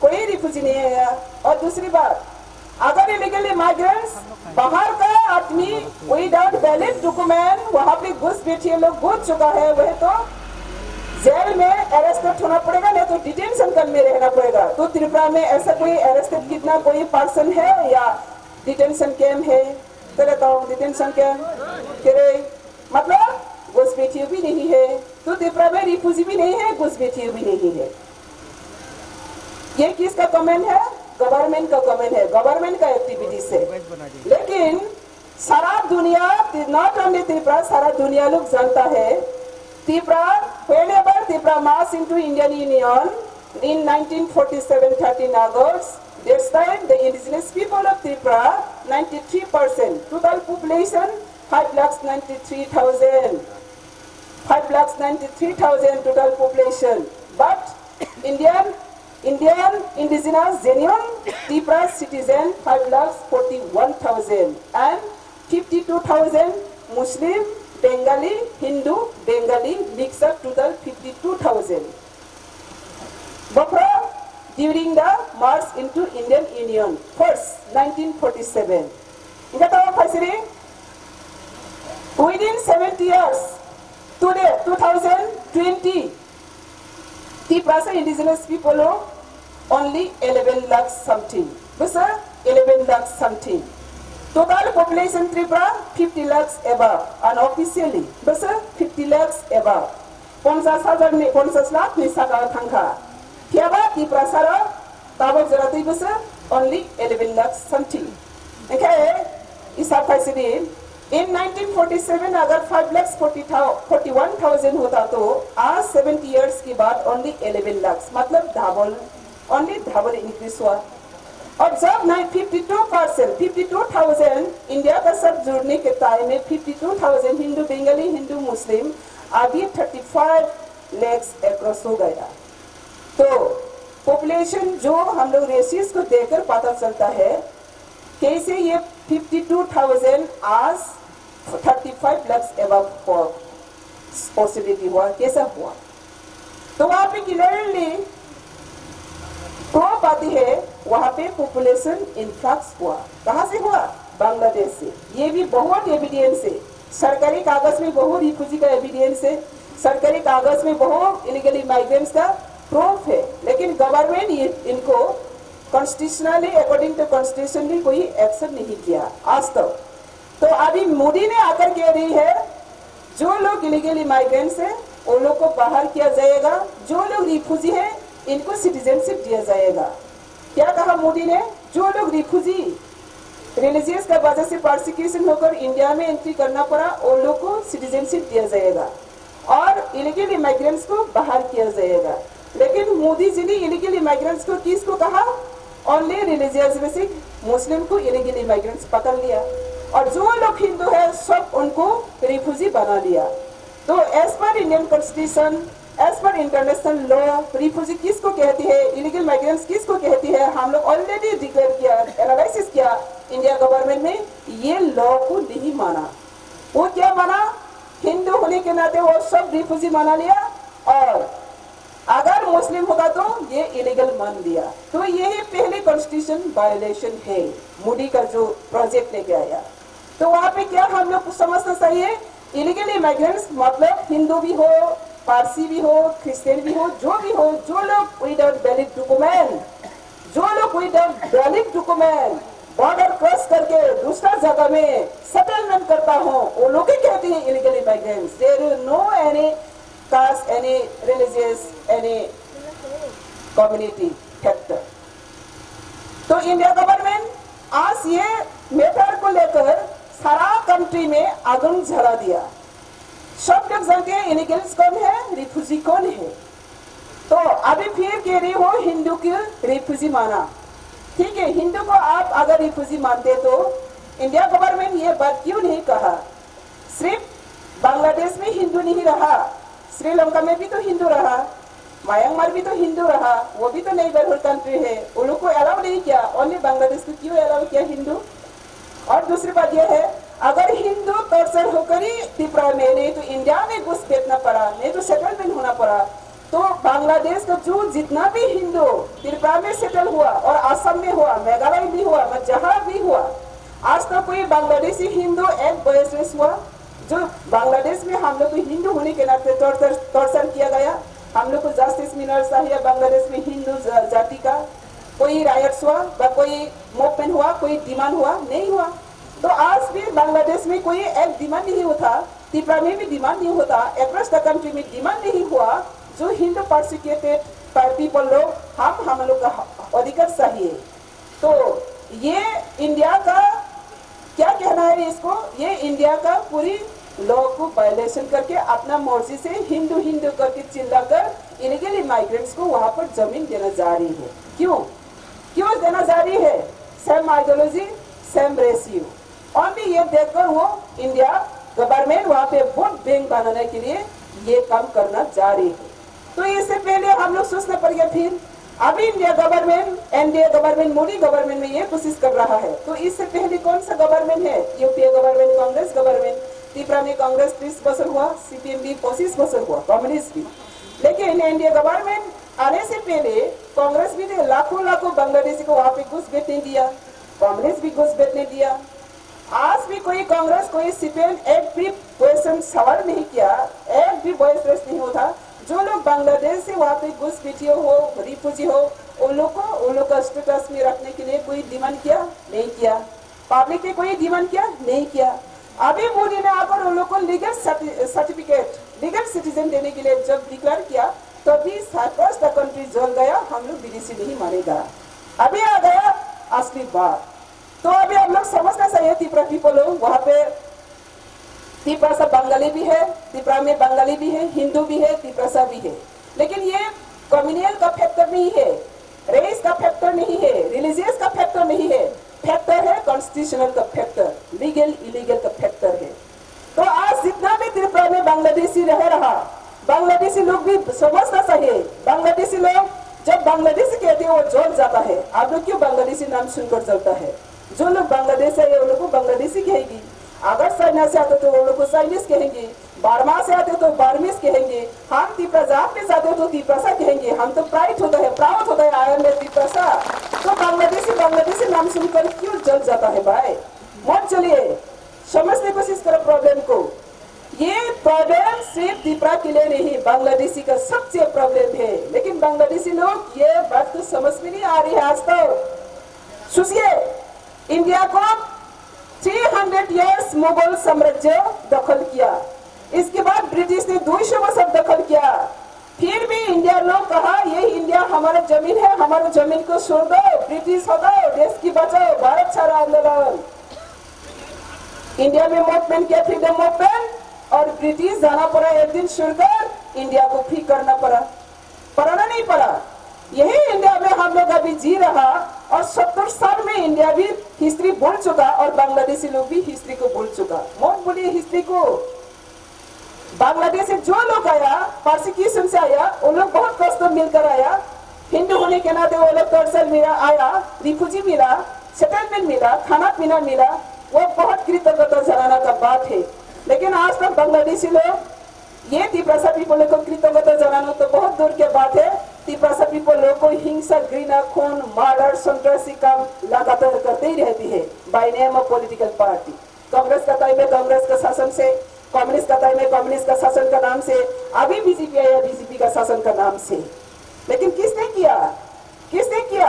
S8: कोई रिफ्यूजी नहीं आया। और दूसरी बात, अगर इलीगल माइग्रेंट्स बाहर का आदमी विदाउट वैलिड डॉक्यूमेंट वहाँ पे घुस बैठे लोग घुस चुका है, वह तो जेल में अरेस्टेड होना पड़ेगा, नहीं तो डिटेंशन कैंप में रहना पड़ेगा। तो त्रिपुरा में ऐसा कोई अरेस्टेड कितना कोई पर्सन है या डिटेंशन कैंप है? तो बताओ डिटेंशन कैंप मतलब घुसपैठिए भी नहीं है। तो त्रिपुरा में रिफ्यूजी भी नहीं है, घुसपैठिए भी नहीं है। ये किसका कमेंट है? गवर्नमेंट का कमेंट है, गवर्नमेंट का एक्टिविटी से। लेकिन सारा दुनिया, नॉट ओनली त्रिपुरा, सारा दुनिया लोग जानता है Tripura, whenever Tripura marched into Indian Union in 1947, 13 August, this time the indigenous people of Tripura 93%, total population 5,93,000, 5,93,000 total population. But Indian indigenous genuine Tripura citizen 5,41,000 and 52,000 Muslim, Bengali, Hindu, Bengali mix up total 52,000. Bafra during the march into Indian Union, first 1947. Within 70 years, today 2020, Tripura indigenous people are only 11 lakh something. Basa 11 lakh something. Total population Tripura 50 lakhs above, unofficially basa 50 lakhs above. 50 lakh ni saka thangka. Tiaba Tripura sara tabok jarati basa only 11 lakhs something. Okay, isa paisidi in 1947 अगर 5,41,000 होता तो आज 70 years के बाद only 11 lakhs, मतलब double increase हुआ। और जब 52,000 इंडिया का सब जुड़ने के टाइम में 52,000 हिंदू, बंगाली, हिंदू, मुस्लिम, अभी 35 lakhs अक्रॉस हो गया। तो पॉपुलेशन जो हम लोग रेशियोज को देखकर पता चलता है कैसे ये 52,000 आज 35 lakhs एबव पॉसिबिलिटी हुआ, कैसा हुआ? तो वहां पे क्लियरली प्रूफ आती है, वहां पे पॉपुलेशन इनफ्लक्स हुआ। कहां से हुआ? बांग्लादेश से। ये भी बहुत एविडेंस है, सरकारी कागज में बहुत रिफ्यूजी का एविडेंस है, सरकारी कागज में बहुत इलीगली माइग्रेंट्स का प्रूफ है। लेकिन गवर्नमेंट इनको कॉन्स्टिट्यूशनली अकॉर्डिंग टू कॉन्स्टिट्यूशनली कोई एक्शन नहीं किया आज तक। तो अभी मोदी ने आकर कह रही है जो लोग इलीगली माइग्रेंट्स है उन लोग को बाहर किया जाएगा, जो लोग रिफ्यूजी है इनको सिटीजनशिप दिया जाएगा। क्या कहा मोदी ने? जो लोग रिफ्यूजी रिलीजियस का वजह से परसिक्यूशन होकर इंडिया में एंट्री करना पड़ा उन लोग को सिटीजनशिप दिया जाएगा और इलीगल इमिग्रेंट्स को बाहर किया जाएगा। लेकिन मोदी जी ने इलीगल इमिग्रेंट्स को किसको कहा? ओनली रिलीजियस बेसिक मुस्लिम को इलीगल इमिग्रेंट्स पकड़ लिया और जो लोग हिंदू है सब उनको रिफ्यूजी बना लिया। तो एज पर Indian constitution, as per international law, refugee किसको कहती है, इलीगल माइग्रेंट्स किसको कहती है, हम लोग ऑलरेडी डिक्लेयर किया, एनालिसिस किया इंडिया गवर्नमेंट ने। ये लॉ को नहीं माना। वो क्या माना? हिंदू होने के नाते वो सब रिफ्यूजी माना लिया और अगर मुस्लिम होगा तो ये इलीगल मान लिया। तो यही पहले कॉन्स्टिट्यूशन वायलेशन है मोदी का जो प्रोजेक्ट लेके आया। तो वहाँ पे क्या हम लोग को समझना चाहिए? इलीगल इमिग्रेंट्स मतलब हिंदू भी हो पारसी भी हो, क्रिश्चियन भी हो, जो भी हो, जो लोग without valid document border cross करके दूसरा जगह में सेटलमेंट करता हो, वो लोग ही कहते हैं illegal immigrants. There is no any caste, any religious, any community factor. तो इंडिया गवर्नमेंट आज ये मैटर को लेकर सारा कंट्री में आग जला दिया। सब लोग जानते हैं इलीगल्स कौन है, रिफ्यूजी कौन है। तो अभी फिर कह रही हो हिंदू की रिफ्यूजी माना, ठीक है, हिंदू को आप अगर रिफ्यूजी मानते तो इंडिया गवर्नमेंट ये बात क्यों नहीं कहा। सिर्फ बांग्लादेश में हिंदू नहीं रहा, श्रीलंका में भी तो हिंदू रहा, म्यांमार भी तो हिंदू रहा, वो भी तो नेबरहुड कंट्री है, उन लोग को अलाउ नहीं किया, ओनली बांग्लादेश को क्यों अलाउ किया हिंदू। और दूसरी बात यह है, अगर हिंदू टॉर्चर होकर ही त्रिपुरा में, नहीं तो इंडिया में घुस बैठना पड़ा, नहीं तो सेटलमेंट होना पड़ा, तो बांग्लादेश का जो जितना भी हिंदू त्रिपुरा में सेटल हुआ और असम में हुआ, मेघालय भी हुआ, जहाँ भी हुआ, आज तक कोई बांग्लादेशी हिंदू एक बॉयस हुआ जो बांग्लादेश में हम लोग को हिंदू होने के नाते टॉर्चर किया गया, हम लोग को जस्टिस मिलना चाहिए। बांग्लादेश में हिंदू जाति का कोई राइट्स हुआ, कोई मूवमेंट हुआ, कोई डिमांड हुआ, नहीं हुआ। तो आज भी बांग्लादेश में कोई एक डिमांड नहीं होता, त्रिपुरा में भी डिमांड नहीं होता, अक्रॉस द कंट्री में डिमांड नहीं हुआ जो हिंदू परसिक्यूटेड पीपल लोग हम लोग का अधिकार चाहिए। तो ये इंडिया का क्या कहना है इसको, ये इंडिया का पूरी लॉ को वायलेशन करके अपना मर्जी से हिंदू हिंदू करके चिल्लाकर इलीगल इमाइग्रेंट्स को वहां पर जमीन देना जा रही है। क्यों देना जा रही है? Same ideology, same ratio. Only ये देखकर वो इंडिया गवर्नमेंट वहां पे वोट बैंक बनाने के लिए ये काम करना जा रही है। तो इससे पहले हम लोग सोचना पड़ेगा। फिर अभी India government, NDA government, Modi government में ये कोशिश कर रहा है, तो इससे पहले कौन सा गवर्नमेंट है? UPA government, Congress government. Tripura में कांग्रेस 30% हुआ, सीपीएम भी 25% हुआ, कम्युनिस्ट भी। लेकिन एनडीए गवर्नमेंट आने से पहले कांग्रेस भी लाखों बांग्लादेशी को वहां पे घुस बैठने दिया, कम्युनिस्ट भी घुस बैठने दिया। आज भी कोई कांग्रेस, कोई सीपीएम एक भी क्वेश्चन सवाल नहीं किया, एक भी वॉइस रेस नहीं होता। जो लोग बांग्लादेश से वहाँ पे घुस बैठे हो, रिफ्यूजी हो, उन लोग का स्टेटस में रखने के लिए कोई डिमांड किया? नहीं किया। पब्लिक ने कोई डिमांड किया? नहीं किया। अभी मोदी ने आकर उन लोग को लीगल सर्टिफिकेट, लीगल सिटीजन देने के लिए जब डिक्लेयर किया, तो अभी अक्रॉस द कंट्री जल गया, हम लोग विदेशी नहीं मानेगा। अभी आ गया असली बात। तो अभी हम लोग समझना चाहिए त्रिपुरा पीपल लोग, वहाँ पे त्रिपुरा सा बंगाली भी है, त्रिपुरा में बंगाली भी है, हिंदू भी है, त्रिपुरा सा भी है। लेकिन ये कम्युनियल का फैक्टर नहीं है, रेस का फैक्टर नहीं है, रिलीजियस का फैक्टर नहीं है, फैक्टर है कॉन्स्टिट्यूशनल का फैक्टर, लीगल इलीगल का फैक्टर है। तो आज जितना भी त्रिपुरा में बांग्लादेशी रहा, बांग्लादेशी लोग भी समझना चाहिए। बांग्लादेशी लोग जब बांग्लादेशी कहते हैं वो जल जाता है। आप लोग क्यों बांग्लादेशी नाम सुनकर चलता है? जो लोग बांग्लादेश है उन लोग को बांग्लादेशी कहेगी, अगर चाइना से आते तो उन लोग को चाइनीज कहेंगे, बर्मा से आते तो बर्मीज कहेंगे, हम त्रिपुरा जात में जाते तो त्रिपुरा कहेंगे। हम तो प्राउड होता है आई एम त्रिपुरा। तो बांग्लादेशी नाम सुनकर क्यों जल जाता है भाई? मत चलिए, समझने की कोशिश करो प्रॉब्लम को। ये प्रॉब्लम सिर्फ त्रिपुरा के लिए नहीं, बांग्लादेशी का सबसे प्रॉब्लम है। लेकिन बांग्लादेशी लोग ये बात तो समझ में नहीं आ रही है। आज तो सोचिए, इंडिया को 300 इयर्स मुगल साम्राज्य दखल किया, इसके बाद ब्रिटिश ने 200 वर्ष दखल किया, फिर भी इंडिया लोग कहा ये इंडिया हमारा जमीन है, हमारे जमीन को छोड़ दो, ब्रिटिश हो गए, देश की बचाओ, भारत छोड़ो आंदोलन। इंडिया में मूवमेंट किया, फ्रीडम मूवमेंट, और ब्रिटिश जाना पड़ा, एक दिन छोड़कर इंडिया को फ्री करना पड़ा। पढ़ना नहीं पड़ा। यही इंडिया में हम लोग अभी जी रहा, और 70 साल में इंडिया भी हिस्ट्री भूल चुका और बांग्लादेशी लोग भी हिस्ट्री को भूल चुका। मत बोलिए हिस्ट्री को। बांग्लादेश से जो लोग आया, परसिक्यूशन से आया, वो लोग बहुत कष्ट मिलकर आया। हिंदू होने के नाते वो लोग टॉर्चर मिला, आया, रिफ्यूजी मिला, सेटलमेंट मिला, खाना पीना मिला, वो बहुत कृतज्ञता जताने का बात है। लेकिन आज तक बांग्लादेशी लोग ये त्रिपुरा पीपल को कृतज्ञता जताना तो बहुत दूर की बात है। त्रिपुरा पीपल लोग को हिंसा, घृणा, खून, मर्डर, संतोषी काम लगातार करते ही रहती है by name of political party. Congress का टाइम में कांग्रेस का शासन से कम्युनिस्ट का टाइम में कम्युनिस्ट का शासन का नाम से, अभी बीजेपी आया बीजेपी का शासन का नाम से। लेकिन किसने किया? किसने किया?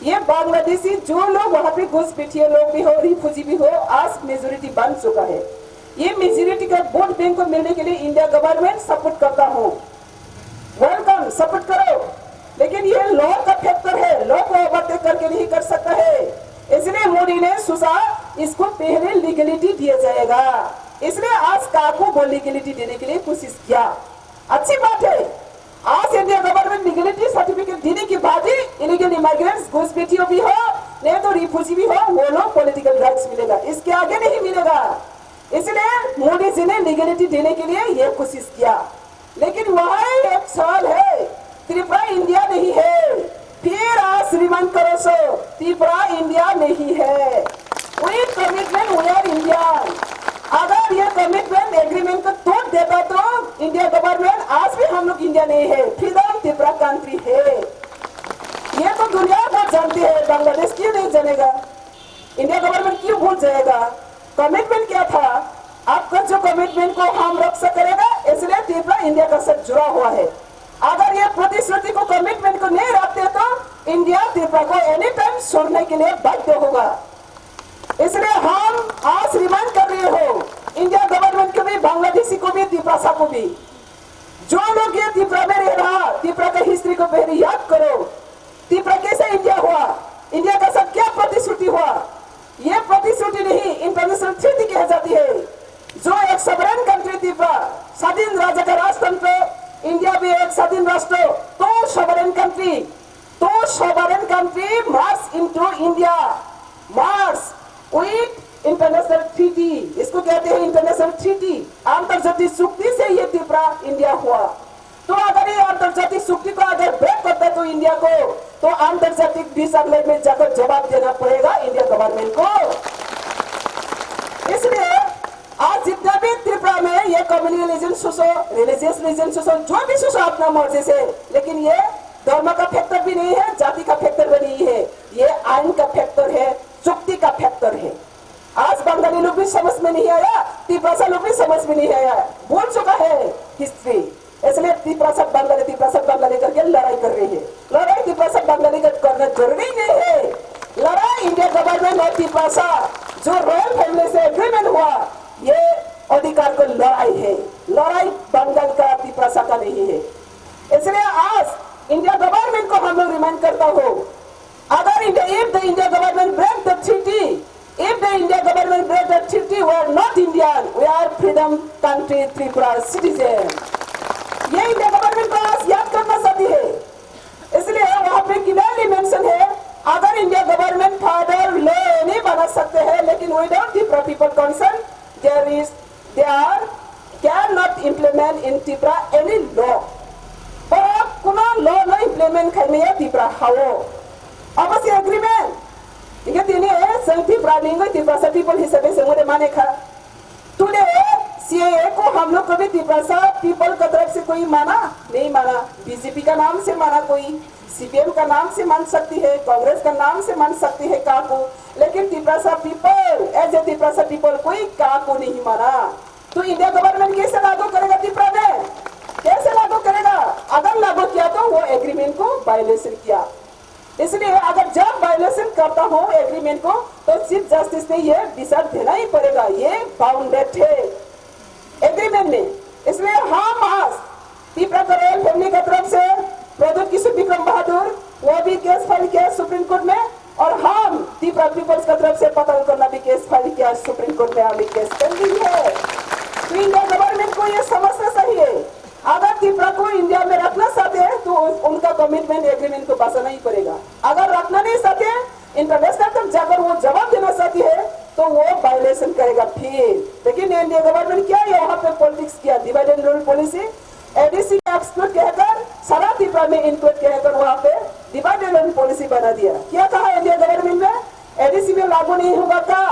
S8: ये बांग्लादेशी जो लोग वहां पे घुसपैठिए लोग भी हो, रिफ्यूजी भी हो, आज मेजोरिटी बन चुका है। ये मेजोरिटी का वोट बैंक को मिलने के लिए इंडिया गवर्नमेंट सपोर्ट करता हूँ, वेलकम, सपोर्ट करो। लेकिन ये लॉ का फैक्टर है, लॉ को ओवरटेक करके नहीं कर सकता है। इसलिए मोदी ने सोचा इसको पहले लीगलिटी दिया जाएगा, इसलिए आज काको को लीगलिटी देने के लिए कोशिश किया। अच्छी बात है, आज इंडिया गवर्नमेंट लीगलिटी सर्टिफिकेट देने के बाद ही इलीगल इमिग्रेंट्स घुसपैठियों भी हो, नहीं तो रिफ्यूजी भी हो, वो लोग पॉलिटिकल राइट्स मिलेगा, इसके आगे नहीं मिलेगा। इसलिए मोदी जी ने लीगलिटी देने के लिए ये कोशिश किया। लेकिन वहाँ एक सवाल है, त्रिपुरा इंडिया नहीं है। फिर आज रिमांड करो सो त्रिपुरा इंडिया नहीं है। वही कमिटमेंट वी आर इंडियन। अगर ये कमिटमेंट एग्रीमेंट को तोड़ देता तो इंडिया गवर्नमेंट आज भी हम लोग इंडिया नहीं है, फ्रीडम त्रिपुरा कंट्री है। ये तो दुनिया भर जानती है, बांग्लादेश क्यों नहीं जानेगा? इंडिया गवर्नमेंट क्यों भूल जाएगा? कमिटमेंट क्या था? आपका जो कमिटमेंट को हम रक्षा करेगा, इसलिए त्रिपुरा इंडिया का साथ जुड़ा हुआ है। अगर ये प्रतिश्रुति को कमिटमेंट को नहीं रखते तो इंडिया त्रिपुरा को एनी टाइम छोड़ने के लिए बाध्य होगा। इसलिए हम आज रिमांड कर रहे हो इंडिया गवर्नमेंट को भी, बांग्लादेशी को भी, त्रिपुरा को भी। जो लोग ये त्रिपुरा में रह रहा, त्रिपुरा का हिस्ट्री को पहले याद करो। त्रिपुरा कैसे इंडिया हुआ? इंडिया का साथ क्या प्रतिश्रुति हुआ? ये प्रतिश्रुति नहीं, इंटरनेशनल ट्रीटी कह जाती है। जो एक सॉवरेन कंट्री त्रिपुरा, स्वाधीन राज्य का राष्ट्रतंत्र, इंडिया भी एक स्वाधीन राष्ट्र, तो sovereign country March into India, March with international treaty. इसको कहते हैं इंटरनेशनल ट्रीटी, अंतर्जातीय चुक्ति से ये त्रिपुरा इंडिया हुआ। तो अगर ये अंतर्जातीय चुक्ति को अगर ब्रेक करता है तो इंडिया को, तो अंतर्जातीय विषय में जाकर जवाब देना पड़ेगा इंडिया गवर्नमेंट को। इसलिए आज जितना भी त्रिपुरा में ये कम्युनल रीजन रिलीजियस रीजन जो भी सोचो अपना मर्जी से, लेकिन ये धर्म का फैक्टर भी नहीं है, जाति का फैक्टर भी नहीं है, ये आइन का फैक्टर है, चुक्ति का फैक्टर है। आज बंगाली लोग भी समझ में नहीं आया, त्रिपुरा लोग भी समझ में नहीं आया, भूल चुका है हिस्ट्री। इसलिए त्रिपुरा बंगाली करके लड़ाई कर रही है। लड़ाई त्रिपुरा बंगाली करना जरूरी नहीं है। लड़ाई इंडिया गवर्नमेंट और त्रिपुरा जो रॉयल फैमिली से एग्रीमेंट हुआ, ये अधिकार को लड़ाई है, लड़ाई बंगाल का त्रिपुरा का नहीं है। इसलिए आज इंडिया गवर्नमेंट को हम लोग रिमाइंड करता हूँ, अगर if the India government break the treaty, if the India government break the treaty, we are not Indian, we are freedom country Tripura citizen। ये इंडिया गवर्नमेंट को आज याद करना चाहती है। इसलिए वहाँ पे क्लियरली मेंशन है, अगर इंडिया गवर्नमेंट फादर लॉ नहीं बना सकते हैं, लेकिन without Tripura people concern they are cannot implement in Tripura any law। पर आप कुना लॉ न इम्प्लीमेंट करने या त्रिपुरा हाओ अवश्य एग्रीमेंट इनके तीन है संति प्रालिंग त्रिपुरा पीपल हिसाब से मुझे माने खा टुडे सीएए को हम लोग कभी त्रिपुरा पीपल का तरफ से कोई माना नहीं माना। बीजेपी का नाम से माना, कोई सीपीएम का नाम से मान सकती है, कांग्रेस का नाम से मान सकती है काको, लेकिन Tripura people as a Tripura people कोई काको नहीं माना। तो इंडिया गवर्नमेंट कैसे लागू करेगा त्रिपुरा में? कैसे लागू करेगा? अगर लागू किया तो वो एग्रीमेंट को वायलेशन किया। इसलिए अगर जब वायलेशन करता हो एग्रीमेंट को, तो चीफ जस्टिस ने ये डिसाइड देना ही पड़ेगा, ये बाउंडेड है एग्रीमेंट में। इसलिए हम आज त्रिपुरा रॉयल फैमिली की तरफ से प्रदीप किशोर विक्रम बहादुर वो भी केस फाइल किया सुप्रीम कोर्ट में, और हम त्रिपुरा पीपल्स की तरफ से पतन करना भी केस फाइल किया सुप्रीम कोर्ट में, अभी केस पेंडिंग है। तो इंडिया गवर्नमेंट को ये समझना चाहिए, अगर त्रिपुरा को इंडिया में रखना चाहते हैं तो उनका कमिटमेंट एग्रीमेंट को बचाना ही पड़ेगा। अगर रखना नहीं चाहते, इंटरनेशनल तक जाकर वो जवाब देना चाहती है, तो वो वायलेशन करेगा फिर। लेकिन इंडिया गवर्नमेंट क्या है, यहाँ पे पॉलिटिक्स किया, divide and rule policy, ADC exclude कहकर सारा त्रिपुरा में इंक्लूड कहकर वहाँ पे डिवाइड एंड रूल पॉलिसी बना दिया। क्या कहा इंडिया गवर्नमेंट में? एडीसी में लागू नहीं होगा का,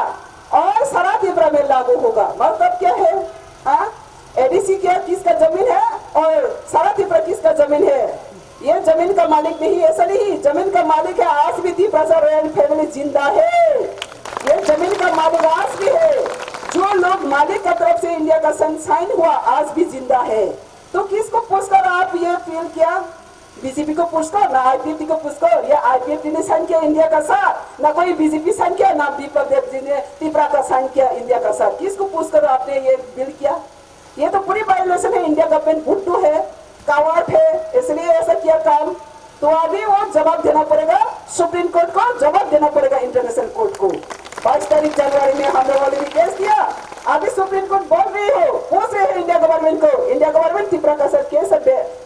S8: और सारा त्रिपुरा में लागू होगा। मतलब क्या है? हाँ, एडीसी क्या किसका जमीन है और सारा त्रिपुरा किसका जमीन है? ये जमीन का मालिक नहीं, ऐसा नहीं, जमीन का मालिक है आज भी त्रिपुरा रॉयल फैमिली जिंदा है, ये जमीन का मालिक आज भी है। जो लोग मालिक की तरफ से इंडिया का साइन हुआ आज भी जिंदा है। तो किसको पूछकर आप ये फील किया? बीजेपी को पूछकर, ना आईपीएफटी को पूछकर। ये आईपीएफटी ने साइन किया इंडिया का साथ, ना कोई बीजेपी साइन किया, ना दीपक देव जी ने त्रिपुरा का साइन किया इंडिया का साथ। किसको पूछकर आपने ये बिल किया? ये तो पूरी वायलेशन है। इंडिया गवर्नमेंट बुद्धू है, कावाट है, इसलिए ऐसा किया काम। तो अभी वो जवाब देना पड़ेगा सुप्रीम कोर्ट को, जवाब देना पड़ेगा इंटरनेशनल कोर्ट को। 5 तारीख जनवरी में हम लोगों ने भी केस किया। अभी सुप्रीम कोर्ट बोल रही हो, पूछ रहे हैं इंडिया गवर्नमेंट को, इंडिया गवर्नमेंट त्रिपुरा का सर केस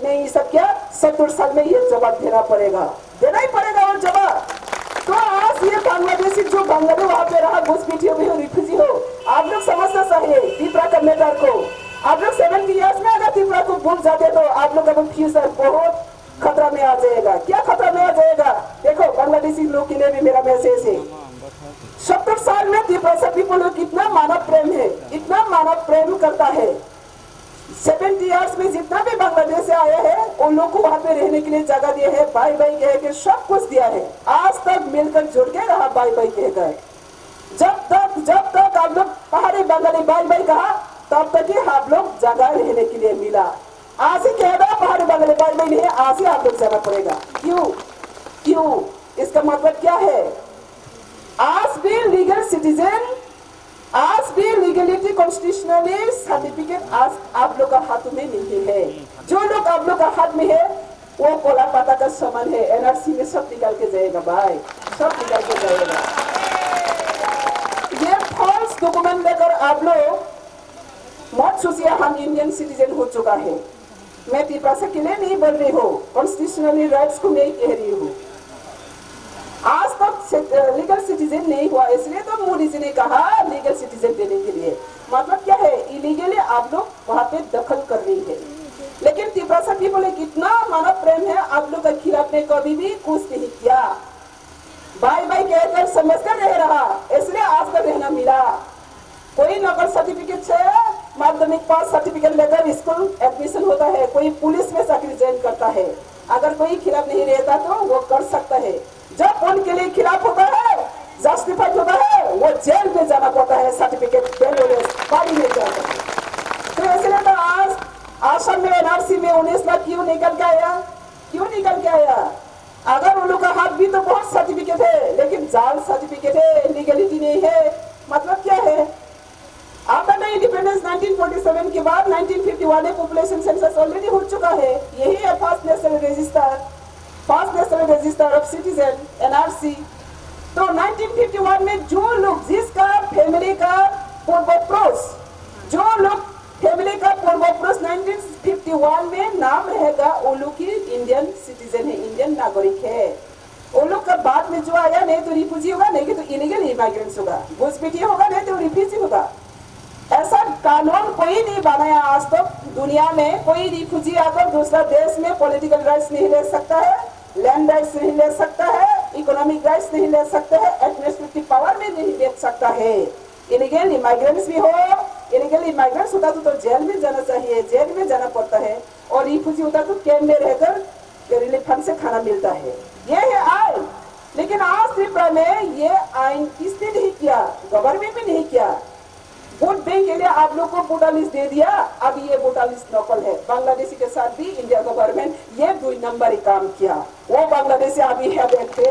S8: नहीं ये सब क्या 70 साल में ये जवाब देना पड़ेगा, देना ही पड़ेगा और जवाब। तो आज ये बांग्लादेशी जो बांग्लादेश वहाँ पे रहा, घुसपैठियों भी हो, रिफ्यूजी हो, आप लोग समझना चाहिए त्रिपुरा का मैटर को। आप लोग 70 इयर्स में अगर त्रिपुरा को भूल जाते तो आप लोग का फ्यूचर बहुत खतरा में आ जाएगा। क्या खतरा में आ जाएगा? देखो बांग्लादेशी लोग के लिए भी मेरा मैसेज है, 70 साल में त्रिपुरा पीपल कितना मानव प्रेम है, इतना मानव प्रेम करता है। 70 इयर्स में जितना भी बांग्लादेश से आया है उन लोग को वहाँ पे रहने के लिए जगह दिया है, बाई बाई कह के सब कुछ दिया है। आज तक मिलकर जुड़ के रहा बाई बाई कहकर। जब तक आप लोग पहाड़ी बंगाली बाई बाई कहा तब तक ही आप लोग जगह रहने के लिए मिला। आज ही कह रहा पहाड़ी बंगाली बाई बाई नहीं है, आज ही आप लोग जाना पड़ेगा। क्यों? इसका मतलब क्या है? आज भी लीगल सिटीजन, आज भी लीगलिटी कॉन्स्टिट्यूशनली सर्टिफिकेट आज आप लोग का हाथ में नहीं है। जो लोग आप लोग का हाथ में है वो कोला पाता का समान है। एनआरसी में सब निकाल के जाएगा भाई, सब निकाल के जाएगा। ये फॉल्स डॉक्यूमेंट लेकर आप लोग मत सोचिए हम इंडियन सिटीजन हो चुका है। मैं त्रिपुरा के लिए नहीं बोल रही हूँ, कॉन्स्टिट्यूशनली राइट्स को नहीं कह रही हूँ। आज तक लीगल सिटीजन नहीं हुआ, इसलिए तो मोदी जी ने कहा लीगल सिटीजन देने के लिए। मतलब क्या है? इलीगली आप लोग वहाँ पे दखल कर रही है। लेकिन त्रिपुरा की बोले कितना मानव प्रेम है, आप लोग के खिलाफ ने कभी भी कुछ नहीं किया। बाई बाई कहकर समझकर रह रहा, इसलिए आज तक रहना मिला। कोई नकल सर्टिफिकेट से माध्यमिक पास सर्टिफिकेट लेकर स्कूल एडमिशन होता है, कोई पुलिस में चाकरी ज्वाइन करता है। अगर कोई खिलाफ नहीं रहता तो वो कर सकता है। जब उनके लिए खिलाफ होता है, जस्टिफाइड होता है, वो जेल में जाना पड़ता है, सर्टिफिकेट बाड़ी में जाता है। तो इसलिए तो आज आसाम में एनआरसी में 19 लाख क्यों निकल के आया? क्यों निकल के आया? अगर उन लोग का हाथ भी तो बहुत सर्टिफिकेट है, लेकिन जाल सर्टिफिकेट है, लीगलिटी नहीं है। मतलब क्या है? आफ्टर द इंडिपेंडेंस 1947 के बाद 1951 में पॉपुलेशन सेंसस ऑलरेडी हो चुका है। यही है first national register of citizen, NRC. तो 1951 में जो लोग जिसका फैमिली का पूर्वपुरुष, जो लोग फैमिली का पूर्वपुरुष 1951 में नाम रहेगा वो लोग की इंडियन सिटीजन है, इंडियन नागरिक है। वो लोग का बाद में जो आया नहीं तो रिफ्यूजी होगा, नहीं तो इलीगल इमाइग्रेंट्स होगा, घुसपैठिया होगा, नहीं तो रिफ्यूजी होगा। ऐसा कानून कोई नहीं बनाया आज तक दुनिया में। कोई रिफ्यूजी आकर दूसरा देश में पॉलिटिकल राइट्स नहीं ले सकता है, लैंड राइट्स नहीं ले सकता है, इकोनॉमिक राइट्स नहीं ले सकता है, एडमिनिस्ट्रेटिव पावर में नहीं ले सकता है। इलीगल इमाइग्रेंट्स भी हो, इलीगल इमाइग्रेंट्स होता तो जेल में जाना चाहिए, जेल में जाना पड़ता है। और रिफ्यूजी होता तो कैंप में रहकर रिलीफ फंड से खाना मिलता है। ये है आइन। लेकिन आज त्रिपुरा में ये आइन किसने नहीं किया? गवर्नमेंट भी नहीं किया। वोट बैंक के लिए आप लोग को वोटर लिस्ट दे दिया, अब ये वोटर लिस्ट नकल है। बांग्लादेशी के साथ भी इंडिया गवर्नमेंट ये 2 नंबर काम किया। वो बांग्लादेशी अभी है बैठे,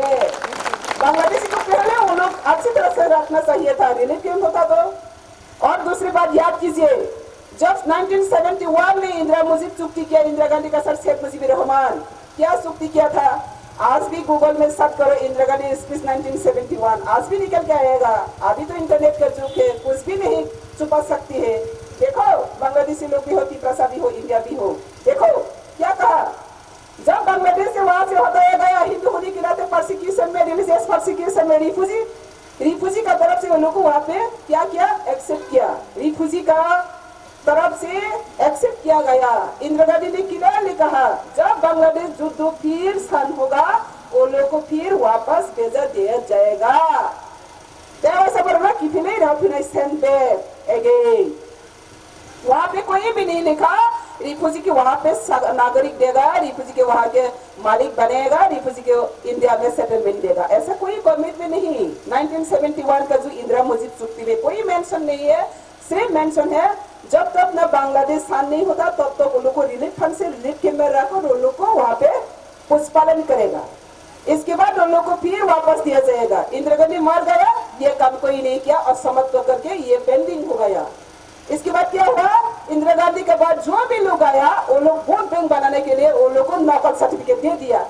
S8: बांग्लादेशी को पहले वो लोग अच्छी तरह से रखना चाहिए था, रिलीफ कैंप होता तो। और दूसरी बात याद कीजिए, जब 1971 में इंदिरा मुझे चुक्ति किया, इंदिरा गांधी का सर शेख मुजीबुर रहमान क्या चुक्ति किया था? आज भी गूगल में सर्च करो इंदिरा गांधी स्पीच 1971, आज भी निकल के आएगा। अभी तो इंटरनेट का युग है, कुछ भी नहीं छुपा सकती है। देखो बांग्लादेशी लोग भी हो, त्रिपुरा भी हो, इंडिया भी हो। देखो क्या कहा, जब बांग्लादेश से वहां से हटाया गया हिंदू होने के नाते परसिक्यूशन में, रिलीजियस परसिक्यूशन में, रिफ्यूजी का तरफ से उन लोग को वहां पे क्या किया? एक्सेप्ट किया। रिफ्यूजी का तरफ से एक्सेप्ट किया गया। इंदिरा गांधी ने क्लियरली कहा जब बांग्लादेश युद्ध फिर शांत होगा वो लोग को फिर वापस भेजा दिया जाएगा। वहाँ पे कोई भी नहीं लिखा रिफ्यूजी के वहाँ पे नागरिक देगा, रिफ्यूजी के वहाँ के मालिक बनेगा, रिफ्यूजी के इंडिया में सेटलमेंट देगा, ऐसा कोई गवर्नमेंट में नहीं। 1971 का जो इंदिरा मुझे चुक्ति में कोई मेंशन नहीं है सिर्फ मेंशन है जब तक न बांग्लादेश शांत नहीं होता तब तक उन लोग को रिलीफ फंड से रिलीफ कैंप में रखकर उन लोग को वहाँ पे पुष्पालन करेगा। इसके बाद उन लोग को फिर वापस दिया जाएगा। इंदिरा गांधी मर गया, ये काम कोई नहीं किया और समझ तो करके ये पेंडिंग हो गया। इसके बाद क्या हुआ, इंदिरा गांधी के बाद जो भी लोग आया वो लोग वोट बैंक बनाने के लिए वो लोग को नकल सर्टिफिकेट दे दिया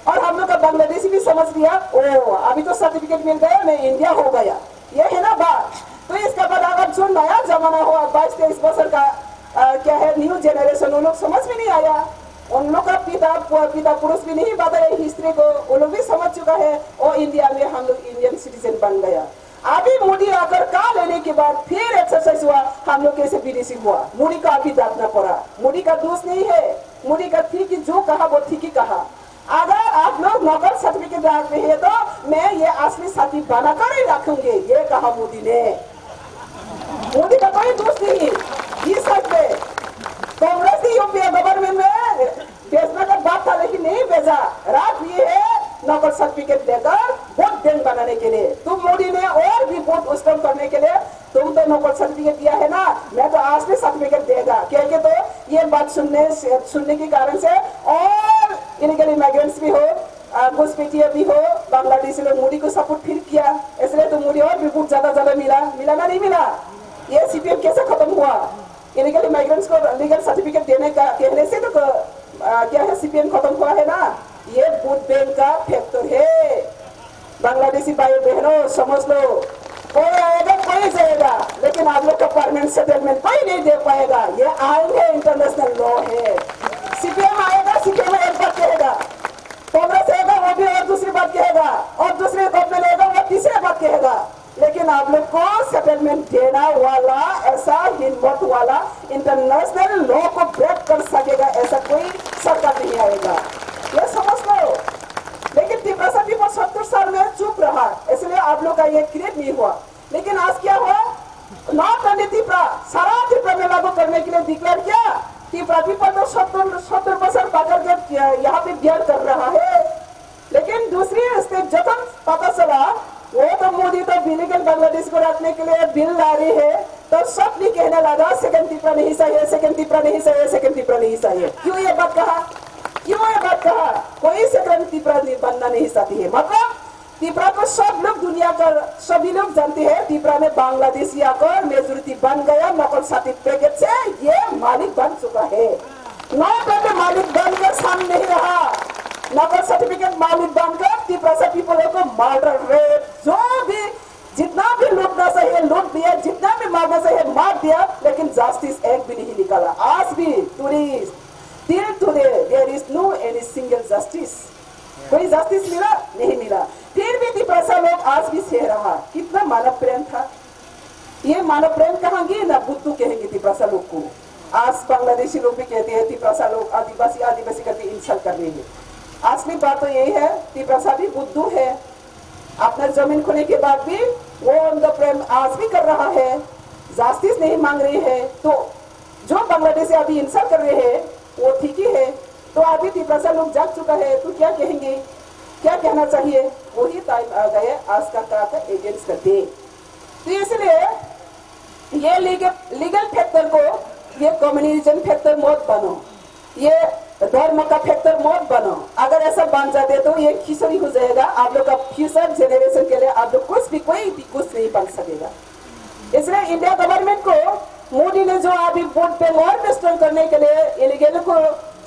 S8: और हम लोग का बांग्लादेशी भी समझ लिया ओ अभी तो सर्टिफिकेट मिल गया, मैं इंडिया हो गया, ये है ना बात। तो इसके बाद अगर जो नया जमाना हुआ 22-23 वर्ष का क्या है न्यू जनरेशन, वो लोग समझ में नहीं आया, उन लोग का पिता पुरुष भी नहीं बताया हिस्ट्री को, वो लोग भी समझ चुका है और इंडिया में हम लोग इंडियन सिटीजन बन गया। अभी मोदी आकर कहा लेने के बाद फिर एक्सरसाइज हुआ, हम लोग कैसे विदेशी हुआ, मोदी का अभी दादना पड़ा। मोदी का दोष नहीं है, मोदी का ठीक जो कहा वो ठीक ही कहा। अगर आप लोग नकल सर्टिफिकेट रख रहे हैं तो मैं ये असली साथी बनाकर ही रखूंगे, ये कहा मोदी ने। मोदी का कोई दोष नहीं, इस सच में कांग्रेस की यूपीए गवर्नमेंट में भेजना का बात था लेकिन नहीं भेजा, रात ये है नकल सर्टिफिकेट लेकर वोट बैंक बनाने के लिए। तुम मोदी ने और भी वोट उस्टम करने के लिए तुम तो नकल सर्टिफिकेट दिया है ना, मैं तो असली सर्टिफिकेट देगा क्योंकि तो ये बात सुनने के कारण से और इलीगल इमिग्रेंट्स भी हो, घुसपैठिया भी हो, बांग्लादेशी लोग मोदी को सपोर्ट फिर किया, इसलिए तो मोदी और भी वोट ज्यादा मिला ना नहीं मिला। ये सीपीएम कैसे खत्म हुआ, इलीगल इमिग्रेंट्स को लीगल सर्टिफिकेट देने का कहने से तो क्या है सीपीएम खत्म हुआ है ना। ये वोट बैंक का फैक्टर है। बांग्लादेशी भाई बहनों समझ लो, कोई आएगा कोई जाएगा, लेकिन आप लोग का परमानेंट सेटलमेंट कोई नहीं दे पाएगा। ये आइन है, इंटरनेशनल लॉ है। सीपीएम आएगा, सीपीएम एक बात कहेगा, कांग्रेस आएगा वो भी और दूसरी बात कहेगा, और दूसरे गवर्नमेंट आएगा वो तीसरी बात कहेगा। लेकिन आप लोग को सेटलमेंट देना वाला, ऐसा हिम्मत वाला इंटरनेशनल लॉ को ब्रेक कर सकेगा ऐसा कोई सरकार नहीं आएगा, ये समझ लो। लेकिन त्रिपुरा भी 70 साल में चुप रहा, इसलिए आप लोग का ये क्रिएट नहीं हुआ। लेकिन आज क्या हुआ, नॉट ओनली त्रिपुरा, सारा त्रिपुरा में लागू करने के लिए डिक्लेयर किया। त्रिपुरा पीपल तो 70% पकड़ के यहाँ पे बियर कर रहा है। लेकिन दूसरी स्टेट जब पता चला वो तो मोदी तो इलीगल बांग्लादेश को रखने के लिए बिल ला रही है, तो सब भी कहने लगा सेकंड त्रिपुरा नहीं चाहिए, सेकंड त्रिपुरा नहीं चाहिए, सेकंड त्रिपुरा नहीं चाहिए। क्यों ये बात कहा, क्यों ये बात कहा, कोई सेकंड त्रिपुरा बनना नहीं चाहती है। मतलब त्रिपुरा को सब लोग दुनिया का सभी लोग जानते हैं, त्रिपुरा में बांग्लादेशी आकर मेजोरिटी बन गया, नकल सर्टिफिकेट से ये मालिक बन चुका है। नॉट मालिक बनकर सामने नहीं रहा, नकल सर्टिफिकेट मालिक बनकर त्रिपुरा पीपल को मर्डर, रेप, जो भी जितना भी लूटना चाहिए लूट दिया, जितना भी मारना चाहिए मार दिया, लेकिन जस्टिस एक भी नहीं निकाला। आज भी till today there is no any single justice, कोई जस्टिस मिला नहीं मिला। फिर भी त्रिपुरा लोग आज भी सह रहा, कितना मानव प्रेम था। ये मानव प्रेम कहेंगे ना बुद्धू कहेंगे त्रिपुरा लोग को। आज बांग्लादेशी लोग भी कहते हैं त्रिपुरा लोग आदिवासी करके इंसल्ट कर रहे हैं। असली बात तो यही है, त्रिपुरा भी बुद्धू है, अपना जमीन खोने के बाद भी वो उनका प्रेम आज भी कर रहा है, जस्टिस नहीं मांग रही है। तो जो बांग्लादेशी अभी इंसल्ट कर रहे हैं वो ठीक ही है। तो अभी त्रिपुरा लोग जाग चुका है, तो क्या कहेंगे, क्या कहना चाहिए, वही टाइम आ गया आज का एजेंट्स करते। तो इसलिए ये लीगल फैक्टर को ये कम्युनिज्म फैक्टर मत बनो, ये धर्म का फैक्टर मत बनो। अगर ऐसा बन जाते तो ये खिचड़ी हो जाएगा, आप लोग का फ्यूचर जनरेशन के लिए आप लोग कोई भी कुछ नहीं बन सकेगा। इसलिए इंडिया गवर्नमेंट को मोदी ने जो अभी वोट पे और स्ट्रॉन्ग करने के लिए इलीगल को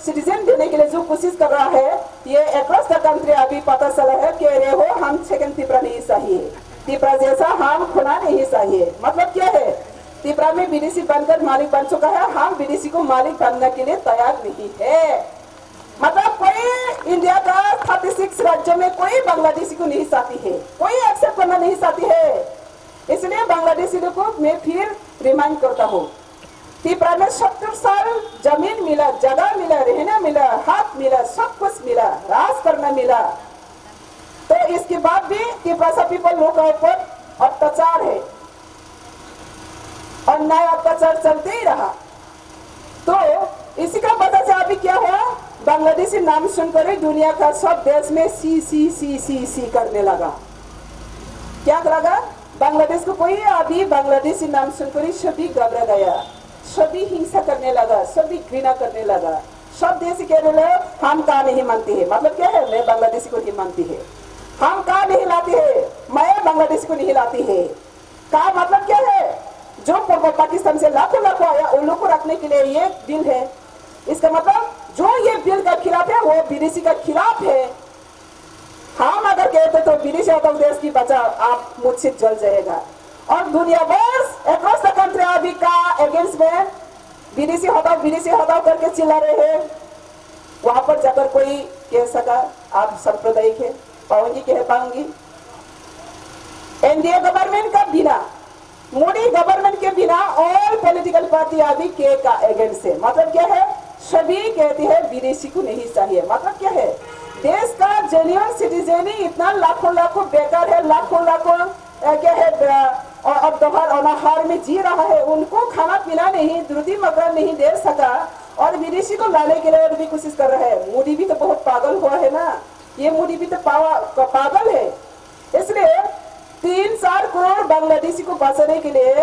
S8: सिटीजन देने के लिए जो कोशिश कर रहा है, ये अक्रॉस द कंट्री अभी पता चला है कह रहे हो हम सेकंड त्रिपुरा नहीं चाहिए, त्रिपुरा जैसा हम खुना नहीं चाहिए। मतलब क्या है, त्रिपुरा में विदेशी बनकर मालिक बन चुका है, हम विदेशी को मालिक बनने के लिए तैयार नहीं है। मतलब कोई इंडिया का 36 राज्यों में कोई बांग्लादेशी को नहीं चाहती है, कोई एक्सेप्ट करना नहीं चाहती है। इसलिए बांग्लादेशी को मैं फिर रिमाइंड करता हूँ, त्रिपुरा में 70 साल जमीन मिला, जगह मिला, रहना मिला, हक मिला, सब कुछ मिला, राज करना मिला। तो इसके बाद भी त्रिपुरा पीपल लोग के ऊपर अत्याचार है, अन्याय अत्याचार चलते ही रहा। तो इसी का वजह से अभी क्या हुआ, बांग्लादेशी नाम सुनकर ही दुनिया का सब देश में सी करने लगा। क्या लगा, बांग्लादेश को कोई अभी बांग्लादेशी नाम सुनकर ही सभी घबरा गया, सभी हिंसा करने लगा, सभी घृणा करने लगा। सब देश कहने लगे हम का नहीं मानते हैं, मतलब क्या है, मैं बांग्लादेशी को नहीं मानती है, हम का नहीं लाते हैं, मैं बांग्लादेश को नहीं लाती है। का मतलब क्या है, जो पूर्व पाकिस्तान से लाखों लाखों आया उन लोगों को रखने के लिए ये बिल है। इसका मतलब जो ये बिल का खिलाफ है वो विदेशी का खिलाफ है। हम अगर कहते तो विदेशी हटाओ देश की बचा, आप मुझसे जल जाएगा। और दुनिया भर अक्रॉस द कंट्री अभी का अगेंस्ट में विदेशी हटाओ करके चिल्ला रहे हैं। वहां पर जाकर कोई कह सका आप सांप्रदायिक है, पाऊंगी कह पाऊंगी। एनडीए गवर्नमेंट का बिना, मोदी गवर्नमेंट के बिना ऑल पॉलिटिकल पार्टी अभी के का अगेंस्ट है। मतलब क्या है, सभी कहते हैं विदेशी को नहीं चाहिए। मतलब क्या है, देश का जेन्युइन सिटीजन ही इतना लाखों लाखों बेकार है, लाखों लाखों क्या है और दोहर अनाहार में जी रहा है, उनको खाना पीना नहीं, रोटी मकान नहीं दे सका और विदेशी को लाने के लिए भी कोशिश कर रहा है। मोदी भी तो बहुत पागल हुआ है ना, ये मोदी भी तो पागल है। इसलिए 3-4 करोड़ बांग्लादेशी को बचाने के लिए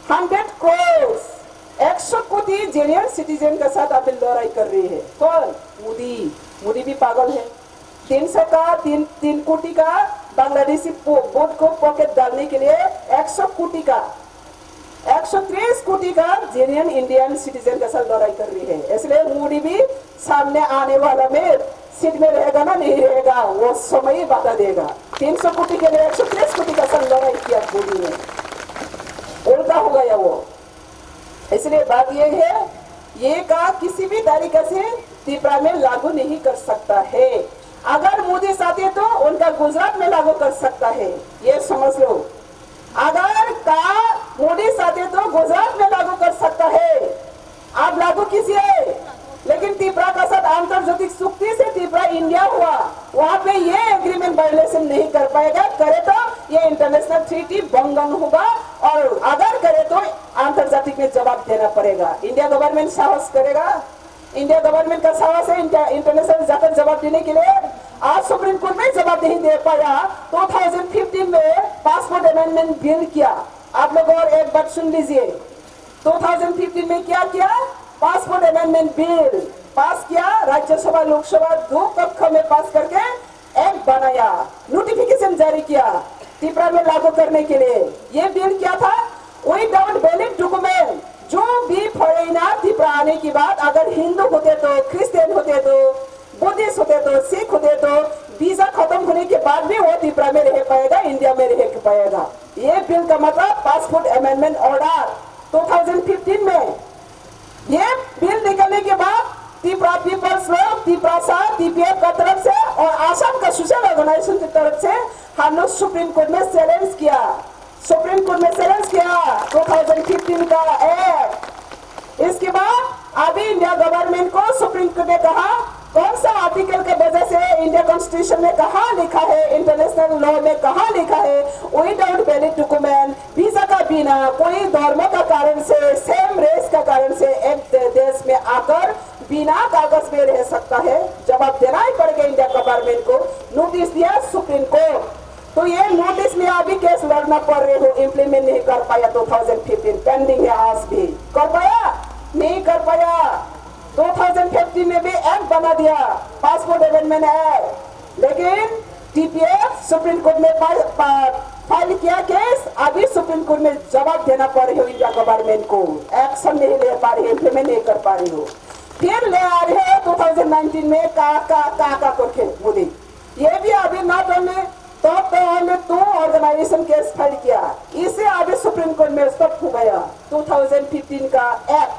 S8: 100 करोड़ 100 कोटी जेन्युइन सिटीजन के साथ आप लड़ाई कर रही है। कौन? मोदी भी पागल है। 3 कोटी का बांग्लादेशी वोट को पॉकेट डालने के लिए 100 कोटी का 130 कोटी का जेन्युइन इंडियन सिटीजन के साथ लड़ाई कर रही है। इसलिए मोदी भी सामने आने वाला में सीट में रहेगा ना नहीं रहेगा वो समय ही बता देगा। 300 कोटी के लिए 130 कोटी का साथ लड़ाई किया मोदी ने, उल्टा हो गया वो। इसलिए बात ये है, ये का किसी भी तरीके से त्रिपुरा में लागू नहीं कर सकता है। अगर मोदी चाहते तो उनका गुजरात में लागू कर सकता है, ये समझ लो। अगर का मोदी चाहते तो गुजरात में लागू कर सकता है, आप लागू कीजिए। लेकिन त्रिपुरा का साथ आंतरजातिक चुक्ति से त्रिपुरा इंडिया हुआ, वहाँ पे ये एग्रीमेंट वायलेशन नहीं कर पाएगा। करे तो ये इंटरनेशनल ट्रीटी भंग होगा और अगर करे तो आंतरजातिक में जवाब देना पड़ेगा। इंडिया गवर्नमेंट साहस करेगा, इंडिया गवर्नमेंट का साहस है इंटरनेशनल जाकर जवाब देने के लिए। आज सुप्रीम कोर्ट में जवाब नहीं दे पाया। 2015 में पासपोर्ट अमेंडमेंट बिल किया, आप लोग और एक बात सुन लीजिए। 2015 में क्या किया, पासपोर्ट अमेंडमेंट बिल पास किया, राज्यसभा लोकसभा 2 कक्ष में पास करके एक बनाया, नोटिफिकेशन जारी किया त्रिपुरा में लागू करने के लिए। ये बिल क्या था, विदाउट वैलिड डॉक्यूमेंट जो भी फॉरेनर त्रिपुरा आने के बाद अगर हिंदू होते तो, क्रिश्चियन होते तो, बुद्धिस्ट होते तो, सिख होते तो वीजा खत्म होने के बाद भी वो त्रिपुरा में रह पाएगा, इंडिया में रह पाएगा। ये बिल का मतलब पासपोर्ट अमेंडमेंट ऑर्डर 2015 में। ये बिल निकलने के बाद त्रिपुरा पीपल्स लोग, त्रिपुरा साथ TPF का तरफ से और आसाम का सोशल ऑर्गेनाइजेशन की तरफ से हम लोग सुप्रीम कोर्ट में चैलेंज किया। 2015 का एक्ट। इसके बाद अभी इंडिया गवर्नमेंट को सुप्रीम कोर्ट ने कहा कौन सा आर्टिकल के वजह से इंडिया कॉन्स्टिट्यूशन में कहा लिखा है, इंटरनेशनल लॉ में कहा लिखा है, विदाउट वैलिड डॉक्यूमेंट, वीजा का बिना, कोई धर्म का कारण से, सेम रेस का कारण से एक देश में आकर बिना कागज में रह सकता है। जवाब देना ही पड़ेगा इंडिया गवर्नमेंट को। नोटिस दिया सुप्रीम कोर्ट, तो ये नोटिस में अभी केस लड़ना पड़ रहे हो, इम्प्लीमेंट नहीं कर पाया। 2015 पेंडिंग है, आज भी कर पाया नहीं कर पाया। 2015 में भी एक्ट बना दिया, पासपोर्ट अमेंडमेंट एक्ट, लेकिन TPF सुप्रीम कोर्ट में फाइल किया केस। अभी सुप्रीम कोर्ट में जवाब देना पड़ रही हो इंडिया गवर्नमेंट को, एक्शन नहीं ले पा रही, इम्प्लीमेंट नहीं कर पा रही हो। फिर ले आ रहे हैं 2019 में का करके मोदी। ये भी अभी नॉट ओनली तो ऑर्गेनाइजेशन केस फाइल किया, इसे अभी सुप्रीम कोर्ट में स्टॉप हो गया। 2015 का एक्ट,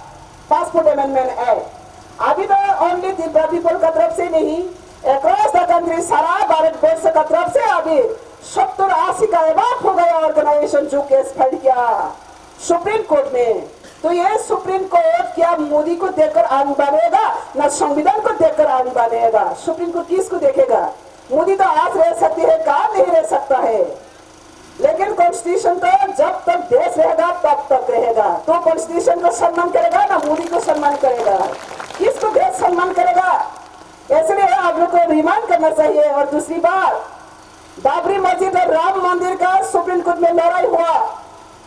S8: पासपोर्ट अमेंडमेंट एक्ट अभी तो ओनली त्रिपुरा पीपल का तरफ से नहीं, अक्रॉस द कंट्री सारा भारत वर्ष का तरफ से अभी 70-80 का एवाक हो गया ऑर्गेनाइजेशन जो केस फाइल किया सुप्रीम कोर्ट में। तो ये सुप्रीम कोर्ट क्या मोदी को देखकर आन बनेगा, न संविधान को देखकर आन बनेगा। सुप्रीम कोर्ट किसको देखेगा? मोदी तो आज रह सकती है, कहा नहीं रह सकता है, लेकिन कॉन्स्टिट्यूशन तो जब तक देश रहेगा तब तक रहेगा। तो कॉन्स्टिट्यूशन को सम्मान करेगा ना मोदी को सम्मान करेगा, किसको देश सम्मान करेगा? इसलिए आप लोग को रिमांड करना चाहिए। और दूसरी बात, बाबरी मस्जिद और राम मंदिर का सुप्रीम कोर्ट में लड़ाई हुआ।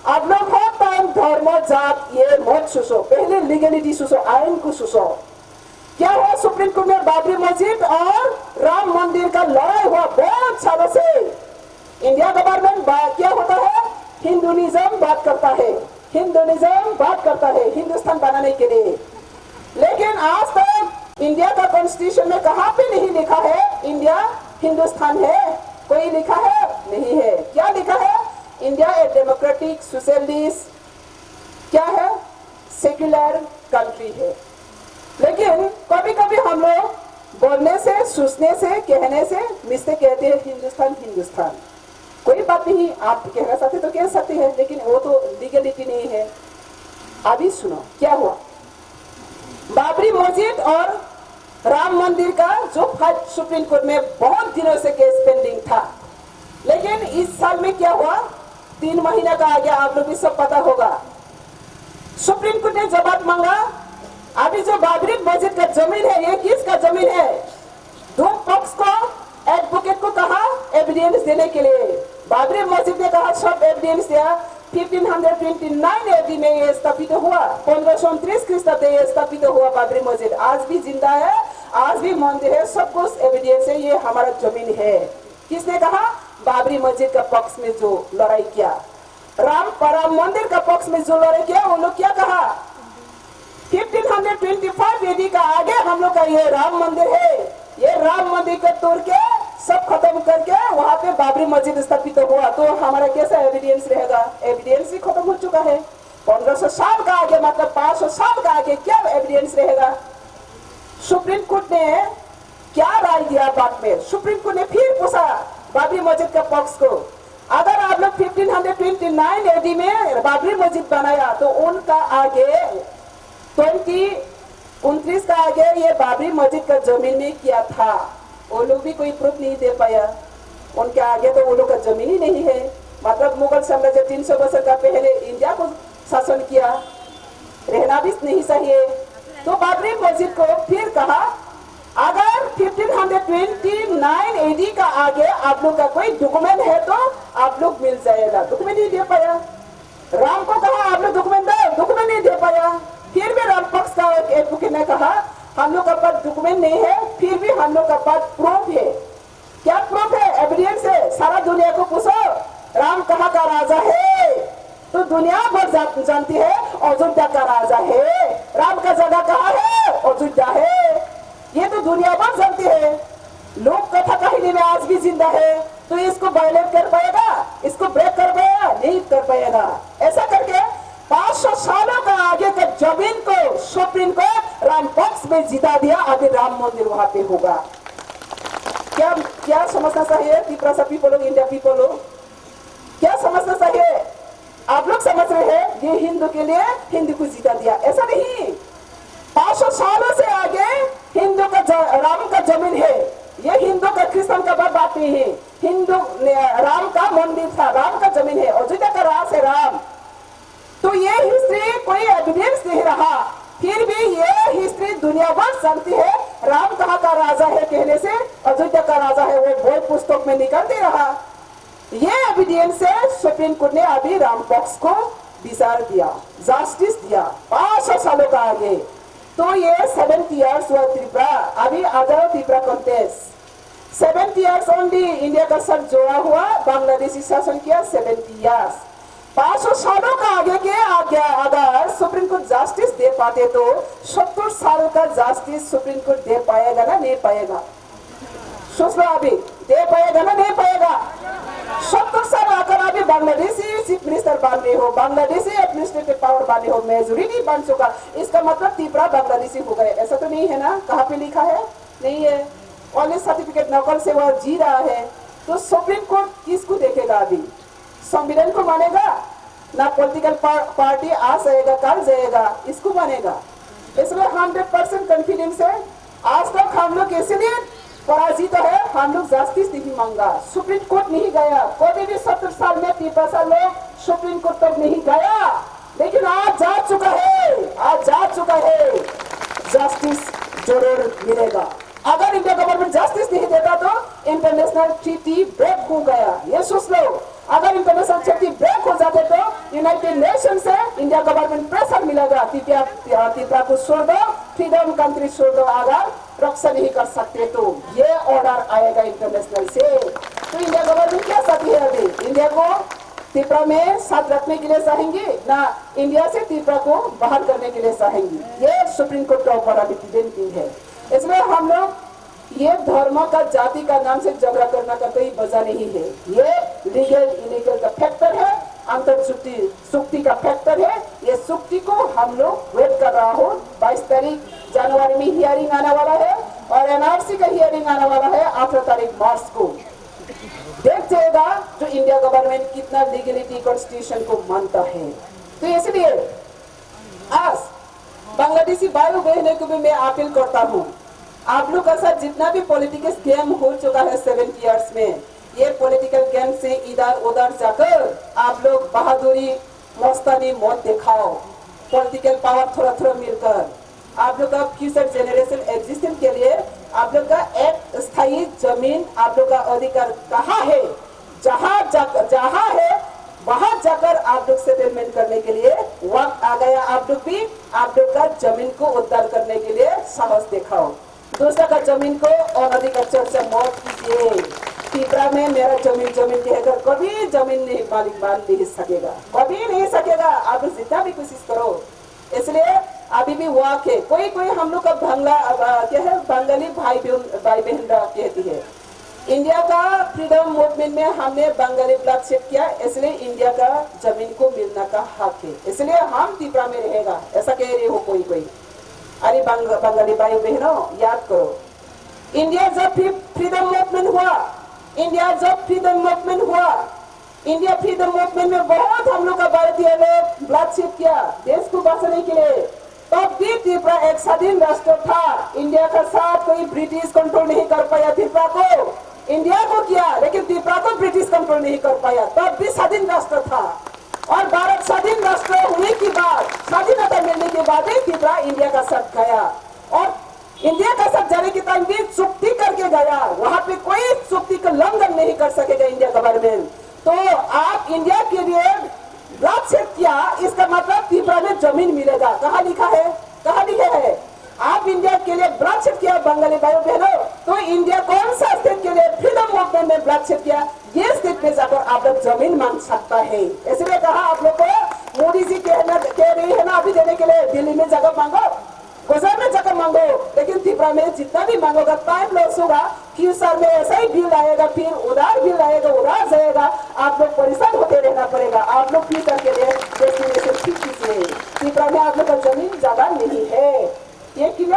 S8: अब लोग हर टाइम धर्म जात ये मत सुसो, पहले लीगलिटी सुसो, आइन को सुसो। क्या हुआ सुप्रीम कोर्ट में बाबरी मस्जिद और राम मंदिर का लड़ाई हुआ बहुत सालों से। इंडिया गवर्नमेंट क्या होता है, हिंदुइज्म बात करता है, हिंदुइज्म बात करता है हिंदुस्तान बनाने के लिए। लेकिन आज तक इंडिया का कॉन्स्टिट्यूशन में कहाँ पे नहीं लिखा है इंडिया हिंदुस्तान है, कोई लिखा है नहीं है। क्या लिखा है, इंडिया ए डेमोक्रेटिक सोशलिस्ट क्या है, सेक्युलर कंट्री है। लेकिन कभी कभी हम लोग बोलने से, सोचने से, कहने से मिस्टेक कहते हैं हिंदुस्तान हिंदुस्तान। कोई बात नहीं, आप कहना चाहते तो कह सकते हैं, लेकिन वो तो लीगलिटी नहीं है। अभी सुनो क्या हुआ। बाबरी मस्जिद और राम मंदिर का जो फाइट सुप्रीम कोर्ट में बहुत दिनों से केस पेंडिंग था, लेकिन इस साल में क्या हुआ, 3 महीने का आ गया, आप लोग भी सब पता होगा। सुप्रीम कोर्ट ने जवाब मांगा। अभी जो बाबरी मस्जिद का जमीन है ये किसका जमीन है, दो पक्ष को एडवोकेट को कहा एविडेंस देने के लिए। बाबरी मस्जिद ने कहा सब एविडेंस दिया। 1529 एडी में ये स्थापित हुआ, 1529 ख्रीष्टाब्द ये स्थापित हुआ बाबरी मस्जिद। आज भी जिंदा है, आज भी मंदिर है, सब कुछ एविडेंस है, ये हमारा जमीन है। किसने कहा, बाबरी मस्जिद का पक्ष में जो लड़ाई किया, राम मंदिर का पक्ष में जो लड़ाई किया, उन लोग क्या कहा, 1525 एडी का आगे हम लोग का ये राम मंदिर है, ये राम मंदिर को तोड़ के सब खत्म करके वहां पे बाबरी मस्जिद स्थापित हुआ। तो हमारा कैसा एविडेंस रहेगा, एविडेंस ही खत्म हो चुका है। 1500 साल का आगे, मतलब 500 साल का आगे क्या एविडेंस रहेगा। सुप्रीम कोर्ट ने क्या राय दिया बाद में, सुप्रीम कोर्ट ने फिर पूछा बाबरी मस्जिद का पक्ष को, अगर आप लोग 1529 एडी में बाबरी मस्जिद बनाया तो उनका आगे 29 का आगे ये बाबरी मस्जिद का जमीन में किया था, वो लोग भी कोई प्रूफ नहीं दे पाया। उनके आगे तो वो लोग का जमीन ही नहीं है। मतलब मुगल साम्राज्य 300 वर्ष का पहले इंडिया को शासन किया, रहना भी नहीं चाहिए। तो बाबरी मस्जिद को फिर कहा, अगर 1529 एडी का आगे आप लोग का कोई डॉक्यूमेंट है तो आप लोग मिल जाएगा। डॉक्यूमेंट नहीं दे पाया। राम को कहा आप लोग डॉक्यूमेंट दो, डॉक्यूमेंट नहीं दे पाया। फिर भी राम पक्ष का एक एडवोकेट ने कहा हम लोग का पास डॉक्यूमेंट नहीं है, फिर भी हम लोग का पास प्रूफ है। क्या प्रूफ है, एविडेंस है। सारा दुनिया को पूछो राम कहाँ का राजा है, तो दुनिया भर जानती है अयोध्या का राजा है। राम का जगह कहाँ है, अयोध्या है, ये तो दुनिया भर जानती है। लोग कथा कहानी में आज भी जिंदा है, तो इसको वायलेट कर पाएगा, इसको ब्रेक कर पाएगा, नहीं कर पाएगा। ऐसा करके 500 सालों का आगे का जमीन को सुप्रीम कोर्ट राम पक्ष में जिता दिया। अभी राम मंदिर वहां पे होगा। क्या समझना चाहिए त्रिपुरा पीपल लोग, इंडिया पीपल लोग, क्या समझना चाहिए। आप लोग समझ रहे हैं ये हिंदू के लिए हिंदू को जिता दिया, ऐसा नहीं। 500 सालों से आगे हिंदू का राम का जमीन है, ये हिंदू का क्रिश्चियन का बात नहीं है। हिंदू राम का मंदिर था, राम का जमीन है, अयोध्या का राज है राम। तो ये हिस्ट्री कोई एविडेंस नहीं रहा, फिर भी ये हिस्ट्री दुनिया भर जानती है। राम कहाँ का राजा है कहने से अयोध्या का राजा है, वो बोल पुस्तक में निकलते रहा। ये एविडेंस से सुप्रीम कोर्ट ने अभी राम पक्ष को विचार दिया, जस्टिस दिया 500 सालों का आगे। तो ये 70 इयर्स हुआ त्रिपुरा, अभी आजाद Tripura contest 70 years only. India का साथ जोड़ा हुआ, बांग्लादेशी शासन किया 70 इयर्स। 500 सालों का आगे के अगर सुप्रीम कोर्ट जस्टिस दे पाते तो 70 साल का जस्टिस सुप्रीम कोर्ट दे पाएगा ना, नहीं पाएगा। सोच लो अभी दे पाएगा ना, नहीं पाएगा। 70 साल आकर अभी बांग्लादेशी चीफ मिनिस्टर बन रहे हो, बांग्लादेशी एडमिनिस्ट्रेटिव पावर बने हो, मेजोरिटी बन चुका, इसका मतलब त्रिपुरा बांग्लादेशी हो गए, ऐसा तो नहीं है ना। कहाँ पे लिखा है, नहीं है। ऑनलाइन सर्टिफिकेट नकल से वह जी रहा है। तो सुप्रीम कोर्ट किसको देखेगा अभी, संविधान को मानेगा ना, पॉलिटिकल पार्टी आज जाएगा कल जाएगा, इसको मानेगा। इसलिए 100% कॉन्फिडेंस है। आज तक हम लोग इसलिए पराजित है, हम लोग जस्टिस नहीं मांगा, सुप्रीम कोर्ट नहीं गया। कोई भी 70 साल में 30 साल में सुप्रीम कोर्ट तक नहीं गया, लेकिन आज जा चुका है, आज जा चुका है। जस्टिस जरूर मिलेगा। अगर इंडिया गवर्नमेंट जस्टिस नहीं देता तो इंटरनेशनल ट्रीटी ब्रेक हो गया। ये सोच लो, अगर इंटरनेशनल ट्रीटी ब्रेक हो जाते तो यूनाइटेड नेशन से इंडिया गवर्नमेंट प्रेशर मिलेगा, त्रिपुरा को छोड़ दो, फ्रीडम कंट्री छोड़ दो, अगर रक्षा नहीं कर सकते तो ये ऑर्डर आएगा इंटरनेशनल से। तो इंडिया गवर्नमेंट क्या चाहती है अभी? इंडिया को त्रिपुरा में साथ रखने के लिए चाहेंगे ना इंडिया से त्रिपुरा को बाहर करने के लिए चाहेंगे? ये सुप्रीम कोर्ट का ऊपर अभी विनती है। इसमें हम लोग ये धर्म का जाति का नाम से झगड़ा करना का कोई वजह नहीं है। ये लीगल इलीगल का फैक्टर है, अंतर सुक्ति का फैक्टर है। ये सुक्ति को हम लोग वेट कर रहा हूँ। 22 तारीख जनवरी में हियरिंग आने वाला है और एनआरसी का हियरिंग आने वाला है 8 तारीख मार्च को। देख जाएगा जो इंडिया गवर्नमेंट कितना लीगलिटी कॉन्स्टिट्यूशन को मानता है। तो इसलिए आज बांग्लादेशी भाई बहनों को भी मैं अपील करता हूँ, आप लोग का साथ जितना भी पॉलिटिकल गेम हो चुका है 7 इयर्स में, ये पॉलिटिकल गेम से इधर उधर जाकर आप लोग बहादुरी मस्तानी मत दिखाओ। पॉलिटिकल पावर थोड़ा थोड़ा मिलकर आप लोग का फ्यूचर जनरेशन एग्जिस्टेंस के लिए आप लोग का एक स्थायी जमीन, आप लोग का अधिकार कहाँ है, जहाँ है वहां जाकर आप लोग सेटलमेंट करने के लिए वक्त आ गया। आप लोग भी आप लोग का जमीन को उद्धार करने के लिए साहस दिखाओ। दूसरा का जमीन को अनधिकार चर्चा मत कीजिए। त्रिपुरा में मेरा जमीन कहकर कभी जमीन नहीं मालिक मान नहीं सकेगा, कभी नहीं सकेगा। आप जितना भी कोशिश करो। इसलिए अभी भी वाक है। कोई हम लोग का बंगाली भाई बहन कहती है इंडिया का फ्रीडम मूवमेंट में हमने बंगाली ब्लडशेड किया, इसलिए इंडिया का जमीन को मिलना का हक है, इसलिए हम त्रिपुरा में रहेगा, ऐसा कह रहे हो कोई। अरे बंगाली भाई बहनों याद करो, इंडिया जब फ्रीडम मूवमेंट हुआ, इंडिया फ्रीडम मूवमेंट में बहुत हम लोग का भारतीय लोग ब्लडशेड किया देश को बचाने के लिए। तब भी त्रिपुरा एक स्वाधीन राष्ट्र था। इंडिया का साथ कोई ब्रिटिश कंट्रोल नहीं कर पाया त्रिपुरा को। इंडिया को किया लेकिन त्रिपुरा को ब्रिटिश कंट्रोल नहीं कर पाया, तब भी स्वाधीन राष्ट्र था। और भारत स्वाधीन राष्ट्र होने के बाद, स्वाधीनता मिलने के बाद ही त्रिपुरा इंडिया का साथ गया। और इंडिया का साथ जाने के टाइम भी चुक्ति करके गया, वहां पे कोई चुक्ति का उल्लंघन नहीं कर सकेगा इंडिया गवर्नमेंट। तो आप इंडिया के लिए ब्लडशेड किया, इसका मतलब त्रिपुरा में जमीन मिलेगा। कहाँ लिखा है? आप इंडिया के लिए ब्लडशेड किया बंगाली भाइयों बहनों, तो इंडिया कौन सा स्टेट के लिए फ्रीडम मूवमेंट में ब्लडशेड किया, ये स्टेट पे जाकर आप लोग जमीन मांग सकता है। इसलिए कहा आप लोग को मोदी जी कह रही है ना अभी देने के लिए, दिल्ली में जगह मांगो, गुजरात में जगह मांगो, लेकिन त्रिपुरा में जितना भी मांगोगा टाइम लॉस होगा। फ्यूचर में ऐसा ही बिल आएगा, फिर उधार बिल आएगा, उधार जाएगा, आप लोग परेशान होते रहना पड़ेगा। आप लोग फ्यूचर के लिए डेस्टिनेशन ठीक कीजिए। त्रिपुरा में आप लोग का जमीन ज्यादा नहीं है, ये क्लियर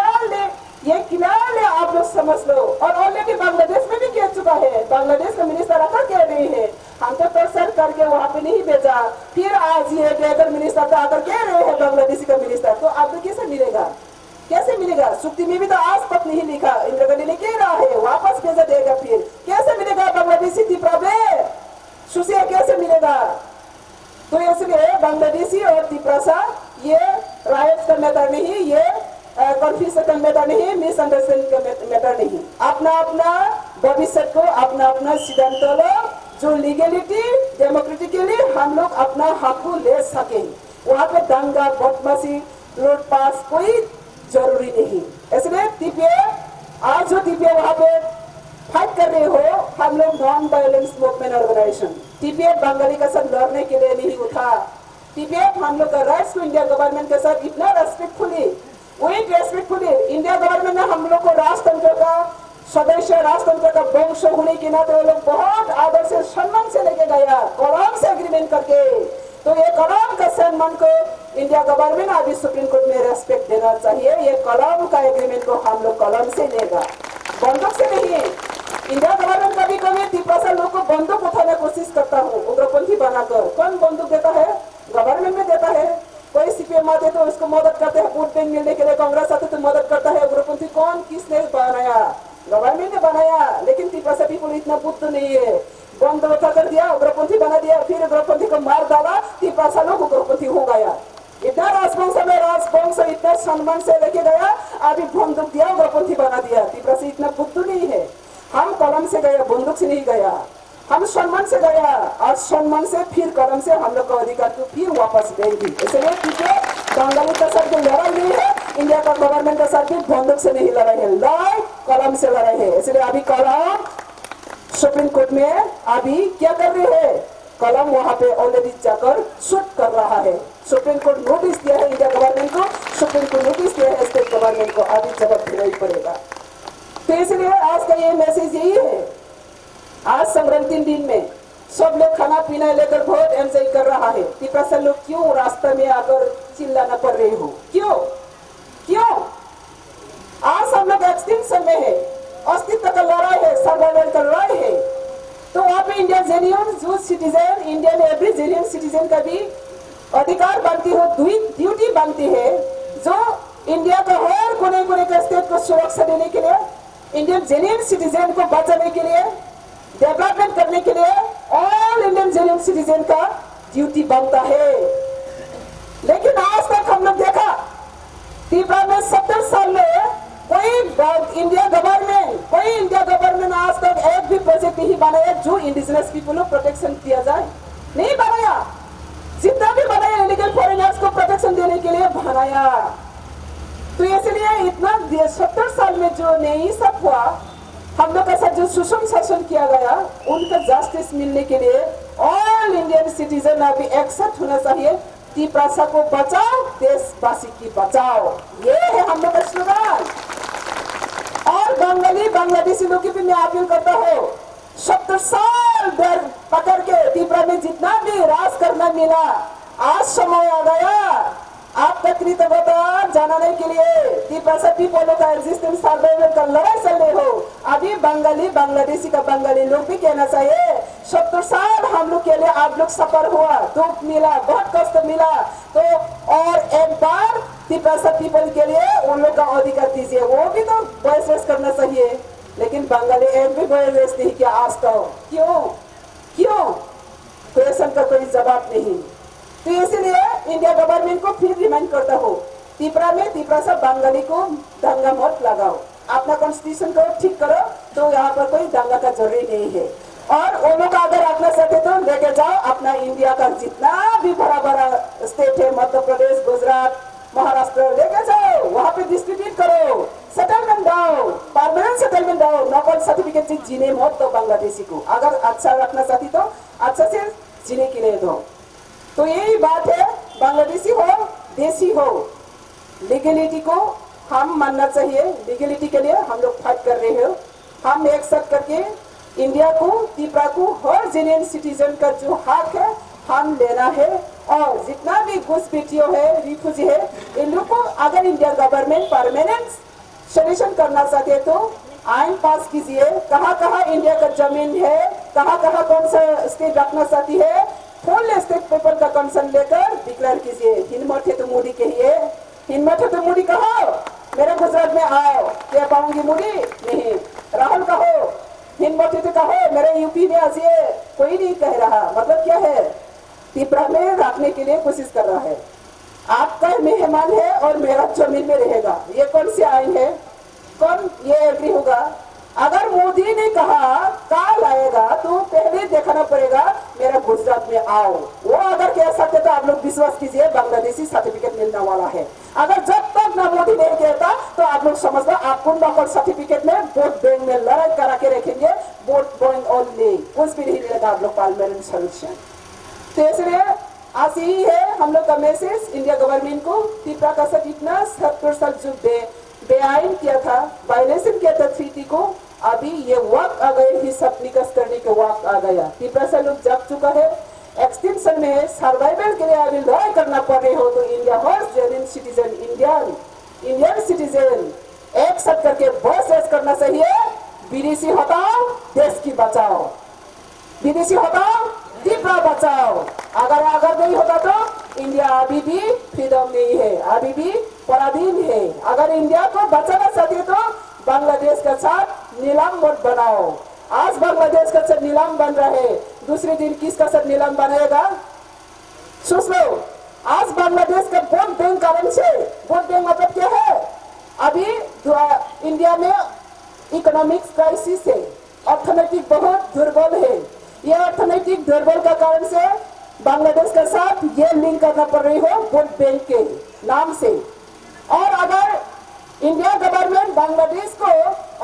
S8: आप लोग समझ लो। और ऑलरेडी बांग्लादेश में भी कह चुका है, बांग्लादेश का मिनिस्टर आकर कह रहे हैं हम तो प्रेशर करके वहाँ पे नहीं भेजा, फिर आज ये ट्रेजर मिनिस्टर आकर कह रहे हैं बांग्लादेशी का मिनिस्टर, तो आप लोग कैसे मिलेगा? सुक्ति में भी तो आज तक नहीं लिखा, इंदिरा गांधी ने कह रहा है वापस भेजा देगा, फिर कैसे मिलेगा बांग्लादेशी त्रिपुरा में? सुशिया कैसे मिलेगा? तो इसलिए बांग्लादेशी और त्रिपुरा ये राइट्स का मैटर नहीं, ये कन्फ्यूजन का मैटर नहीं, मिसअंडरस्टैंडिंग का मैटर नहीं। अपना भविष्य को अपना सिद्धांत लो, जो लीगलिटी डेमोक्रेटिकली हम लोग अपना हक को ले सके। वहाँ पे दंगा बदमाशी लूटपाट कोई जरूरी नहीं। इसलिए आज जो टीपीए वहाँ पे फाइट कर रहे हो, हम लोग non violence movement organization TPA Bengali के साथ लड़ने के लिए नहीं उठा। टीपीए हम लोग का राइट्स को इंडिया गवर्नमेंट के साथ इतना रेस्पेक्टफुली इंडिया गवर्नमेंट ने हम लोग को राष्ट्रतंत्र का सदस्य, राष्ट्रतंत्र का वंश होने के नाते वो लोग बहुत आदर से सम्मान से लेके गया, कलम से एग्रीमेंट करके। तो ये कलम का सम्मान को इंडिया गवर्नमेंट अभी सुप्रीम कोर्ट में रेस्पेक्ट देना चाहिए। ये कलम का एग्रीमेंट को हम लोग कलम से लेगा, बंदूक से नहीं। इंडिया गवर्नमेंट कभी त्रिपुरा लोग को बंदूक उठाने की कोशिश करता हूँ उग्रपंथी बनाकर। कौन बंदूक देता है? गवर्नमेंट में देता है। कोई सीपीएम आते तो उसको मदद करते हैं, वोट बैंक मिलने के लिए कांग्रेस आते तो मदद करता है। उग्रपंथी कौन किसने बनाया? गवर्नमेंट ने बनाया। लेकिन त्रिपुरा पीपुल इतना बुद्ध नहीं है, बंद उठा कर दिया, उग्रपंथी बना दिया, फिर उग्रपंथी को मार डाला, त्रिपुरा लोग उग्रपंथी हो गया। इतना राजवंश में राजवंश इतना सम्मान से लेके गया, अभी बंदूक दिया उग्रपंथी बना दिया। तीव्रा से इतना बुद्धू नहीं है। हम कलम से गया, बंदूक से नहीं गया। हम सम्मान से गया और सम्मान से फिर कलम से हम लोग का अधिकार को फिर वापस देंगे। इसलिए क्योंकि बंगाली का साथ जो लड़ाई नहीं है, इंडिया का गवर्नमेंट का साथ भी बंदूक से नहीं लड़ाई है, लड़ाई कलम से लड़ाई है। इसलिए अभी कलम सुप्रीम कोर्ट में अभी क्या कर रही है, कलम वहां पे ऑलरेडी जाकर शूट कर रहा है। सुप्रीम कोर्ट नोटिस दिया है इंडिया गवर्नमेंट को, सुप्रीम कोर्ट नोटिस दिया है स्टेट गवर्नमेंट को, अभी जवाब देना ही पड़ेगा। तो इसलिए आज का ये मैसेज यही है, आज संक्रांति दिन में सब लोग खाना पीना लेकर बहुत एंजॉय कर रहा है। पिपरासा लोग क्यों रास्ते में आकर चिल्लाना पड़ रहे हो, क्यों क्यों? आज हम लोग एक्सटिंक्शन में है, अस्तित्व का लड़ाई है, सर्वाइवल का लड़ाई है। तो वहाँ पे इंडिया जेन्युइन जो citizen, Indian every genuine citizen का भी अधिकार बनती हो, ड्यूटी बनती है, जो इंडिया का हर कोने कोने के स्टेट को सुरक्षा देने के लिए, इंडियन जेन्युइन सिटीजन को बचाने के लिए, डेवलपमेंट करने के लिए ऑल इंडियन जेन्युइन सिटीजन का ड्यूटी बनता है। लेकिन आज तक हम लोग देखा त्रिपुरा में 70 साल में कोई इंडिया गवर्नमेंट आज तक एक भी प्रोजेक्ट नहीं बनाया जो इंडिजिनस पीपल को प्रोटेक्शन दिया जाए, नहीं बनाया। जितना भी बनाया इलीगल फॉरेनर्स को प्रोटेक्शन देने के लिए बनाया। तो इसलिए इतना 70 साल में जो नहीं सब हुआ, हम लोग का साथ जो सुषम शासन किया गया, उनका जस्टिस मिलने के लिए ऑल इंडियन सिटीजन अभी एक्सेप्ट होना चाहिए। त्रिपुरा को बचाओ, देशवासी की बचाओ, ये है हम लोग का स्लोगन। और बांग्लादेशी लोग की भी मैं अपील करता हूँ, 70 साल डर पकड़ के त्रिपुरा में जितना भी राज करना मिला, आज समय आ गया आपका कृतज्ञता जनाने के लिए। त्रिपुरा पीपल का एग्जिस्टेंस सर्वाइवल का लड़ाई चल रहे हो। अभी बांग्लादेशी का बंगाली लोग भी कहना चाहिए, 70 साल हम लोग के लिए आप लोग सफर हुआ, दुख मिला, बहुत कष्ट मिला, तो और एक बार त्रिपुरा पीपल के लिए उन लोग का अधिकार दीजिए। वो भी तो वॉइस रेस करना चाहिए, लेकिन बंगाली एक भी वॉइस रेस नहीं किया आज तक। क्यों? क्वेश्चन का कोई जवाब नहीं। तो इसलिए इंडिया गवर्नमेंट को फिर रिमाइंड करता हूँ, त्रिपुरा से बंगाली को दंगा मत लगाओ, अपना कॉन्स्टिट्यूशन को ठीक करो, तो यहाँ पर कोई दंगा का जरूरी नहीं है। और वो लोग अगर अपना चाहते तो लेके जाओ, अपना इंडिया का जितना भी बड़ा स्टेट है, मध्य प्रदेश, गुजरात, महाराष्ट्र, लेके जाओ, वहाँ पे डिस्ट्रीब्यूट करो, सेटलमेंट दो, परमानेंट सेटलमेंट दो, नकल सर्टिफिकेट जीने मत दो बांग्लादेशी को। अगर अच्छा रखना चाहती तो अच्छा से जीने के लिए दो। तो यही बात है, बांग्लादेशी हो देशी हो, लीगलिटी को हम मानना चाहिए। लीगलिटी के लिए हम लोग फाइट कर रहे हो। हम एक साथ करके इंडिया को, त्रिपुरा को, हर जेन्युइन सिटीजन का जो हक है हम लेना है। और जितना भी घुसपैठियों है, रिफ्यूजी है, इन लोग को अगर इंडिया गवर्नमेंट परमानेंट सोल्यूशन करना चाहते तो आइन पास कीजिए। कहाँ इंडिया का जमीन है, कहाँ कौन सा स्टेट रखना चाहती है, फुल स्टेट पेपर का कंसर्न लेकर डिक्लेयर कीजिए। हिनमठे तो मुड़ी कहिए, हिनमठे तो मुड़ी कहो, मेरे गुजरात में आओ, क्या पाऊंगी मुड़ी नहीं। राहुल कहो, हिनमठे तो कहो, मेरे यूपी में आइए, कोई नहीं कह रहा। मतलब क्या है, त्रिपुरा में रखने के लिए कोशिश कर रहा है। आपका मेहमान है और मेरा जमीन में रहेगा, ये कौन सी आइन है, कौन ये एग्री होगा? अगर मोदी ने कहा काल आएगा तो पहले देखना पड़ेगा मेरा गुजरात में आओ। वो अगर कह सकते तो आप लोग विश्वास कीजिए बांग्लादेशी सर्टिफिकेट मिलने वाला है। अगर जब तक ना मोदी नहीं कहता तो आप लोग समझना आपको नकल सर्टिफिकेट में वोट बैंक में लड़ाई करा के रखेंगे, वोट बैंक ओनली, कुछ भी नहीं मिलेगा आप लोग परमानेंट सोल्यूशन। तो इसलिए आज यही है हम लोग का मैसेज इंडिया गवर्नमेंट को। त्रिपुरा का साथ इतना 70 साल जो बेआइन किया था, वायलेशन किया था ट्रीटी को, अभी ये वक्त आ गए हिसाब निकास करने के वक्त आ गया। त्रिपुरा से लोग जग चुका है, एक्सटेंशन में सर्वाइवल के लिए अभी लड़ाई करना पड़ रही हो। तो इंडिया हर जेन्युइन सिटीजन, इंडियन सिटीजन एक साथ करके वॉइस करना चाहिए, विदेशी हटाओ, देश की बचाओ, विदेशी हटाओ, त्रिपुरा बचाओ। अगर नहीं होता तो इंडिया अभी भी फ्रीडम नहीं है, अभी भी पराधीन है। अगर इंडिया को बचाना चाहते तो बांग्लादेश का साथ नीलाम मत बनाओ। आज बांग्लादेश का साथ नीलाम बन रहा है, दूसरे दिन किसका साथ नीलाम बनाएगा सोच लो। आज बांग्लादेश का वोट बैंक कारण से, वोट बैंक मतलब क्या है, अभी इंडिया में इकोनॉमिक्स क्राइसिस है, अर्थनैतिक बहुत दुर्बल है। ये अर्थनैतिक दुर्बल का कारण से बांग्लादेश के साथ ये लिंक करना पड़ रही हो वोट बैंक के नाम से। और अगर इंडिया गवर्नमेंट बांग्लादेश को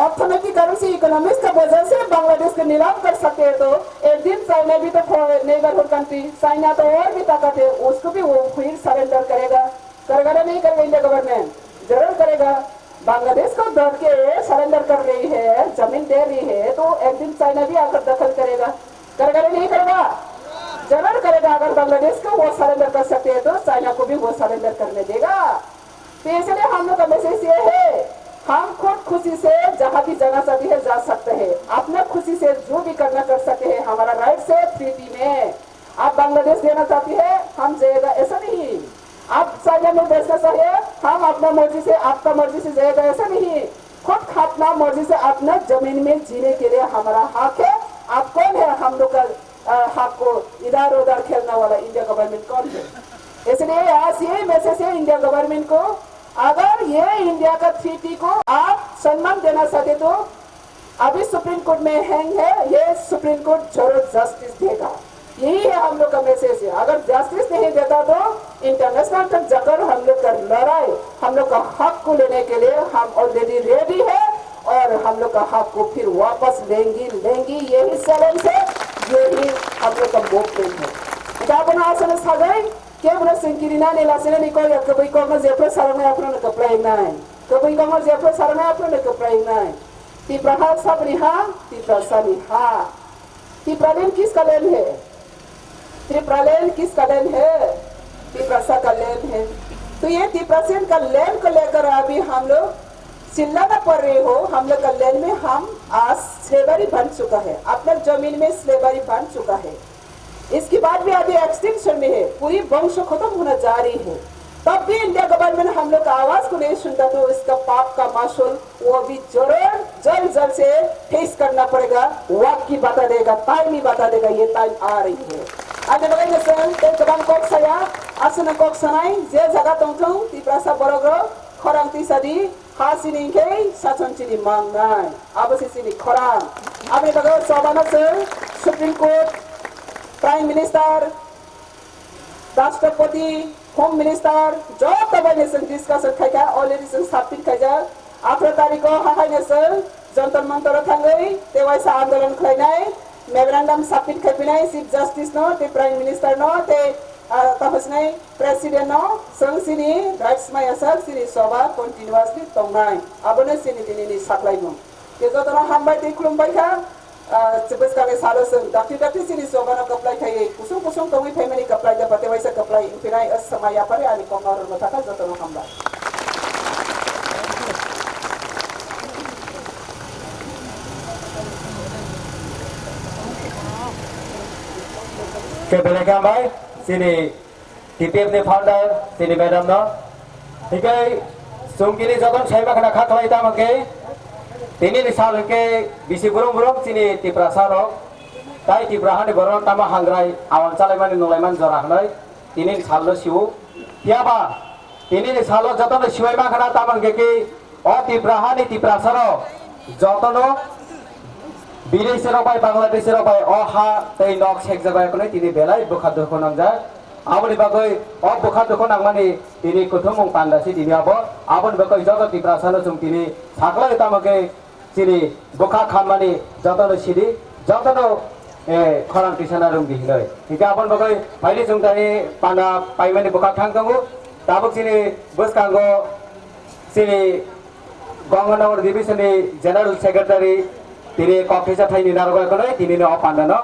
S8: अर्थनैतिक कारण से इकोनॉमिक्स का वजह से बांग्लादेश को नीलाम कर सकते हैं तो एक दिन चाइना भी तो नेबरहुड कंट्री, चाइना तो और भी ताकत है, उसको भी वो फिर सरेंडर करेगा ना नहीं करेगा? इंडिया गवर्नमेंट जरूर करेगा। बांग्लादेश को डर के सरेंडर कर रही है, जमीन दे रही है, तो एक दिन चाइना भी आकर दखल करेगा ना नहीं करेगा? जरूर करेगा। अगर बांग्लादेश को वो सरेंडर कर सकते हैं तो चाइना को भी वो सरेंडर करने देगा। तो इसलिए हम लोग का मैसेज ये है, हम खुद खुशी से जहाँ भी जाना चाहते हैं जा सकते हैं, अपना खुशी से जो भी करना कर सकते हैं, हमारा राइट से ट्रीटी में। आप बांग्लादेश देना चाहती है, हम जाएगा ऐसा नहीं। आप चाइना में बेचना चाहिए, हम अपना मर्जी से आपका मर्जी से जाएगा ऐसा नहीं। खुद अपना मर्जी से अपना जमीन में जीने के लिए हमारा हक है। आप कौन है हम लोग का हक को इधर उधर खेलने वाला? इंडिया गवर्नमेंट कौन है? इसलिए आज ये मैसेज है इंडिया गवर्नमेंट को, अगर ये इंडिया का ट्रीटी को आप सम्मान देना चाहते तो अभी सुप्रीम कोर्ट में हैंग है, ये सुप्रीम कोर्ट जरूर जस्टिस देगा। यही है हम लोग का मैसेज है। अगर जस्टिस नहीं देता तो इंटरनेशनल तक जाकर हम लोग का लड़ाई, हम लोग का हक को लेने के लिए हम ऑलरेडी रेडी है और हम लोग का हक को फिर वापस लेंगी। यही चैलेंज है, यही हम लोग का मूवमेंट है। क्या आसन सागै के बना सिंकिरिना ने लासेना निको या कभी को जेफ्रे सारने अपना न कपड़ाई नाय, कभी को जेफ्रे सारने अपना न कपड़ाई नाय। ती प्रहार सब रिहा, ती प्रसानी हा। ती प्रलेन किसका लेन है? त्रिप्रलेन किसका लेन है? त्रिप्रसा का लेन है। तो ये त्रिप्रसेन का लेन को लेकर अभी हम लोग चिल्लाना पड़ रहे हो। हम लोग का लेन में हम आज स्लेवरी बन चुका है, अपना जमीन में स्लेवरी बन चुका है। इसके बाद भी अभी एक्सटेंशन में है, पूरी वंश खत्म होना जा रही है। तब भी इंडिया गवर्नमेंट हम लोग का आवाज को नहीं सुनता तो इसका पाप का मासूल वो भी जरूर जल्द से फेस करना पड़ेगा। वक्त की बता देगा, टाइम ही बता देगा, ये टाइम आ रही है। आज बगैर सन ते जबान कोक saya asuna कोक सनाई जे जगह तंथौ ती प्रासा बरगो खरां ती सदी हासिनी के साचन चिनी मांगनाय अब सिसिनी खरां अब बगैर सबाना से सुप्रीम कोर्ट, प्राइम मिनिस्टर, राष्ट्रपति, होम मिनिस्टर जो तपाईले सन डिस्कसन खाइका अलरेडी सन स्थापित खाइजा 18 तारिख को हाहाइने सन जन्तर मन्तर थांगै तेवाइसा आन्दोलन खैनाय मेमोरेन्डम सबमिट खाइपिनाय चीफ जस्टिस नो ते प्राइम मिनिस्टर नो ते तहसनाय प्रेसिडेंट नो संसिनी राइट्स माय असर सिनी सभा कन्टिन्युअसली तंगनाय अबने सिनी दिनि साख्लाइनो के जतरा हामबाय ते खुलुमबायखा चबस काले सालोसन डाक्टी सिनी सभा न कप्लाइ खाइ कुसुम कवि फेमिली कप्लाइ द पते वैसा कप्लाइ पिनाय अस समय यापरे अनि कमार मथाका जतरा हामबाय
S5: के बेलेका भाई सिनी टीपीएफ ने फाउंडर सिनी मैडम नो ठीक है सुमकिनी जगन छाइमा खना खाखलाई तामके तिनी निसाल के बिसि बुरम सिनी टिप्रासा रो ताइ टिप्राहानि बरन तामा हांग्राय आवन चालायमानि नलायमान जराखनै तिनी साललो सिउ याबा तिनी निसालो जतन सिवाइमा खना तामके के अ टिप्राहानि टिप्रासा रो जतनो विदेशेर बाय बांग्लादेशेर बाय अहा तै नक सेक जाबाय कोनै तिनी बेलाय बुखा दुखु नांजा आबनि बागै अ बुखा दुखु नांमानि तिनी कुथुमं पान्दासि तिनी आबनि बागै जगत टिप्रासानो जों तिनी साखलाय तामके तिनी बुखा खानमानि जतनो सिदि जतनो खरां टिसाना रुम दिनै ठीक आबनि बागै फाइलि जों तानि पाना पाइमानि बुखा थांगौ ताबक तिनी बसकांगो तिनी गंगानगर डिभिजननि जनरल सेक्रेटारि तिनी कफिसा थाइनि नारगयखौनो तिनीनो अपान्दानो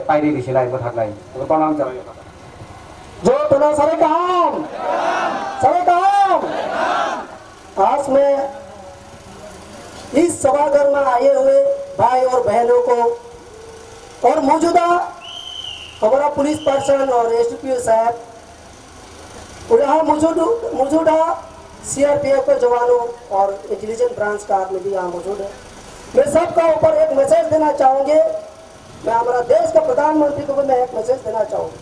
S5: पाइरि दिसिनाय मथाखनाय प्रणाम जाबाय
S7: जो तुना सारे काम आज मैं इस सभागार में आए हुए भाई और बहनों को और मौजूदा हमारा पुलिस पर्सन और एसडीपीओ साहब और यहाँ मौजूदा सीआरपीएफ के जवानों और इंटेलिजेंस ब्रांच का आदमी भी यहाँ मौजूद है। मैं सबका ऊपर एक मैसेज देना चाहूंगे। मैं हमारा देश का प्रधानमंत्री को भी मैं एक मैसेज देना चाहूंगा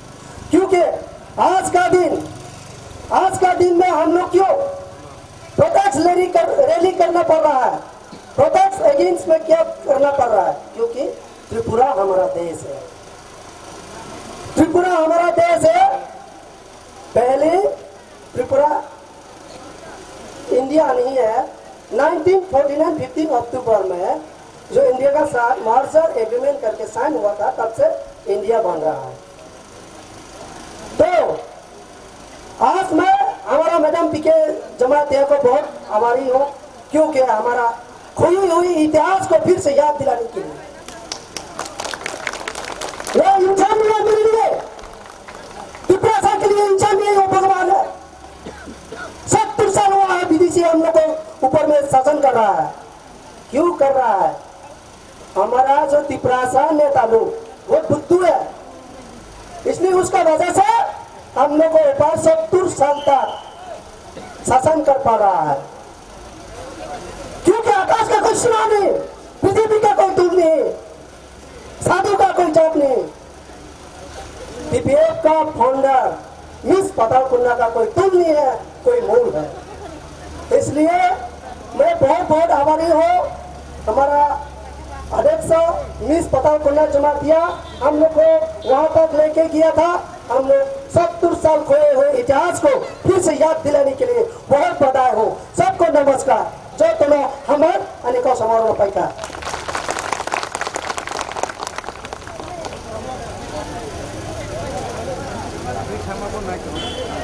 S7: क्योंकि आज का दिन में हम लोग क्यों
S9: प्रोटेस्ट रैली करना पड़ रहा है। प्रोटेस्ट अगेंस्ट में क्या करना पड़ रहा है? क्योंकि त्रिपुरा हमारा देश है, त्रिपुरा हमारा देश है। पहले त्रिपुरा इंडिया नहीं है। 1949 15 अक्टूबर में जो इंडिया का साथ मर्जर एग्रीमेंट करके साइन हुआ था, तब से इंडिया बन रहा है। तो आज मैं हमारा मैडम पीके जमातिया को बहुत आभारी हूँ, क्योंकि हमारा खोई हुई इतिहास को फिर से याद दिलाने के लिए ये इंसानियत मिल रही है। त्रिपुरा के लिए इंसानियत वो भगवान है। 70 साल हुआ है विदेशी हम लोग को ऊपर में शासन कर रहा है। क्यों कर रहा है? हमारा जो त्रिपुरा नेता लोग वो बुद्धू है, इसलिए उसका वजह से हम लोग को ऊपर 70 साल तक शासन कर पा रहा है। क्योंकि आकाश का कोई सीमा नहीं, पृथ्वी का कोई दूर नहीं, साधु का कोई जात नहीं, पीपीएफ का फाउंडर मिस पताल कुन्ना का कोई तुल नहीं है, कोई मूल है। इसलिए मैं बहुत बहुत आभारी हूँ। हमारा अध्यक्ष मिस पताल कुन्ना जमातिया हम लोग को वहां तक लेके गया था। हम लोग 70 साल खोए हुए इतिहास को फिर से याद दिलाने के लिए बहुत बधाई हो। सबको नमस्कार। जो तुम्हें हमारे अनेकों समारोह पाइका।
S10: Come on,